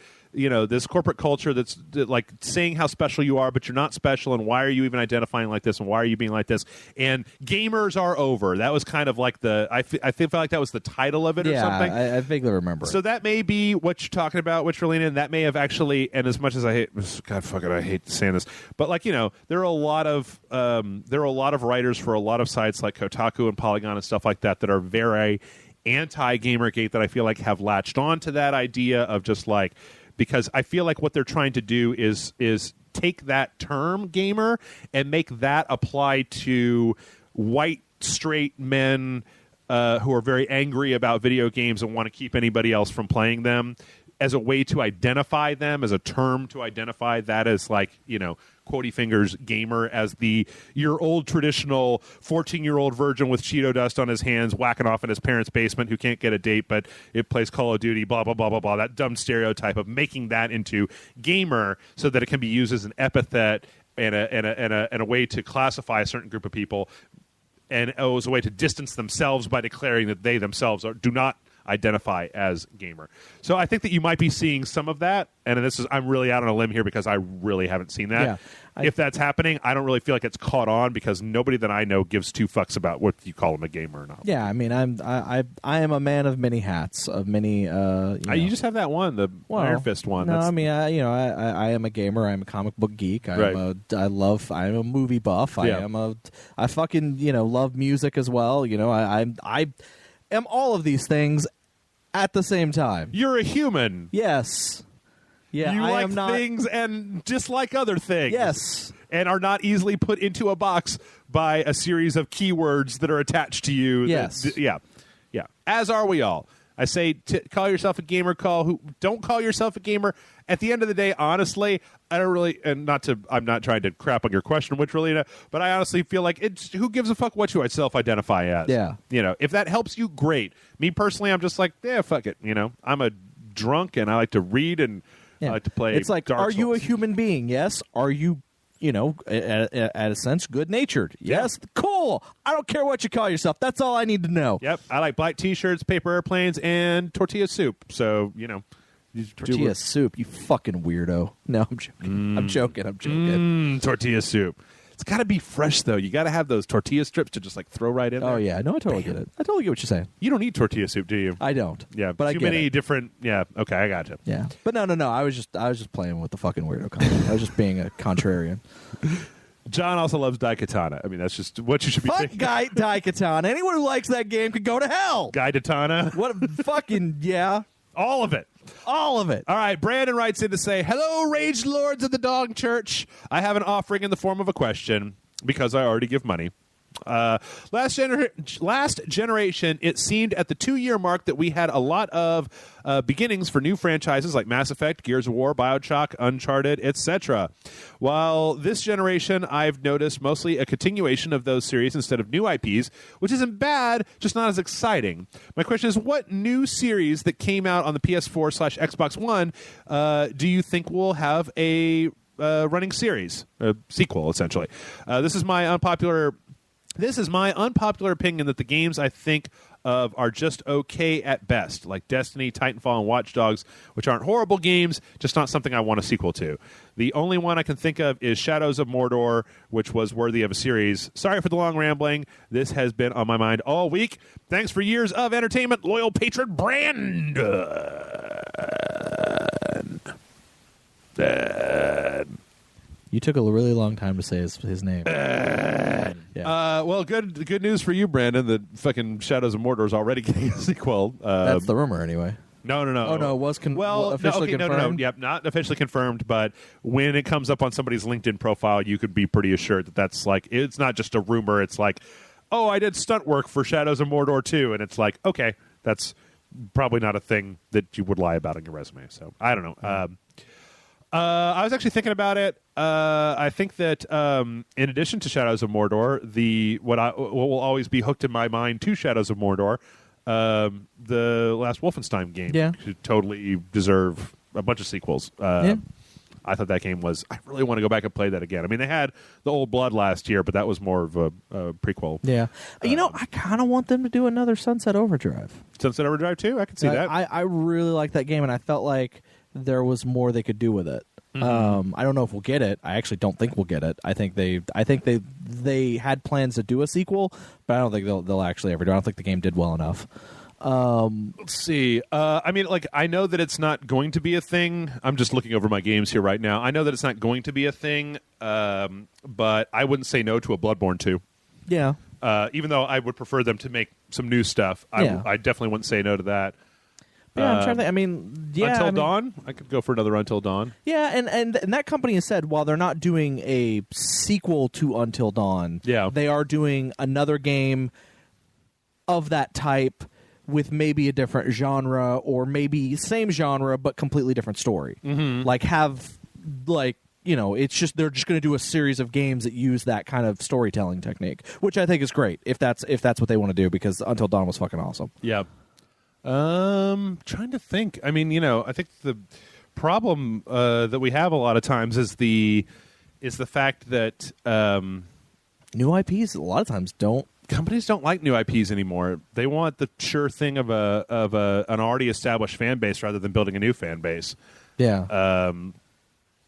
culture that's like saying how special you are, but you're not special, and why are you even identifying like this, and why are you being like this? And gamers are over. That was kind of like I feel like that was the title of it or something.
I vaguely remember it.
So that may be what you're talking about, Witchrelina, and that may have actually, and as much as I hate, God fucking, I hate saying this, but like, there are a lot of writers for a lot of sites like Kotaku and Polygon and stuff like that are very anti-Gamergate that I feel like have latched on to that idea of just like, because I feel like what they're trying to do is take that term gamer and make that apply to white straight men who are very angry about video games and want to keep anybody else from playing them, as a way to identify them, as a term to identify that as like, quotey fingers gamer, as your old traditional 14-year-old virgin with Cheeto dust on his hands whacking off in his parents' basement who can't get a date but it plays Call of Duty, blah, blah, blah, blah, blah. That dumb stereotype of making that into gamer so that it can be used as an epithet and a way to classify a certain group of people, and it was a way to distance themselves by declaring that they themselves do not identify as gamer. So I think that you might be seeing some of that, and I'm really out on a limb here because I really haven't seen that.
Yeah,
if that's happening, I don't really feel like it's caught on because nobody that I know gives two fucks about what you call them a gamer or not.
Yeah, I mean, I am a man of many hats, of many.
You just have that one, the Iron Fist one.
No, I mean, I am a gamer. I'm a comic book geek. I'm a movie buff. I fucking love music as well. I am all of these things at the same time.
You're a human.
Yes. Yeah,
you
I
like things and dislike other things.
Yes.
And are not easily put into a box by a series of keywords that are attached to you.
Yes.
Yeah. As are we all. I say call yourself a gamer. Don't call yourself a gamer. At the end of the day, honestly, I don't really, I'm not trying to crap on your question, Witchrelina, but I honestly feel like who gives a fuck what you self-identify as?
Yeah.
If that helps you, great. Me personally, I'm just like, yeah, fuck it. I'm a drunk and I like to read and I like to play.
It's like,
Dark
are you a
Souls.
human being? Yes. Are you, at a sense, good-natured? Yes. Cool. I don't care what you call yourself. That's all I need to know.
Yep. I like black T-shirts, paper airplanes, and tortilla soup. So,
Tortilla soup, you fucking weirdo. No, I'm joking. I'm joking.
Tortilla soup. It's got to be fresh, though. You got to have those tortilla strips to just like throw right in there.
Oh, yeah. No, I totally get it. I totally get what you're saying.
You don't eat tortilla soup, do you?
I don't.
Yeah,
but I
too
get
many
it.
different. Yeah, okay, I got you.
Yeah, but no. I was just playing with the fucking weirdo comment. I was just being a contrarian.
John also loves Daikatana. I mean, that's just what you should be
Fuck
thinking.
Daikatana. Anyone who likes that game could go to hell.
Daikatana.
What fucking yeah.
All of it.
All of it.
All right, Brandon writes in to say, hello, Rage Lords of the Dog Church. I have an offering in the form of a question because I already give money. Last generation, it seemed at the 2-year mark that we had a lot of beginnings for new franchises like Mass Effect, Gears of War, BioShock, Uncharted, etc. While this generation, I've noticed mostly a continuation of those series instead of new IPs, which isn't bad, just not as exciting. My question is, what new series that came out on the PS4/Xbox One do you think will have a running series, a sequel, essentially? This is my unpopular opinion that the games I think of are just okay at best, like Destiny, Titanfall, and Watch Dogs, which aren't horrible games, just not something I want a sequel to. The only one I can think of is Shadows of Mordor, which was worthy of a series. Sorry for the long rambling. This has been on my mind all week. Thanks for years of entertainment, loyal patron Brandon.
You took a really long time to say his name. Yeah.
Well, good news for you, Brandon, that fucking Shadows of Mordor is already getting a sequel.
That's the rumor, anyway.
No.
Oh, no, it was officially confirmed?
No. Yep, not officially confirmed, but when it comes up on somebody's LinkedIn profile, you could be pretty assured that that's like, it's not just a rumor. It's like, oh, I did stunt work for Shadows of Mordor too. And it's like, okay, that's probably not a thing that you would lie about on your resume. So I don't know. I was actually thinking about it. I think that in addition to Shadows of Mordor, what will always be hooked in my mind to Shadows of Mordor, the last Wolfenstein game should totally deserve a bunch of sequels. I thought that game was... I really want to go back and play that again. I mean, they had the Old Blood last year, but that was more of a prequel.
Yeah. I kind of want them to do another Sunset Overdrive.
Sunset Overdrive 2? I can see that.
I really like that game, and I felt like there was more they could do with it. Mm-hmm. I don't know if we'll get it. I actually don't think we'll get it. I think they had plans to do a sequel, but I don't think they'll actually ever do it. I don't think the game did well enough.
Let's see. I mean, like, I know that it's not going to be a thing. I'm just looking over my games here right now. I know that it's not going to be a thing, but I wouldn't say no to a Bloodborne 2.
Yeah.
Even though I would prefer them to make some new stuff, I definitely wouldn't say no to that.
Yeah, I'm trying to think. I mean,
Until Dawn? I could go for another Until Dawn.
Yeah, and that company has said while they're not doing a sequel to Until Dawn, they are doing another game of that type with maybe a different genre or maybe same genre but completely different story. Mm-hmm. It's just they're just going to do a series of games that use that kind of storytelling technique, which I think is great if that's what they want to do, because Until Dawn was fucking awesome.
Yeah. Trying to think. I mean, I think the problem that we have a lot of times is the fact that
new IPs a lot of times
companies don't like new IPs anymore. They want the sure thing of an already established fan base rather than building a new fan base.
Yeah.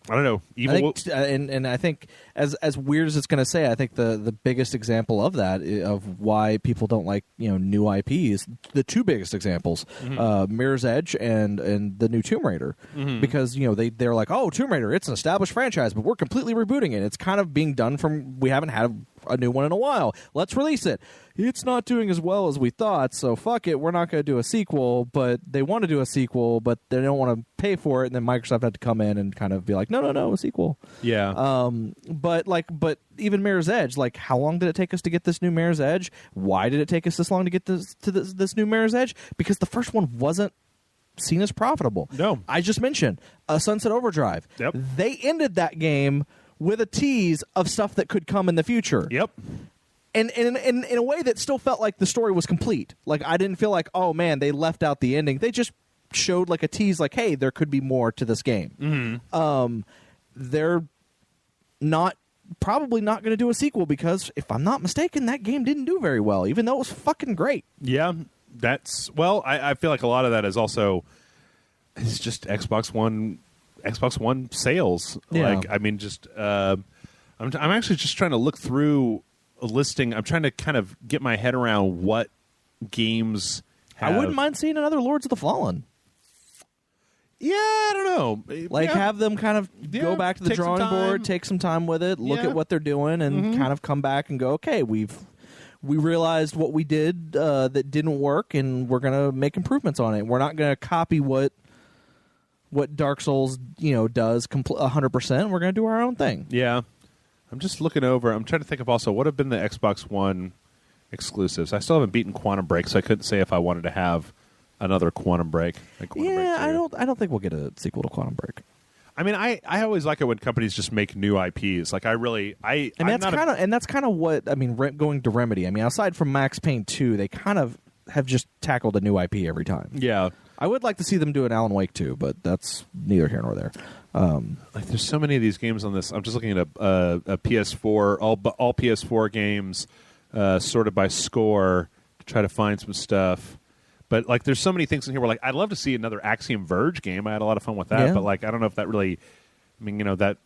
I don't know.
I think as weird as it's going to say, I think the biggest example of that, of why people don't like new IPs, the two biggest examples, Mirror's Edge and the new Tomb Raider, because they're like, oh, Tomb Raider, it's an established franchise, but we're completely rebooting it. It's kind of being done from, we haven't had a new one in a while. Let's release it. It's not doing as well as we thought, so fuck it. We're not going to do a sequel, but they want to do a sequel, but they don't want to pay for it, and then Microsoft had to come in and kind of be like, no, a sequel.
Yeah.
But even Mirror's Edge, like, how long did it take us to get this new Mirror's Edge? Why did it take us this long to get this new Mirror's Edge? Because the first one wasn't seen as profitable.
No.
I just mentioned Sunset Overdrive.
Yep.
They ended that game with a tease of stuff that could come in the future.
Yep.
And in a way that still felt like the story was complete. Like, I didn't feel like, oh man, they left out the ending. They just showed like a tease, like, hey, there could be more to this game. They're probably not going to do a sequel because, if I'm not mistaken, that game didn't do very well, even though it was fucking great.
Yeah, I feel like a lot of that is also it's just Xbox One sales.
Yeah.
Like, I mean, just I'm actually just trying to look through a listing. I'm trying to kind of get my head around what games have.
I wouldn't mind seeing another Lords of the Fallen.
Yeah, I don't know.
Like, have them kind of go back to the
take some
drawing
time.
board, take some time with it, look
Yeah.
at what they're doing, and kind of come back and go, okay, we realized what we did that didn't work, and we're going to make improvements on it. We're not going to copy what Dark Souls, does 100%. We're going to do our own thing.
Yeah. I'm just looking over. I'm trying to think of also what have been the Xbox One exclusives. I still haven't beaten Quantum Break, so I couldn't say if I wanted to have another Quantum Break. Like Quantum Break 2.
I don't think we'll get a sequel to Quantum Break.
I mean, I always like it when companies just make new IPs. Like,
that's kind of what I mean. Going to Remedy. I mean, aside from Max Payne 2, they kind of have just tackled a new IP every time.
Yeah.
I would like to see them do an Alan Wake 2, but that's neither here nor there.
Like, there's so many of these games on this. I'm just looking at a PS4, all PS4 games sorted by score to try to find some stuff. But, like, there's so many things in here where, like, I'd love to see another Axiom Verge game. I had a lot of fun with that.
Yeah.
But, like, I don't know if that really... I mean, that...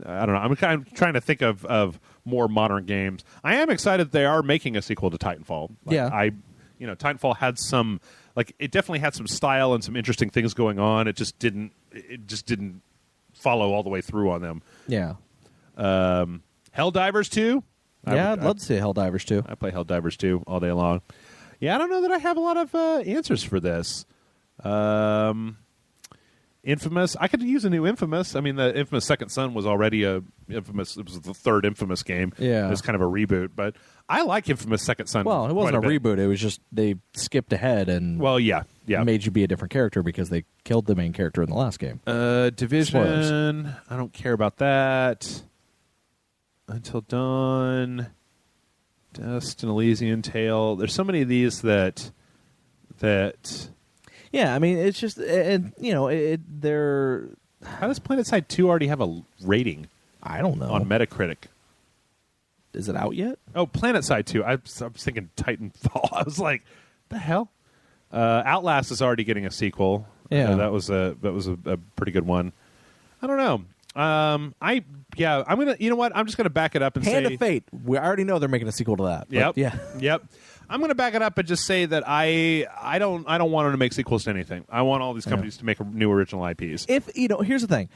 I don't know. I'm kind of trying to think of more modern games. I am excited that they are making a sequel to Titanfall. Like,
Yeah.
Titanfall had some... Like, it definitely had some style and some interesting things going on. It just didn't follow all the way through on them.
Yeah.
Helldivers 2?
I'd love to see Helldivers 2.
I play Helldivers 2 all day long. Yeah, I don't know that I have a lot of answers for this. Infamous. I could use a new Infamous. I mean, the Infamous Second Son was already Infamous. It was the third Infamous game.
Yeah.
It was kind of a reboot, but I like Infamous Second Son.
Well, it wasn't a
quite bit.
reboot. It was just they skipped ahead and
yeah.
made you be a different character because they killed the main character in the last game.
Division.
Spoilers.
I don't care about that. Until Dawn. Dust and Elysian Tale. There's so many of these that.
Yeah, I mean, it's just they're.
How does PlanetSide 2 already have a rating
I don't know.
on Metacritic?
Is it out yet?
Oh, PlanetSide 2. I was thinking Titanfall. I was like, the hell? Outlast is already getting a sequel.
Yeah.
That was a pretty good one. I don't know. I'm gonna. You know what? I'm just gonna back it up and
Hand
say,
of Fate. We already know they're making a sequel to that.
Yep.
Yeah.
Yep. I'm going to back it up and just say that I don't want them to make sequels to anything. I want all these companies to make new original IPs.
If here's the thing.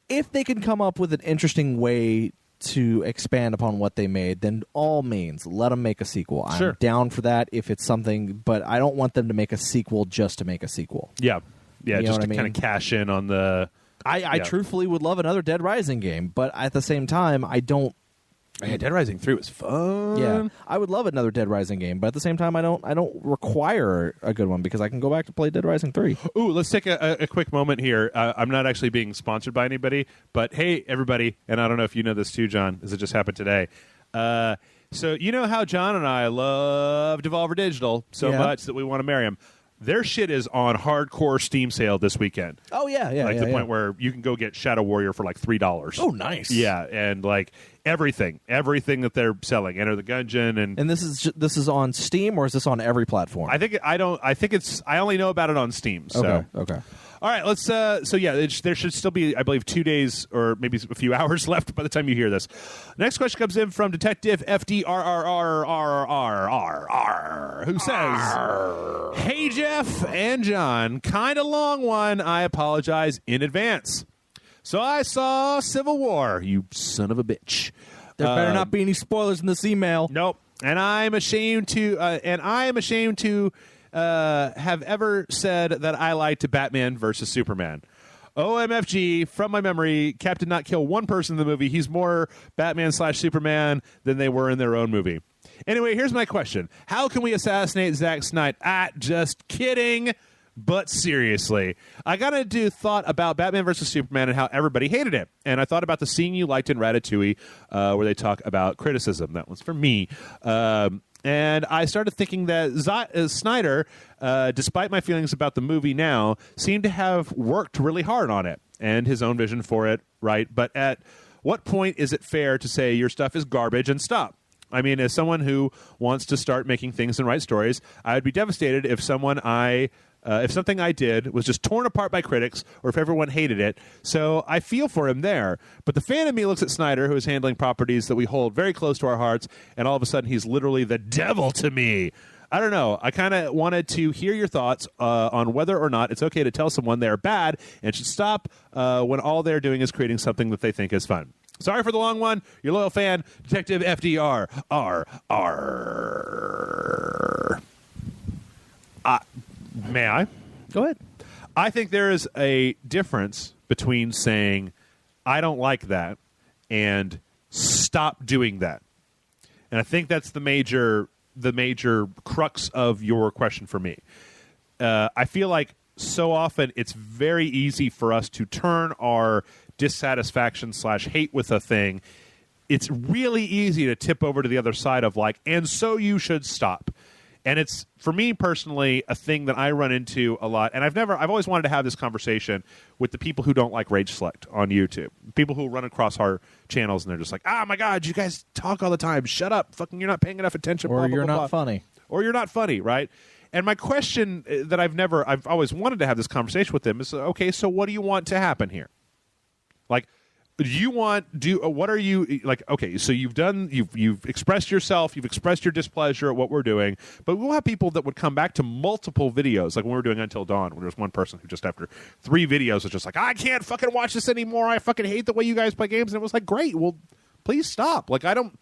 If they can come up with an interesting way to expand upon what they made, then all means let them make a sequel.
Sure.
I'm down for that if it's something, but I don't want them to make a sequel just to make a sequel.
Yeah. Yeah,
You know
just
what
to
I
kind
mean?
of cash in on the...
I truthfully would love another Dead Rising game, but at the same time, I don't.
Yeah, Dead Rising 3 was fun.
Yeah, I would love another Dead Rising game, but at the same time, I don't require a good one because I can go back to play Dead Rising 3.
Ooh, let's take a quick moment here. I'm not actually being sponsored by anybody, but hey, everybody, and I don't know if you know this too, John, as it just happened today. So you know how John and I love Devolver Digital so much that we want to marry them. Their shit is on hardcore Steam sale this weekend.
Oh yeah,
Like the point where you can go get Shadow Warrior for like $3.
Oh, nice.
Yeah, and like everything that they're selling, Enter the Gungeon, and
this is on Steam or is this on every platform?
I only know about it on Steam. So.
Okay.
All right, let's. There should still be, I believe, 2 days or maybe a few hours left by the time you hear this. Next question comes in from Detective FDRRRRRR, who says, "Hey Jeff and John, kind of long one. I apologize in advance. So I saw Civil War. You son of a bitch.
There better not be any spoilers in this email.
Nope. And I'm ashamed to. Have ever said that I liked Batman versus Superman. OMFG, from my memory, Cap did not kill one person in the movie. He's more Batman/Superman than they were in their own movie. Anyway, here's my question. How can we assassinate Zack Snyder? Just kidding. But seriously, I got to thought about Batman versus Superman and how everybody hated it. And I thought about the scene you liked in Ratatouille where they talk about criticism. That one's for me. And I started thinking that Snyder, despite my feelings about the movie now, seemed to have worked really hard on it and his own vision for it, right? But at what point is it fair to say your stuff is garbage and stop? I mean, as someone who wants to start making things and write stories, I would be devastated if something I did was just torn apart by critics or if everyone hated it. So I feel for him there. But the fan of me looks at Snyder, who is handling properties that we hold very close to our hearts, and all of a sudden he's literally the devil to me. I don't know. I kind of wanted to hear your thoughts on whether or not it's okay to tell someone they're bad and should stop when all they're doing is creating something that they think is fun. Sorry for the long one. Your loyal fan, Detective FDR. May I?
Go ahead.
I think there is a difference between saying, I don't like that, and stop doing that. And I think that's the major crux of your question for me. I feel like so often it's very easy for us to turn our dissatisfaction / hate with a thing. It's really easy to tip over to the other side of like, and so you should stop. And it's, for me personally, a thing that I run into a lot. And I've always wanted to have this conversation with the people who don't like Rage Select on YouTube. People who run across our channels and they're just like, oh my God, you guys talk all the time. Shut up. Fucking, you're not paying enough attention.
Or
blah, blah,
you're
blah,
not
blah.
funny.
Or you're not funny, right? And my question that I've always wanted to have this conversation with them is, okay, so what do you want to happen here? Like, what are you like? Okay, so you've expressed yourself, you've expressed your displeasure at what we're doing, but we'll have people that would come back to multiple videos, like when we were doing Until Dawn, when there was one person who just after 3 videos was just like, I can't fucking watch this anymore. I fucking hate the way you guys play games. And it was like, great, well, please stop. Like, I don't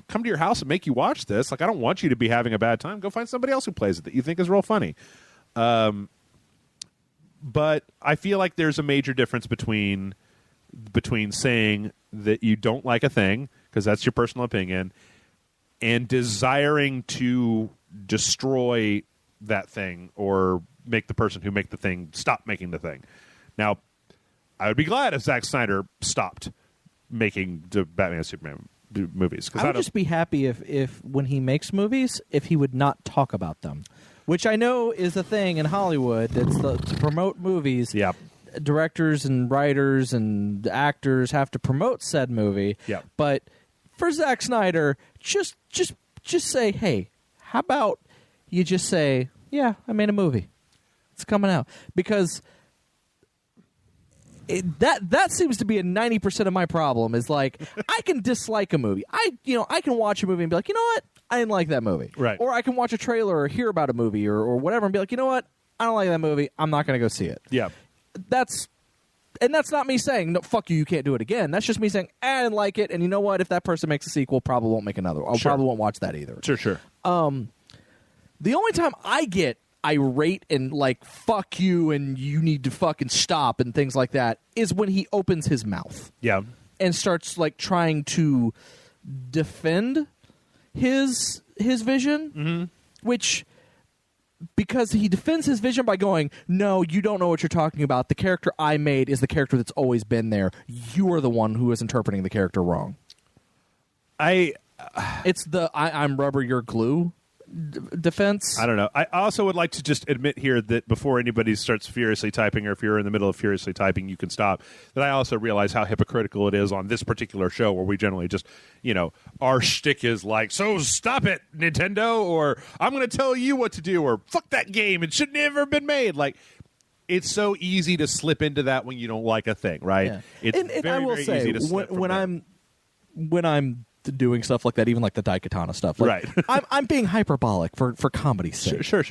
come to your house and make you watch this. Like, I don't want you to be having a bad time. Go find somebody else who plays it that you think is real funny. But I feel like there's a major difference between saying that you don't like a thing, because that's your personal opinion, and desiring to destroy that thing or make the person who make the thing stop making the thing. Now, I would be glad if Zack Snyder stopped making the Batman and Superman movies.
I would just be happy if when he makes movies, if he would not talk about them, which I know is a thing in Hollywood. That's to promote movies.
Yeah.
Directors and writers and actors have to promote said movie.
Yeah.
But for Zack Snyder, just say, hey, how about you just say, yeah, I made a movie. It's coming out. Because that seems to be a 90% of my problem is like, I can dislike a movie. I can watch a movie and be like, you know what? I didn't like that movie.
Right.
Or I can watch a trailer or hear about a movie or whatever and be like, you know what? I don't like that movie. I'm not going to go see it.
Yeah.
That's not me saying, no, fuck you, you can't do it again. That's just me saying, I didn't like it, and you know what? If that person makes a sequel, probably won't make another. I probably won't watch that either.
Sure.
The only time I get irate and like, fuck you, and you need to fucking stop, and things like that, is when he opens his mouth.
Yeah.
And starts like trying to defend his vision, which... Because he defends his vision by going, no, you don't know what you're talking about. The character I made is the character that's always been there. You are the one who is interpreting the character wrong. It's the I'm rubber, you're glue defense.
I don't know. I also would like to just admit here that before anybody starts furiously typing, or if you're in the middle of furiously typing, you can stop, that I also realize how hypocritical it is on this particular show where we generally just, our shtick is like, so stop it, Nintendo, or I'm going to tell you what to do, or fuck that game, it should never have been made. Like, it's so easy to slip into that when you don't like a thing, right?
Yeah.
It's
and
very,
I will
very
say,
easy to slip
when I'm doing stuff like that, even like the Daikatana stuff, like,
right?
I'm being hyperbolic for comedy's sake.
Sure.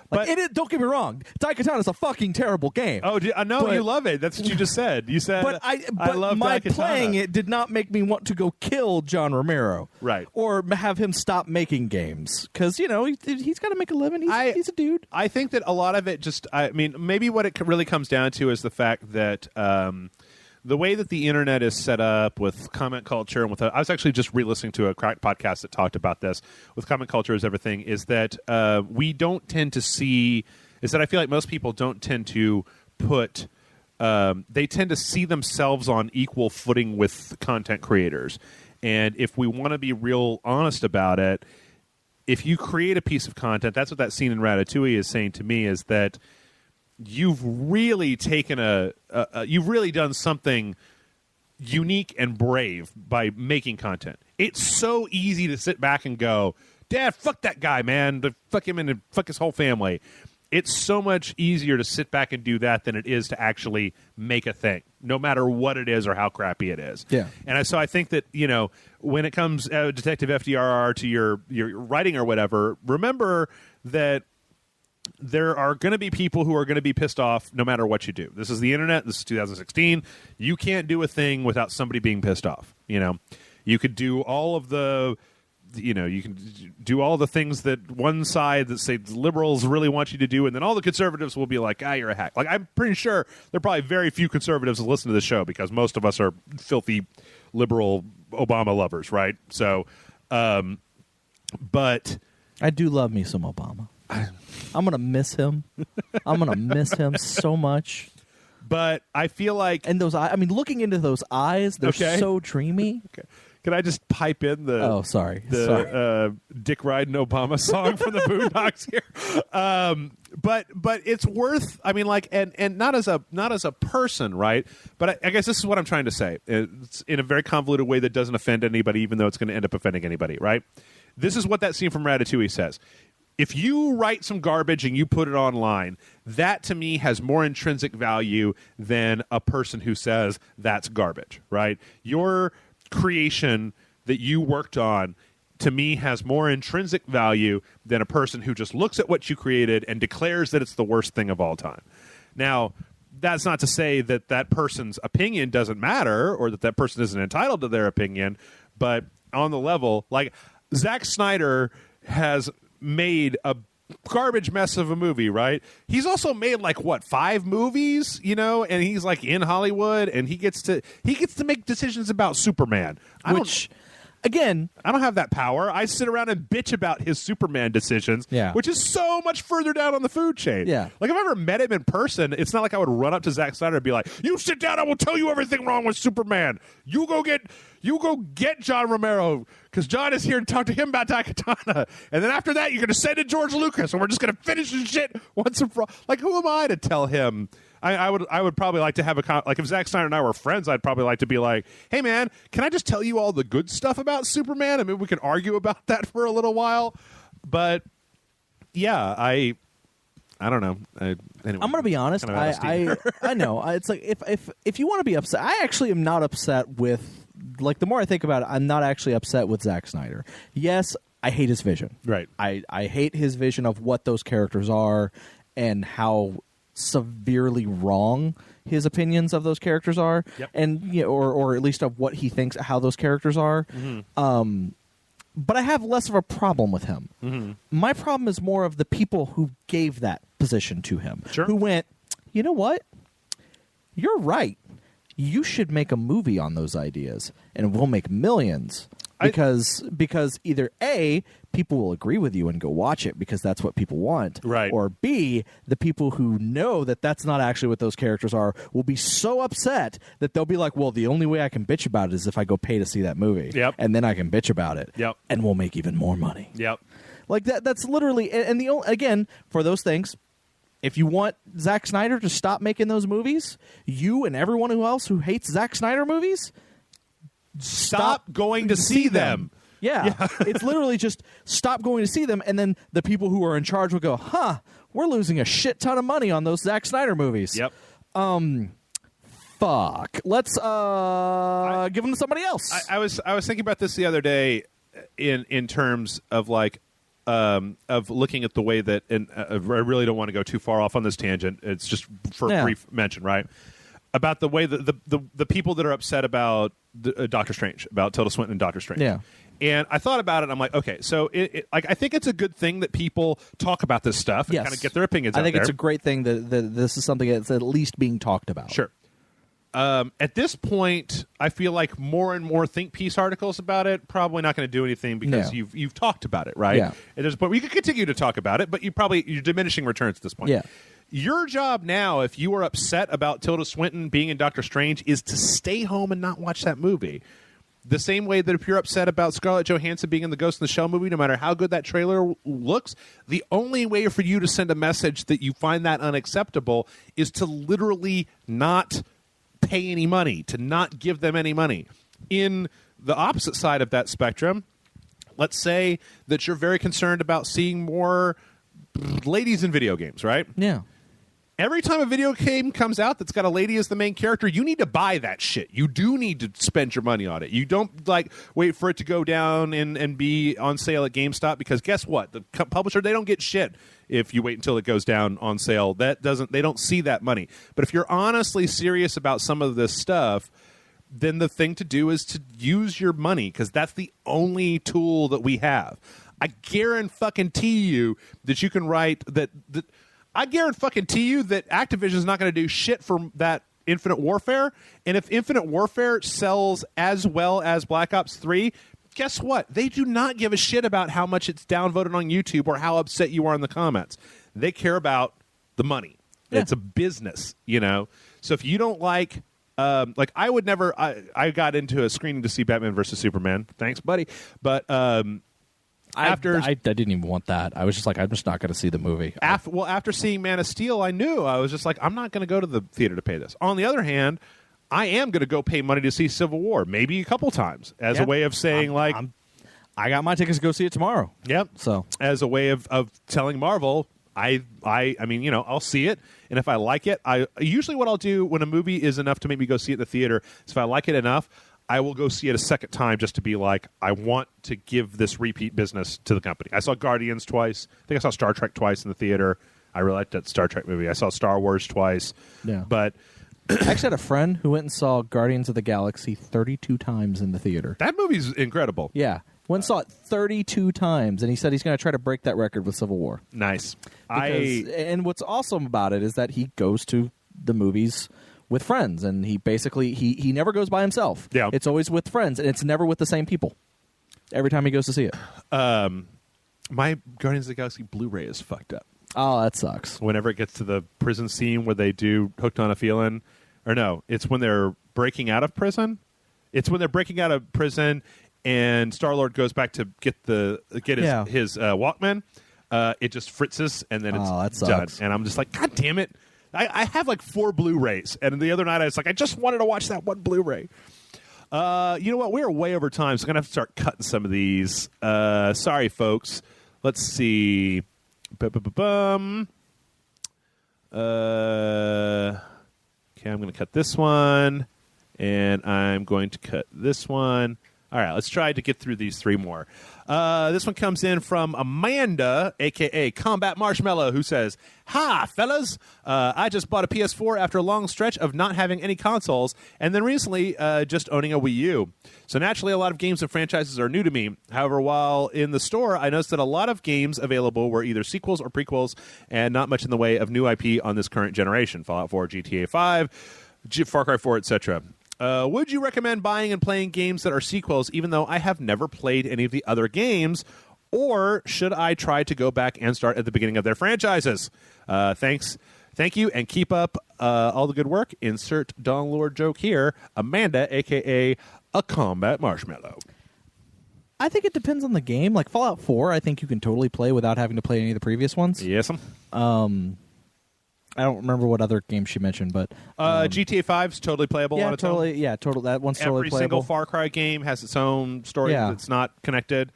Like, don't get me wrong, Daikatana is a fucking terrible game.
Oh, I know you love it. That's what you just said. You said,
but
I love
my
Daikatana.
playing it did not make me want to go kill John Romero,
right?
Or have him stop making games because he's got to make a living. He's a dude.
I think that a lot of it maybe what it really comes down to is the fact that the way that the internet is set up with comment culture and I was actually just re-listening to a crack podcast that talked about this with comment culture as everything, is that we don't tend to see, is that I feel like most people don't tend to put, they tend to see themselves on equal footing with content creators. And if we want to be real honest about it, if you create a piece of content, that's what that scene in Ratatouille is saying to me, is that you've really taken you've really done something unique and brave by making content. It's so easy to sit back and go, Dad, fuck that guy, man. Fuck him and fuck his whole family. It's so much easier to sit back and do that than it is to actually make a thing, no matter what it is or how crappy it is.
Yeah.
And so I think that, when it comes Detective FDRR to your writing or whatever, remember that there are going to be people who are going to be pissed off no matter what you do. This is the internet. This is 2016. You can't do a thing without somebody being pissed off. You could do all of the, you can do all the things that one side that say the liberals really want you to do, and then all the conservatives will be like, you're a hack. Like, I'm pretty sure there are probably very few conservatives that listen to this show because most of us are filthy liberal Obama lovers, right? So, but
I do love me some Obama. I'm going to miss him. I'm going to miss him so much.
But I feel like...
And those eyes, looking into those eyes, they're so dreamy.
Okay. Can I just pipe in the...
Oh, sorry.
Dick Riding Obama song from the Boondocks here? But it's worth... and not as a person, right? But I guess this is what I'm trying to say. It's in a very convoluted way that doesn't offend anybody, even though it's going to end up offending anybody, right? This is what that scene from Ratatouille says. If you write some garbage and you put it online, that to me has more intrinsic value than a person who says that's garbage, right? Your creation that you worked on, to me, has more intrinsic value than a person who just looks at what you created and declares that it's the worst thing of all time. Now, that's not to say that that person's opinion doesn't matter or that that person isn't entitled to their opinion, but on the level, like Zack Snyder has made a garbage mess of a movie, right? He's also made 5 movies, and he's in Hollywood, and he gets to make decisions about Superman.
Again,
I don't have that power. I sit around and bitch about his Superman decisions, which is so much further down on the food chain.
Yeah.
Like, if I ever met him in person, it's not like I would run up to Zack Snyder and be like, "You sit down, I will tell you everything wrong with Superman. You go get John Romero, because John is here and talk to him about Daikatana. And then after that, you're going to send in George Lucas, and we're just going to finish this shit once and for all." Like, who am I to tell him? I would probably like to have if Zack Snyder and I were friends, I'd probably like to be like, "Hey man, can I just tell you all the good stuff about Superman? I mean, we can argue about that for a little while." But yeah, I don't know. Anyway,
I'm going to be honest. I know it's like if you want to be upset, I actually am not upset with. The more I think about it, I'm not actually upset with Zack Snyder. Yes, I hate his vision.
Right.
I hate his vision of what those characters are and how severely wrong his opinions of those characters are, and or at least of what he thinks how those characters are. Mm-hmm. But I have less of a problem with him. Mm-hmm. My problem is more of the people who gave that position to him, who went, "You know what? You're right. You should make a movie on those ideas, and we'll make millions." Because either A, people will agree with you and go watch it because that's what people want,
right?
Or B, the people who know that that's not actually what those characters are will be so upset that they'll be like, "Well, the only way I can bitch about it is if I go pay to see that movie, and then I can bitch about it, and we'll make even more money." Like that. That's literally and again for those things. If you want Zack Snyder to stop making those movies, you and everyone else who hates Zack Snyder movies, stop going to see them. Yeah. It's literally just stop going to see them, and then the people who are in charge will go, we're losing a shit ton of money on those Zack Snyder movies. Fuck. Let's give them to somebody else.
I was thinking about this the other day in terms of of looking at the way that, and I really don't want to go too far off on this tangent. It's just for a brief mention, right? About the way that the people that are upset about Doctor Strange, about Tilda Swinton and Doctor Strange.
Yeah.
And I thought about it, and I'm like, okay, so I think it's a good thing that people talk about this stuff and kind of get their opinions out there.
I think it's a great thing that this is something that's at least being talked about.
Sure. At this point, I feel like more and more think piece articles about it probably not going to do anything because you've talked about it, right?
Yeah.
And there's a point where you can continue to talk about it, but you're diminishing returns at this point.
Yeah.
Your job now, if you are upset about Tilda Swinton being in Doctor Strange, is to stay home and not watch that movie. The same way that if you're upset about Scarlett Johansson being in the Ghost in the Shell movie, no matter how good that trailer looks, the only way for you to send a message that you find that unacceptable is to literally not pay any money, to not give them any money. In the opposite side of that spectrum, let's say that you're very concerned about seeing more ladies in video games, right?
Yeah.
Every time a video game comes out that's got a lady as the main character, you need to buy that shit. You do need to spend your money on it. You don't like wait for it to go down and be on sale at GameStop, because guess what? The publisher, they don't get shit if you wait until it goes down on sale. They don't see that money. But if you're honestly serious about some of this stuff, then the thing to do is to use your money, because that's the only tool that we have. I guarantee you that you can write that I guarantee you that Activision is not going to do shit for that Infinite Warfare. And if Infinite Warfare sells as well as Black Ops 3, guess what? They do not give a shit about how much it's downvoted on YouTube or how upset you are in the comments. They care about the money. Yeah. It's a business, you know? So if you don't like I would never, I got into a screening to see Batman versus Superman. Thanks, buddy. But
I didn't even want that. I was just like, I'm just not going to see the movie.
After seeing Man of Steel, I knew. I was just like, I'm not going to go to the theater to pay this. On the other hand, I am going to go pay money to see Civil War, maybe a couple times, as a way of saying,
I got my tickets to go see it tomorrow.
Yep.
So
as a way of telling Marvel, I mean, you know, I'll see it, and if I like it, usually what I'll do when a movie is enough to make me go see it in the theater is if I like it enough, I will go see it a second time just to be like, I want to give this repeat business to the company. I saw Guardians twice. I think I saw Star Trek twice in the theater. I really liked that Star Trek movie. I saw Star Wars twice.
Yeah.
But
I actually had a friend who went and saw Guardians of the Galaxy 32 times in the theater.
That movie's incredible.
Yeah. Went and saw it 32 times, and he said he's going to try to break that record with Civil War.
Nice.
And what's awesome about it is that he goes to the movies with friends, and he basically he never goes by himself.
Yeah.
It's always with friends, and it's never with the same people every time he goes to see it.
My Guardians of the Galaxy Blu-ray is fucked up.
Oh, that sucks.
Whenever it gets to the prison scene where they do Hooked on a Feeling, or no, it's when they're breaking out of prison. It's when they're breaking out of prison and Star-Lord goes back to get his Walkman. It just fritzes, and then it's done. And I'm just like, God damn it. I have like 4 Blu-rays, and the other night I was like, I just wanted to watch that one Blu-ray. You know what? We're way over time, so I'm going to have to start cutting some of these. Sorry, folks. Let's see. Okay, I'm going to cut this one, and I'm going to cut this one. All right, let's try to get through these 3 more. This one comes in from Amanda, a.k.a. Combat Marshmallow, who says, "Hi, fellas. I just bought a PS4 after a long stretch of not having any consoles, and then recently just owning a Wii U. So naturally, a lot of games and franchises are new to me. However, while in the store, I noticed that a lot of games available were either sequels or prequels, and not much in the way of new IP on this current generation. Fallout 4, GTA 5, Far Cry 4, etc. Would you recommend buying and playing games that are sequels, even though I have never played any of the other games? Or should I try to go back and start at the beginning of their franchises? Thank you, and keep up all the good work. Insert Dawn Lord joke here. Amanda, a.k.a. a Combat Marshmallow."
I think it depends on the game. Like Fallout 4, I think you can totally play without having to play any of the previous ones.
Yes.
I don't remember what other game she mentioned, but
GTA 5 is totally playable on its own.
Yeah, totally. That one's totally playable.
Every single Far Cry game has its own story that's not connected.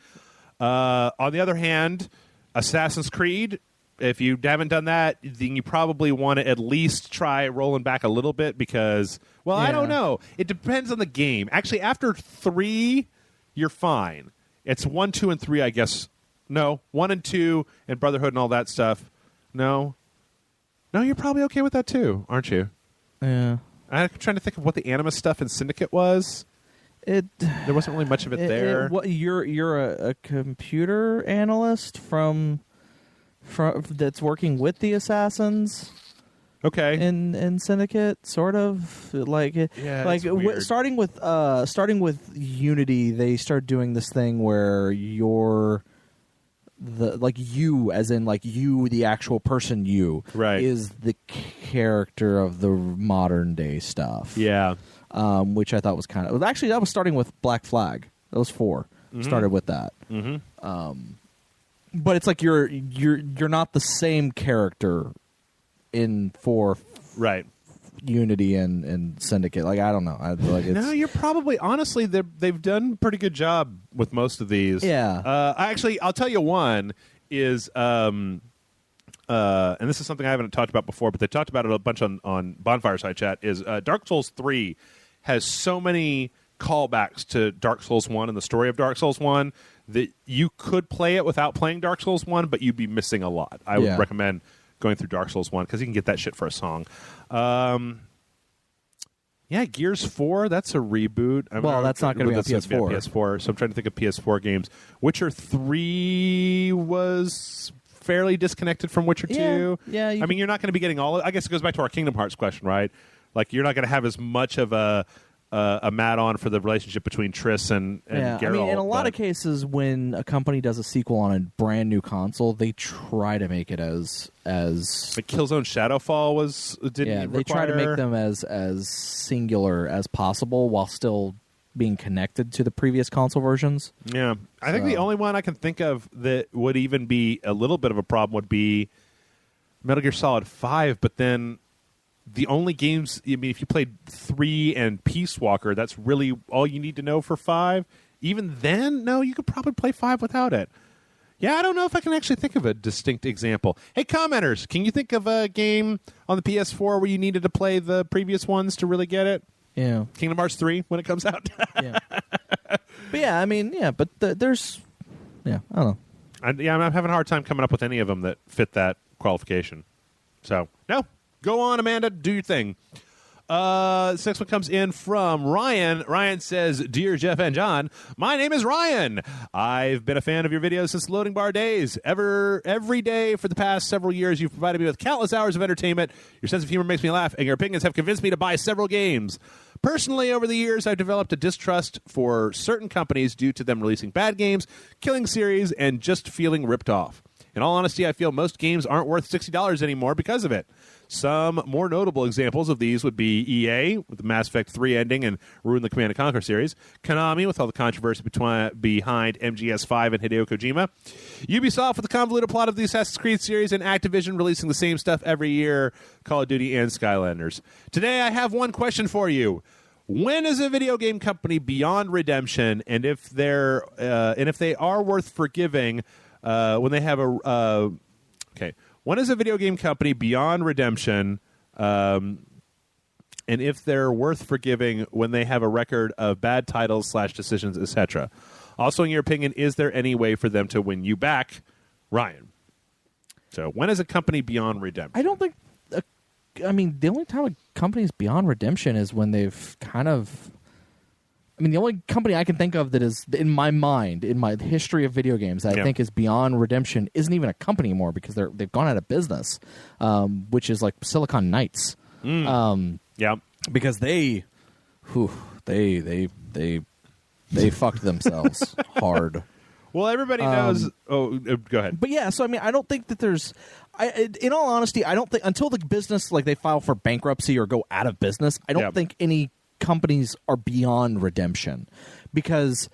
On the other hand, Assassin's Creed, if you haven't done that, then you probably want to at least try rolling back a little bit because, I don't know. It depends on the game. Actually, after 3, you're fine. It's 1, 2, and 3, I guess. No, 1 and 2 and Brotherhood and all that stuff. No, you're probably okay with that too, aren't you?
Yeah.
I'm trying to think of what the Animus stuff in Syndicate was. There wasn't really much of it there.
You're a computer analyst from that's working with the assassins.
Okay.
In Syndicate, sort of starting with Unity, they start doing this thing where you're you, as in you, the actual person,
right,
is the character of the modern day stuff.
Yeah.
which I thought was kind of actually that was starting with Black Flag. That was 4. Started with that. But it's like you're not the same character in 4,
right?
Unity and Syndicate. Like I don't know.
No, you're probably honestly they've done a pretty good job with most of these.
Yeah.
I'll tell you one is and this is something I haven't talked about before, but they talked about it a bunch on Bonfire Side Chat. Is Dark Souls 3 has so many callbacks to Dark Souls 1 and the story of Dark Souls 1 that you could play it without playing Dark Souls 1, but you'd be missing a lot. I would recommend going through Dark Souls 1 because you can get that shit for a song. Gears 4, that's a reboot.
That's not going to be on PS4.
PS4. So I'm trying to think of PS4 games. Witcher 3 was fairly disconnected from Witcher 2.
Yeah.
I mean, you're not going to be getting all of, I guess it goes back to our Kingdom Hearts question, right? Like, you're not going to have as much of a mat-on for the relationship between Triss and Geralt.
I mean, in a lot of cases, when a company does a sequel on a brand new console, they try to make it as
like Killzone Shadowfall
they try to make them as singular as possible while still being connected to the previous console versions.
Yeah, I think the only one I can think of that would even be a little bit of a problem would be Metal Gear Solid 5, but then the only games, I mean, if you played 3 and Peace Walker, that's really all you need to know for 5. Even then, no, you could probably play 5 without it. Yeah, I don't know if I can actually think of a distinct example. Hey, commenters, can you think of a game on the PS4 where you needed to play the previous ones to really get it?
Yeah.
Kingdom Hearts 3 when it comes out?
Yeah. But yeah, I mean, yeah, but there's, I don't know.
I'm having a hard time coming up with any of them that fit that qualification. So, no. Go on, Amanda. Do your thing. This next one comes in from Ryan. Ryan says, Dear Jeff and John, my name is Ryan. I've been a fan of your videos since loading bar days. Every day for the past several years, you've provided me with countless hours of entertainment. Your sense of humor makes me laugh, and your opinions have convinced me to buy several games. Personally, over the years, I've developed a distrust for certain companies due to them releasing bad games, killing series, and just feeling ripped off. In all honesty, I feel most games aren't worth $60 anymore because of it. Some more notable examples of these would be EA with the Mass Effect 3 ending and ruin the Command & Conquer series, Konami with all the controversy behind MGS5 and Hideo Kojima, Ubisoft with the convoluted plot of the Assassin's Creed series, and Activision releasing the same stuff every year, Call of Duty and Skylanders. Today I have one question for you. When is a video game company beyond redemption, and if they are worth forgiving when they have when is a video game company beyond redemption, and if they're worth forgiving when they have a record of bad titles / decisions, etc.? Also, in your opinion, is there any way for them to win you back? Ryan. So, when is a company beyond redemption?
I don't think... the only time a company is beyond redemption is when they've kind of... the only company I can think of that is, in my mind, in my history of video games, that I think is beyond redemption isn't even a company anymore because they've gone out of business, which is like Silicon Knights. Because they fucked themselves hard.
Well, everybody knows... go ahead.
But yeah, so I don't think that there's... in all honesty, I don't think... Until the business, like they file for bankruptcy or go out of business, I don't think any companies are beyond redemption, because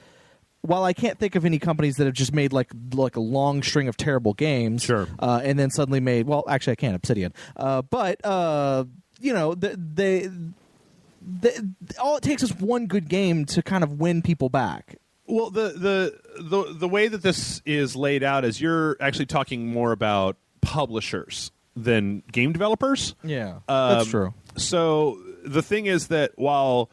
while I can't think of any companies that have just made like a long string of terrible games, and then suddenly made, well, actually I can, Obsidian, but they all it takes is one good game to kind of win people back.
Well, the way that this is laid out is you're actually talking more about publishers than game developers.
Yeah, that's true.
So the thing is that while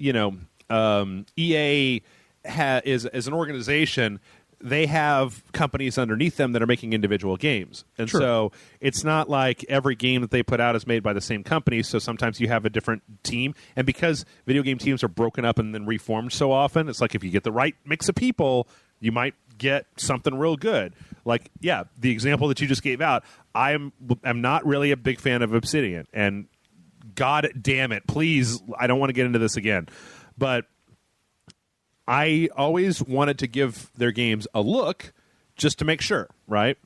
EA is an organization, they have companies underneath them that are making individual games, and so it's not like every game that they put out is made by the same company. So sometimes you have a different team, and because video game teams are broken up and then reformed so often, it's like if you get the right mix of people, you might get something real good. Like, the example that you just gave out, I'm not really a big fan of Obsidian, and God damn it, please, I don't want to get into this again. But I always wanted to give their games a look just to make sure, right?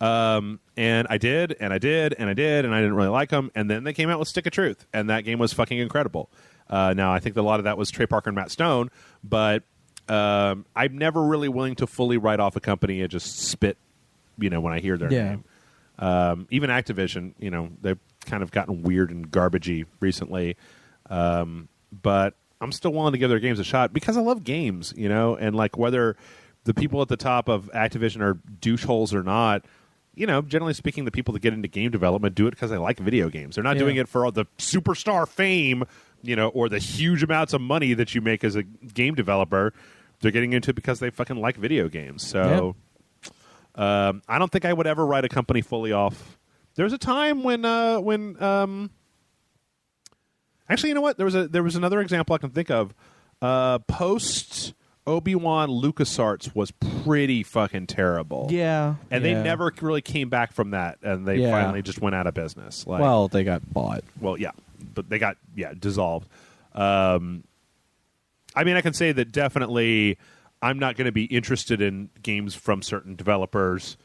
And I did, and I did, and I did, and I didn't really like them. And then they came out with Stick of Truth, and that game was fucking incredible. Now, I think a lot of that was Trey Parker and Matt Stone, but I'm never really willing to fully write off a company and just spit, when I hear their name. Even Activision, they've kind of gotten weird and garbagey recently, but I'm still willing to give their games a shot because I love games, and like whether the people at the top of Activision are doucheholes or not, generally speaking, the people that get into game development do it because they like video games. They're not doing it for all the superstar fame, or the huge amounts of money that you make as a game developer. They're getting into it because they fucking like video games. So I don't think I would ever write a company fully off. There was a time when actually, you know what? There was another example I can think of. Post Obi-Wan, LucasArts was pretty fucking terrible.
Yeah.
And they never really came back from that, and they finally just went out of business.
Well, they got bought.
Well, yeah. But they got, dissolved. I mean, I can say that definitely I'm not going to be interested in games from certain developers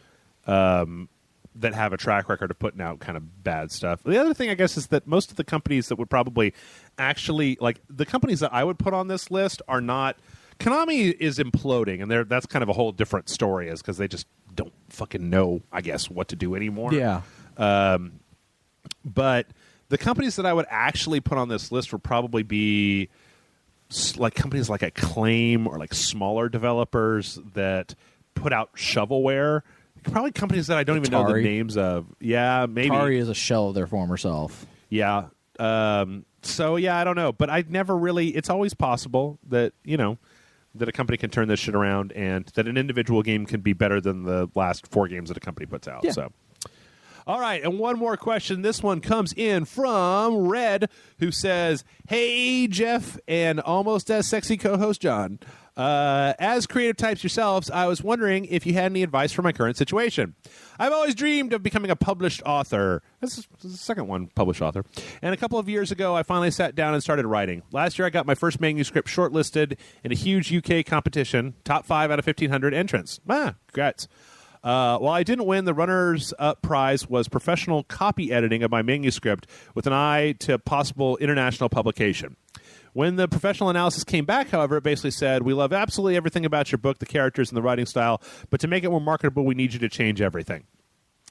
that have a track record of putting out kind of bad stuff. The other thing, I guess, is that most of the companies that would probably actually, like, the companies that I would put on this list are not... Konami is imploding, and that's kind of a whole different story, is because they just don't fucking know, I guess, what to do anymore.
Yeah.
But the companies that I would actually put on this list would probably be like companies like Acclaim or like smaller developers that put out shovelware. Probably companies that I don't even know the names of. Yeah, maybe.
Atari is a shell of their former self.
Yeah. So, yeah, I don't know. But I'd never really... It's always possible that, that a company can turn this shit around and that an individual game can be better than the last 4 games that a company puts out.
Yeah.
So, all right, and one more question. This one comes in from Red, who says, "Hey, Jeff, and almost as sexy co-host John. As creative types yourselves, I was wondering if you had any advice for my current situation. I've always dreamed of becoming a published author." This is the second one, published author. "And a couple of years ago, I finally sat down and started writing. Last year, I got my first manuscript shortlisted in a huge UK competition, top 5 out of 1,500 entrants. Congrats. While I didn't win, the runners-up prize was professional copy editing of my manuscript with an eye to possible international publication. When the professional analysis came back, however, it basically said, 'We love absolutely everything about your book, the characters and the writing style, but to make it more marketable, we need you to change everything.'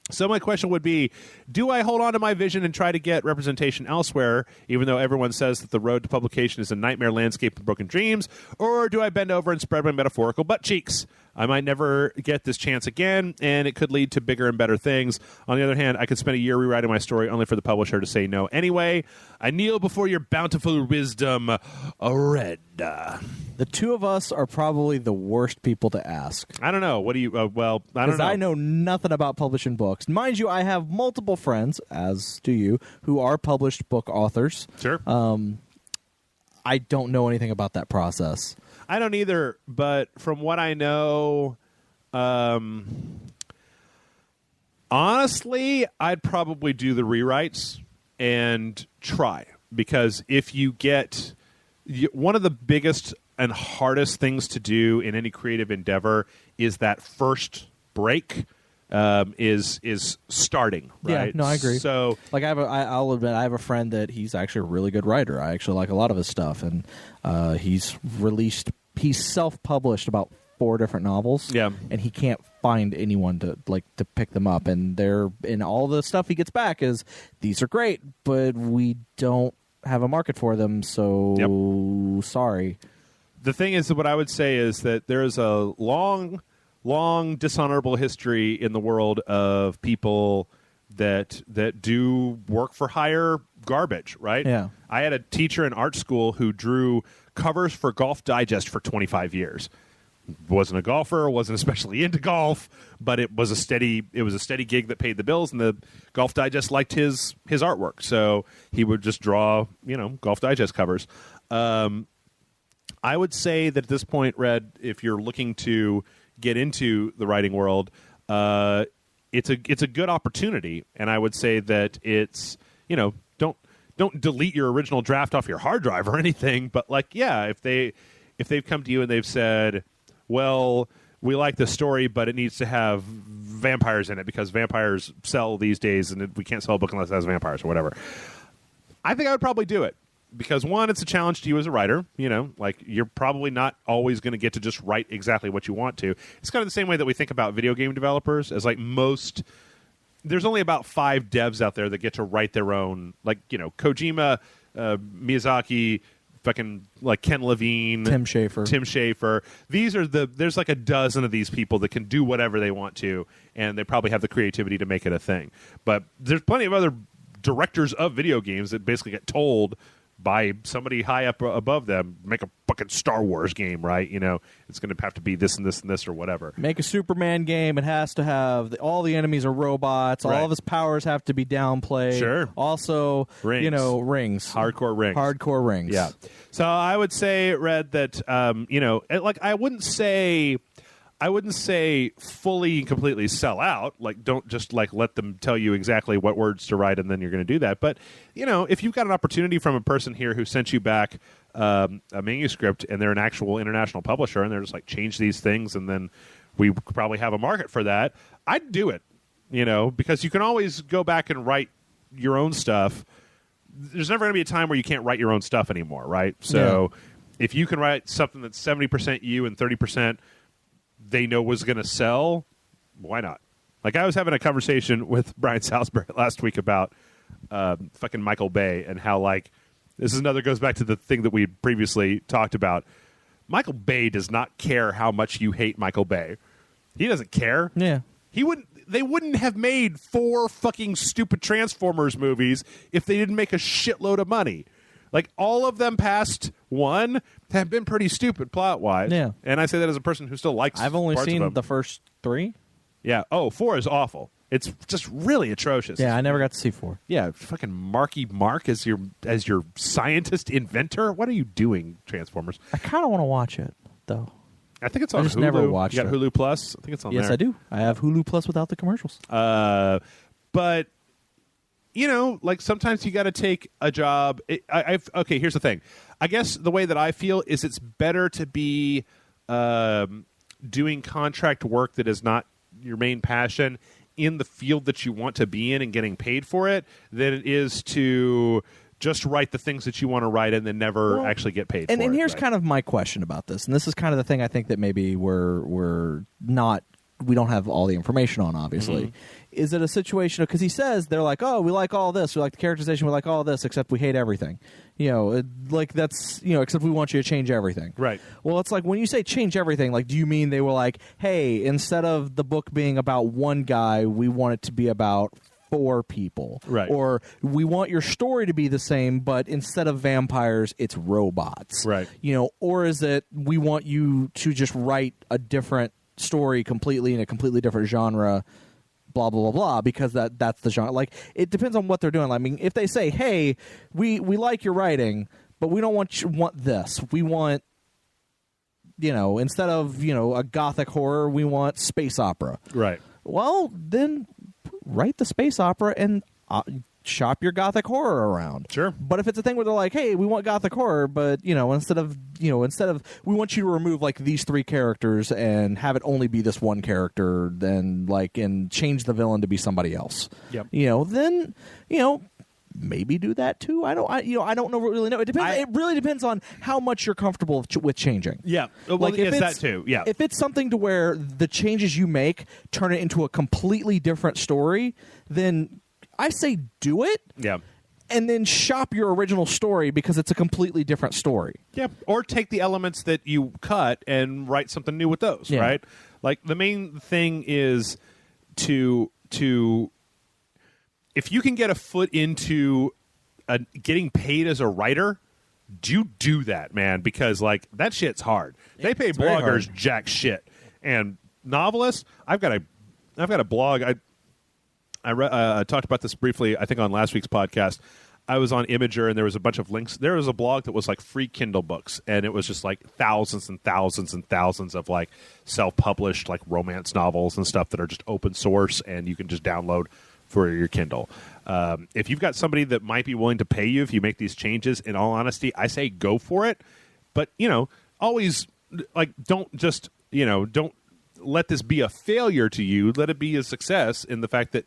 So my question would be, do I hold on to my vision and try to get representation elsewhere, even though everyone says that the road to publication is a nightmare landscape of broken dreams, or do I bend over and spread my metaphorical butt cheeks? I might never get this chance again, and it could lead to bigger and better things. On the other hand, I could spend a year rewriting my story only for the publisher to say no anyway. I kneel before your bountiful wisdom, Red."
The two of us are probably the worst people to ask.
I don't know. What do you... I don't know.
Because I know nothing about publishing books. Mind you, I have multiple friends, as do you, who are published book authors.
Sure.
I don't know anything about that process.
I don't either, but from what I know, honestly, I'd probably do the rewrites and try. Because if you get... One of the biggest and hardest things to do in any creative endeavor is that first break is starting, right?
Yeah, no, I agree.
So,
like, I'll admit, I have a friend that he's actually a really good writer. I actually like a lot of his stuff, and he's self-published about 4 different novels.
Yeah,
and he can't find anyone to pick them up. And all the stuff he gets back is, these are great, but we don't have a market for them, so sorry.
The thing is, that what I would say is that there is a long dishonorable history in the world of people that do work for hire garbage, right?
Yeah.
I had a teacher in art school who drew covers for Golf Digest for 25 years. Wasn't a golfer, wasn't especially into golf, but it was a steady gig that paid the bills, and the Golf Digest liked his artwork, so he would just draw, Golf Digest covers. I would say that at this point, Red, if you're looking to get into the writing world, it's a good opportunity, and I would say that it's, don't delete your original draft off your hard drive or anything, but if they've come to you and they've said, well, we like the story, but it needs to have vampires in it because vampires sell these days, and we can't sell a book unless it has vampires or whatever. I think I would probably do it. because one, it's a challenge to you as a writer. Like you're probably not always going to get to just write exactly what you want to. It's kind of the same way that we think about video game developers as like most. There's only about 5 devs out there that get to write their own, like, Kojima, Miyazaki, fucking like Ken Levine,
Tim Schafer.
There's like a dozen of these people that can do whatever they want to, and they probably have the creativity to make it a thing. But there's plenty of other directors of video games that basically get told by somebody high up above them, make a fucking Star Wars game, right? It's going to have to be this and this and this or whatever.
Make a Superman game. It has to have all the enemies are robots. Right. All of his powers have to be downplayed.
Sure.
Also,
rings.
Rings.
Hardcore rings. Yeah. So I would say, Red, that like I wouldn't say fully and completely sell out. Like, don't just like let them tell you exactly what words to write and then you're going to do that. But, if you've got an opportunity from a person here who sent you back a manuscript and they're an actual international publisher and they're just like, change these things and then we probably have a market for that, I'd do it, because you can always go back and write your own stuff. There's never going to be a time where you can't write your own stuff anymore, right? So if you can write something that's 70% you and 30% they know was going to sell, why not? Like, I was having a conversation with Brian Salisbury last week about fucking Michael Bay and how, like, this is another goes back to the thing that we previously talked about. Michael Bay does not care how much you hate Michael Bay. He doesn't care.
Yeah.
They wouldn't have made 4 fucking stupid Transformers movies if they didn't make a shitload of money. Like, all of them past 1 have been pretty stupid plot-wise.
Yeah.
And I say that as a person who still likes
I've only
parts of
seen
them.
the first 3.
Yeah. Oh, 4 is awful. It's just really atrocious.
Yeah, I never got to see 4.
Yeah, fucking Marky Mark as your scientist inventor. What are you doing, Transformers?
I kind of want to watch it, though.
I think it's on
I just
Hulu.
never watched
You got
it.
Hulu Plus? I think it's on there.
Yes, I do. I have Hulu Plus without the commercials.
But like sometimes you got to take a job. Okay, here's the thing. I guess the way that I feel is it's better to be doing contract work that is not your main passion in the field that you want to be in and getting paid for it than it is to just write the things that you want to write and then never actually get paid for it.
And here's
right?
kind of my question about this, and this is kind of the thing I think that maybe we don't have all the information on, obviously. Mm-hmm. Is it a situation, because he says, they're like, oh, we like all this, we like the characterization, we like all this, except we hate everything. Except we want you to change everything.
Right.
Well, it's like, when you say change everything, like, do you mean they were like, hey, instead of the book being about one guy, we want it to be about 4 people.
Right.
Or we want your story to be the same, but instead of vampires, it's robots.
Right.
Or is it, we want you to just write a different story completely in a completely different genre, blah blah blah blah, because that's the genre. Like, it depends on what they're doing. I mean, if they say, hey, we like your writing, but we don't want this, we want, instead of a gothic horror, we want space opera.
Right.
Well, then write the space opera and shop your gothic horror around.
Sure.
But if it's a thing where they're like, hey, we want gothic horror, but instead of we want you to remove like these 3 characters and have it only be this one character, then and change the villain to be somebody else.
Yep.
Then maybe do that too. I don't really know. It depends. It really depends on how much you're comfortable with changing.
Yeah. Well,
like, if
it's that too. Yeah.
If it's something to where the changes you make turn it into a completely different story, then I say do it.
Yeah.
And then shop your original story because it's a completely different story.
Yeah. Or take the elements that you cut and write something new with those, right? Like, the main thing is to if you can get a foot into getting paid as a writer, do that, man, because like that shit's hard. They pay bloggers jack shit. And novelists, I've got a blog. I talked about this briefly, I think, on last week's podcast. I was on Imager, and there was a bunch of links. There was a blog that was like free Kindle books, and it was just like thousands and thousands and thousands of like self-published like romance novels and stuff that are just open source, and you can just download for your Kindle. If you've got somebody that might be willing to pay you if you make these changes, in all honesty, I say go for it. But, always, like, don't let this be a failure to you. Let it be a success in the fact that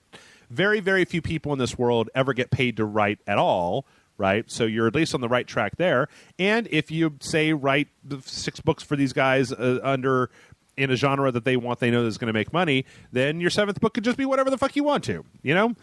very, very few people in this world ever get paid to write at all, right? So you're at least on the right track there. And if you, say, write the 6 books for these guys in a genre that they know is going to make money, then your 7th book could just be whatever the fuck you want to, you know?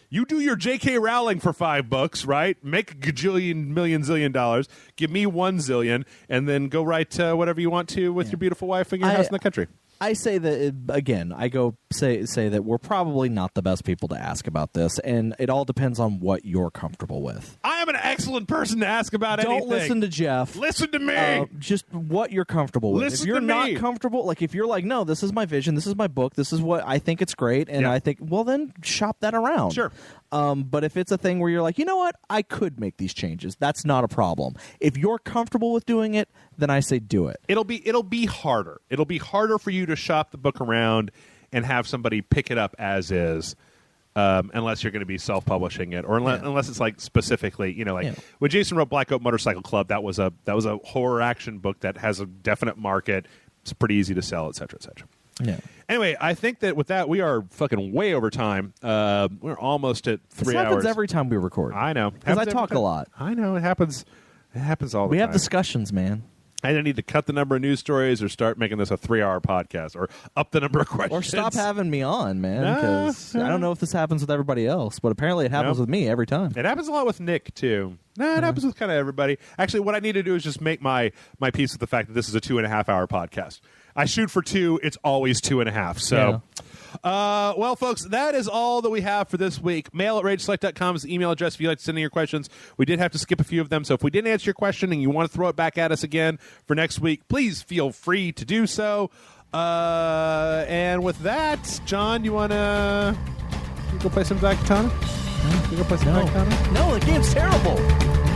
You do your J.K. Rowling for 5 books, right? Make a gajillion, million, zillion dollars. Give me 1 zillion, and then go write whatever you want to with your beautiful wife and your house in the country.
I say that, again, I go say that we're probably not the best people to ask about this, and it all depends on what you're comfortable with.
I am an excellent person to ask about anything.
Don't listen to Jeff.
Listen to me.
Just what you're comfortable with.
Listen
if you're
to
not
me.
comfortable, like if you're like, no, this is my vision, this is my book, this is what I think it's great, and I think, well, then shop that around.
Sure.
But if it's a thing where you're like, you know what, I could make these changes, that's not a problem. If you're comfortable with doing it, then I say do it.
It'll be harder. It'll be harder for you to shop the book around and have somebody pick it up as is, unless you're going to be self-publishing it, or unless it's like specifically, you know, like when Jason wrote Black Oak Motorcycle Club, that was a horror action book that has a definite market. It's pretty easy to sell, et cetera, et cetera.
Yeah.
Anyway, I think that with that, we are fucking way over time. We're almost at 3 hours.
This happens every time we record.
I know.
Because I talk a lot.
I know. It happens all the time.
We have discussions, man.
I don't need to cut the number of news stories or start making this a 3-hour podcast or up the number of questions.
Or stop having me on, man, because I don't know if this happens with everybody else, but apparently it happens with me every time.
It happens a lot with Nick, too. It happens with kind of everybody. Actually, what I need to do is just make my peace with the fact that this is a 2.5-hour podcast. I shoot for 2. It's always 2.5. So, well, folks, that is all that we have for this week. Mail@rageselect.com is the email address if you'd like to send in your questions. We did have to skip a few of them, so if we didn't answer your question and you want to throw it back at us again for next week, please feel free to do so. And with that, John, you want to go play some Daikatana? You go play some Daikatana?
No, the game's terrible.